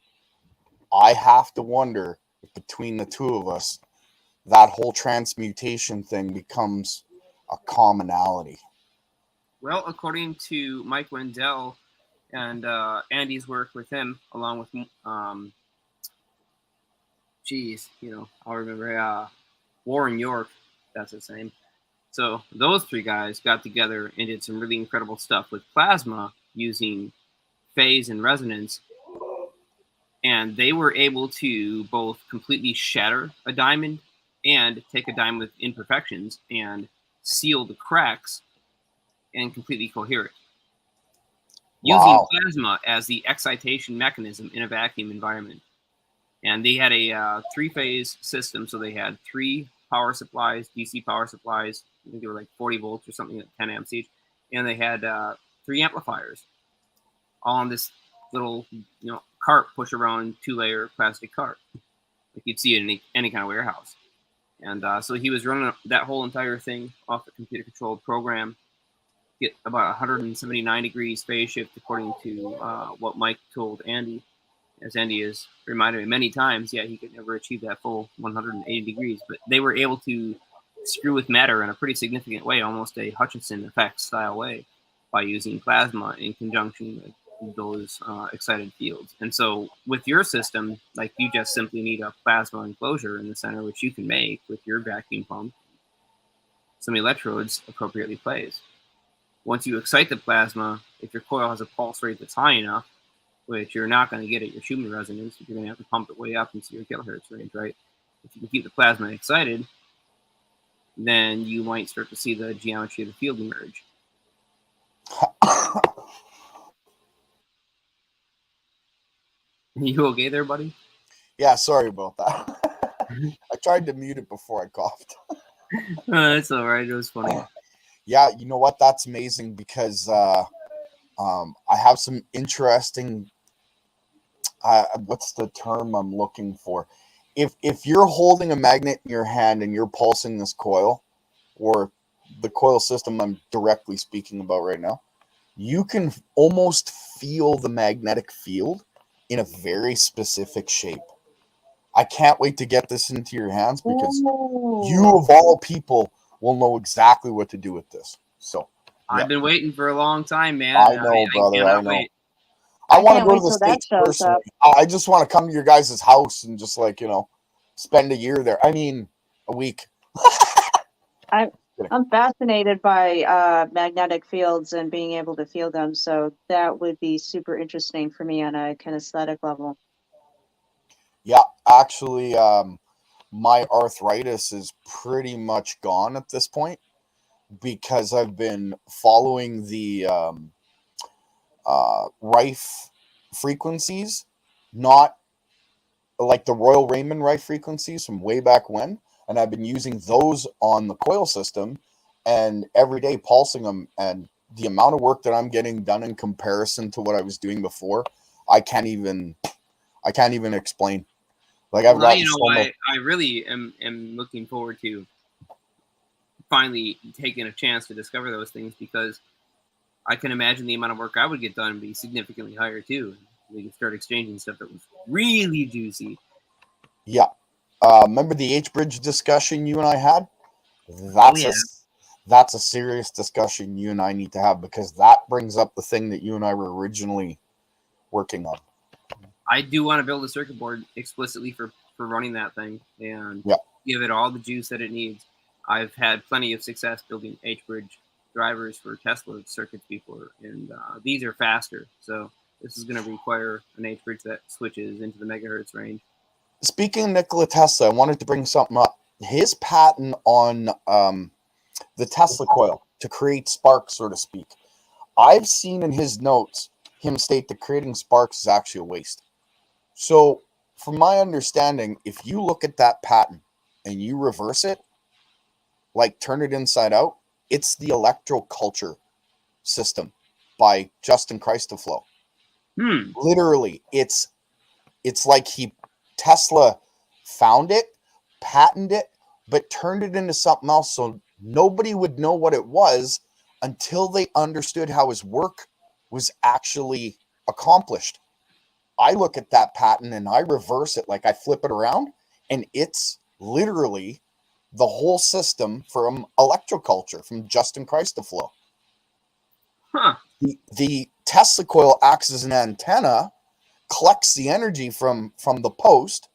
I have to wonder if between the two of us, that whole transmutation thing becomes a commonality. Well, according to Mike Wendell and Andy's work with him, along with I'll remember Warren York, that's his name. So those three guys got together and did some really incredible stuff with plasma using phase and resonance. And they were able to both completely shatter a diamond and take a diamond with imperfections and seal the cracks and completely cohere it. Using plasma as the excitation mechanism in a vacuum environment. And they had a three-phase system, so they had 3 power supplies, DC power supplies. I think they were like 40 volts or something at 10 amps each. And they had 3 amplifiers, all on this little, cart push-around 2-layer plastic cart, like you'd see in any kind of warehouse. And so he was running that whole entire thing off the computer-controlled program, get about 179 degrees phase shift, according to what Mike told Andy. As Andy has reminded me many times, he could never achieve that full 180 degrees. But they were able to screw with matter in a pretty significant way, almost a Hutchinson effect style way, by using plasma in conjunction with those excited fields. And so with your system, like, you just simply need a plasma enclosure in the center, which you can make with your vacuum pump, some electrodes appropriately placed. Once you excite the plasma, if your coil has a pulse rate that's high enough, which you're not going to get at your Schumann resonance, you're going to have to pump it way up into your kilohertz range, right? If you can keep the plasma excited, then you might start to see the geometry of the field emerge. You okay there, buddy? Yeah, sorry about that. I tried to mute it before I coughed. That's all right. It was funny. Yeah, you know what? That's amazing because I have some interesting. What's the term I'm looking for? If you're holding a magnet in your hand and you're pulsing this coil, or the coil system I'm directly speaking about right now, you can almost feel the magnetic field in a very specific shape. I can't wait to get this into your hands because you, of all people, will know exactly what to do with this. So I've been waiting for a long time, man. I know, brother. I know. Wait. I want to go to the States personally. I just want to come to your guys' house and just spend a year there. I mean, a week. I'm fascinated by magnetic fields and being able to feel them. So that would be super interesting for me on a kinesthetic level. Yeah, actually, my arthritis is pretty much gone at this point because I've been following the Rife frequencies, not like the Royal Raymond Rife frequencies from way back when, and I've been using those on the coil system and every day pulsing them, and the amount of work that I'm getting done in comparison to what I was doing before, I can't even explain. Like, I've got I really am looking forward to finally taking a chance to discover those things, because I can imagine the amount of work I would get done would be significantly higher too. We can start exchanging stuff that was really juicy. Yeah. Remember the H-bridge discussion you and I had? That's a serious discussion you and I need to have, because that brings up the thing that you and I were originally working on. I do want to build a circuit board explicitly for running that thing and give it all the juice that it needs. I've had plenty of success building H-bridge drivers for Tesla circuits before, and these are faster. So this is going to require an H-bridge that switches into the megahertz range. Speaking of Nikola Tesla, I wanted to bring something up. His patent on the Tesla coil to create sparks, so to speak. I've seen in his notes him state that creating sparks is actually a waste. So, from my understanding, if you look at that patent and you reverse it, like turn it inside out, it's the electroculture system by Justin Christoffel. Literally, it's like Tesla found it, patented it, but turned it into something else so nobody would know what it was until they understood how his work was actually accomplished. I look at that patent and I reverse it, like I flip it around, and it's literally the whole system from electroculture, from Justin Christoflow. Huh. The Tesla coil acts as an antenna, collects the energy from the post,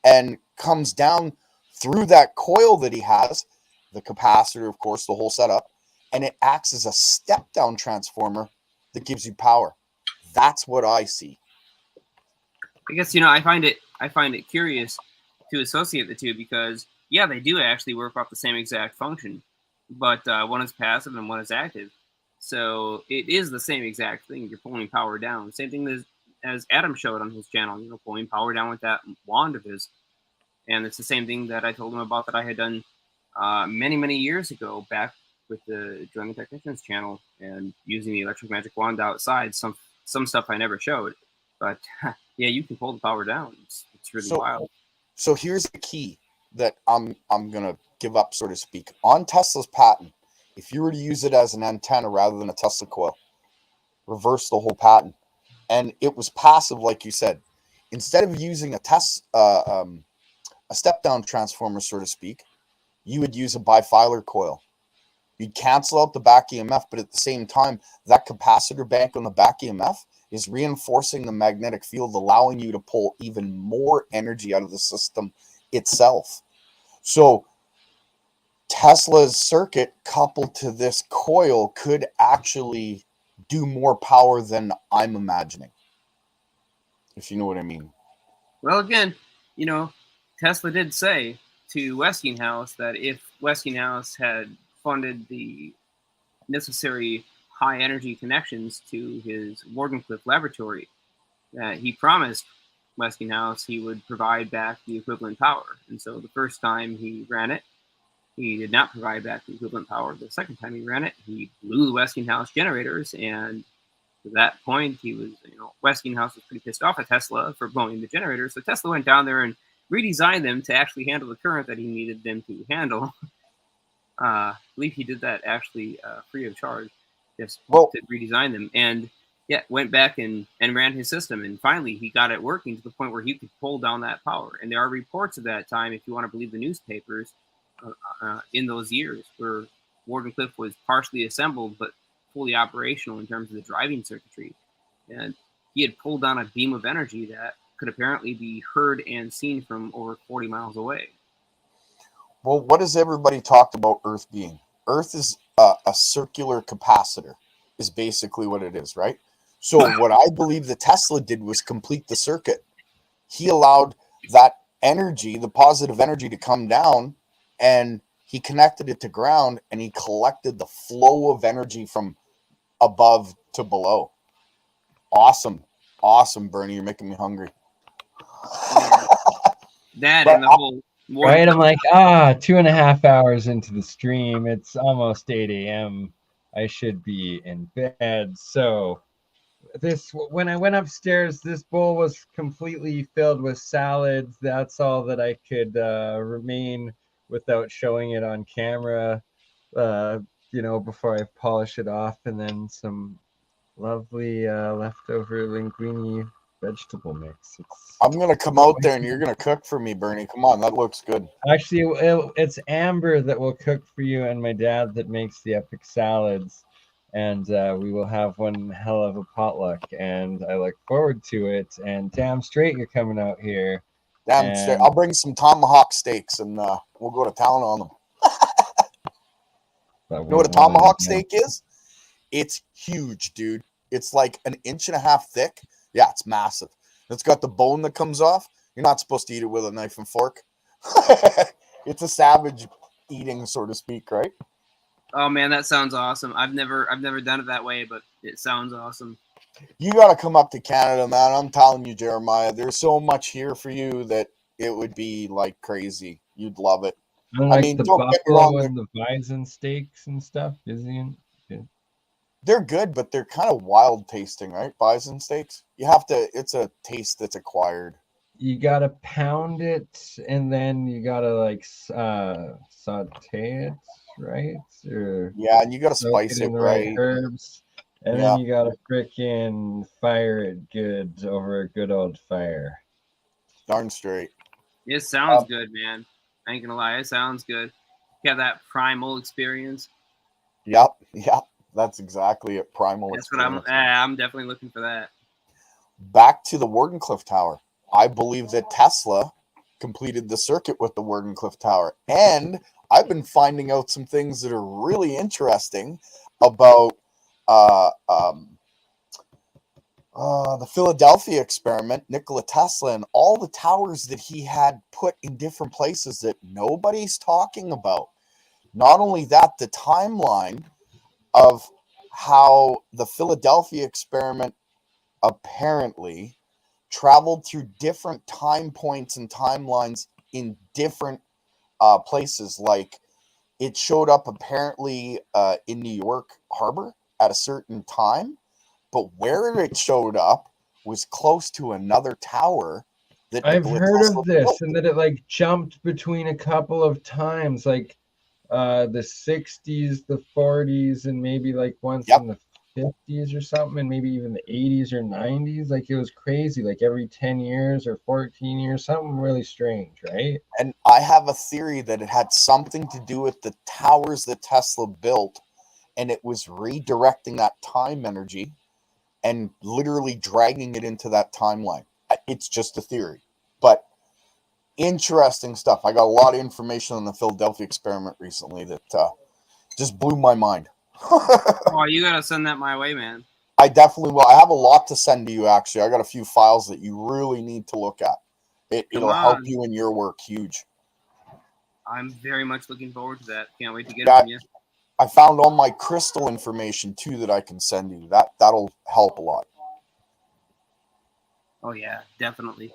and comes down through that coil that he has, the capacitor, of course, the whole setup, and it acts as a step-down transformer that gives you power. That's what I see. I guess, you know, I find it curious to associate the two because, yeah, they do actually work off the same exact function, but one is passive and one is active. So it is the same exact thing. You're pulling power down. Same thing as Adam showed on his channel, you know, pulling power down with that wand of his. And it's the same thing that I told him about that I had done many, many years ago back with the Join the Technicians channel and using the electric magic wand outside. Some stuff I never showed, but yeah, you can pull the power down. It's really wild. So here's the key that I'm gonna give up, so to speak. On Tesla's patent, if you were to use it as an antenna rather than a Tesla coil, reverse the whole patent, and it was passive, like you said. Instead of using a step-down transformer, so to speak, you would use a bifilar coil. You'd cancel out the back EMF, but at the same time, that capacitor bank on the back EMF is reinforcing the magnetic field, allowing you to pull even more energy out of the system itself. So Tesla's circuit coupled to this coil could actually do more power than I'm imagining, if you know what I mean. Well, again, you know, Tesla did say to Westinghouse that if Westinghouse had funded the necessary high energy connections to his Wardenclyffe laboratory, that he promised Westinghouse he would provide back the equivalent power. And so the first time he ran it, he did not provide back the equivalent power. The second time he ran it, he blew the Westinghouse generators. And to that point, he was, you know, Westinghouse was pretty pissed off at Tesla for blowing the generators. So Tesla went down there and redesigned them to actually handle the current that he needed them to handle. I believe he did that actually free of charge, just to redesign them. And yeah, went back and ran his system. And finally, he got it working to the point where he could pull down that power. And there are reports of that time, if you want to believe the newspapers, in those years where Wardenclyffe was partially assembled but fully operational in terms of the driving circuitry. And he had pulled down a beam of energy that could apparently be heard and seen from over 40 miles away. Well, what has everybody talked about Earth being? Earth is a circular capacitor, is basically what it is, right? So what I believe that Tesla did was complete the circuit. He allowed that energy, the positive energy, to come down, and he connected it to ground, and he collected the flow of energy from above to below. Awesome. Awesome, Bernie. You're making me hungry. That and the whole... Right, I'm like, 2.5 hours into the stream. It's almost 8 a.m. I should be in bed. So when I went upstairs, this bowl was completely filled with salads. That's all that I could remain without showing it on camera, you know, before I polish it off. And then some lovely leftover linguine vegetable mix. I'm going to come out there and you're going to cook for me, Bernie. Come on, that looks good. Actually, it's Amber that will cook for you and my dad that makes the epic salads. And we will have one hell of a potluck. And I look forward to it. And damn straight you're coming out here. Damn straight. I'll bring some tomahawk steaks and we'll go to town on them. You know what a tomahawk steak is? It's huge, dude. It's like 1.5 inches thick. Yeah, it's massive. It's got the bone that comes off. You're not supposed to eat it with a knife and fork. It's a savage eating, so to speak, right? Oh man, that sounds awesome. I've never done it that way, but it sounds awesome. You got to come up to Canada, man. I'm telling you, Jeremiah, there's so much here for you that it would be like crazy. You'd love it. I mean, don't get me wrong. And the bison steaks and stuff, isn't it? They're good, but they're kind of wild tasting, right? Bison steaks. You have to. It's a taste that's acquired. You gotta pound it, and then you gotta like saute it, right? Or Yeah, and you got to soak spice it in it the right. herbs, and Yeah. then you got to frickin' fire it good over a good old fire. Darn straight. It sounds good, man. I ain't gonna lie, it sounds good. You have that primal experience. Yep. That's exactly it. Primal That's experience. what I'm definitely looking for that. Back to the Wardenclyffe Tower. I believe that Tesla completed the circuit with the Wardenclyffe Tower. And I've been finding out some things that are really interesting about the Philadelphia experiment, Nikola Tesla, and all the towers that he had put in different places that nobody's talking about. Not only that, the timeline of how the Philadelphia experiment apparently traveled through different time points and timelines in different places. Like it showed up apparently in New York Harbor at a certain time, but where it showed up was close to another tower that I've Nikola heard Tesla of this, built. and that it like jumped between a couple of times, like the 60s, the 40s, and maybe like once in the 50s or something, and maybe even the 80s or 90s. Like it was crazy, like every 10 years or 14 years, something really strange, right? And I have a theory that it had something to do with the towers that Tesla built, and it was redirecting that time energy and literally dragging it into that timeline. It's just a theory, but interesting stuff. I got a lot of information on the Philadelphia experiment recently that just blew my mind. Oh, you gotta send that my way, man. I definitely will. I have a lot to send to you, actually. I got a few files that you really need to look at. It'll help you in your work huge. I'm very much looking forward to that. Can't wait to get it from you. I found all my crystal information too that I can send you. That'll help a lot. Oh yeah, definitely.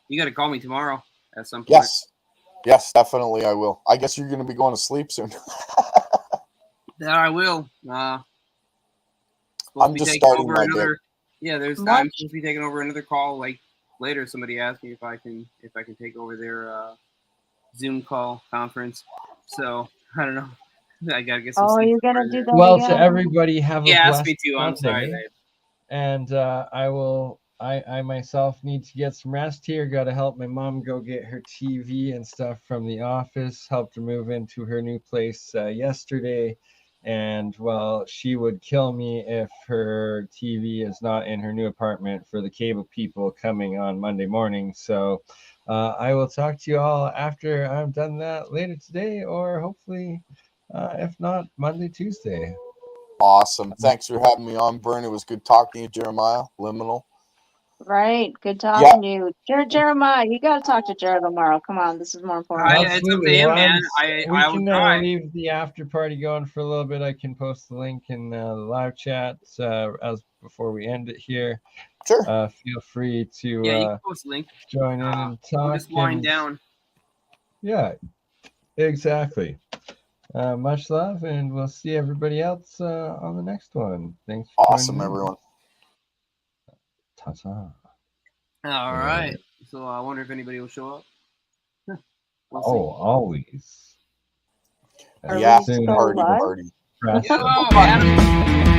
You gotta call me tomorrow at some point. Yes, definitely I will. I guess you're gonna be going to sleep soon. Yeah, I will. I'm just starting my day. Yeah, I'm supposed to be taking over another call. Like later, somebody asked me if I can take over their Zoom call conference. So I don't know. I gotta get some sleep. You're gonna do that Well, again? to everybody, have a asked blessed me to. I'm sorry, babe. And I myself need to get some rest here. Got to help my mom go get her TV and stuff from the office. Helped her move into her new place yesterday. And well, she would kill me if her TV is not in her new apartment for the cable people coming on Monday morning. So I will talk to you all after I've done that later today, or hopefully, if not, Monday, Tuesday. Awesome. Thanks for having me on, Burn. It was good talking to you, Jeremiah. Liminal. Right. Good talking to you. Jeremiah, you got to talk to Jared tomorrow. Come on. This is more important. Absolutely. It's up to him, man. We I will try. leave the after party going for a little bit. I can post the link in the live chat as before we end it here. Sure. Feel free to you can post the link. Join in and talk. We'll just wind down. Yeah, exactly. Much love, and we'll see everybody else on the next one. Thanks for awesome, everyone. Ta-ta. All right. So I wonder if anybody will show up. We'll see. Always. Yeah, party. Yo, Adam.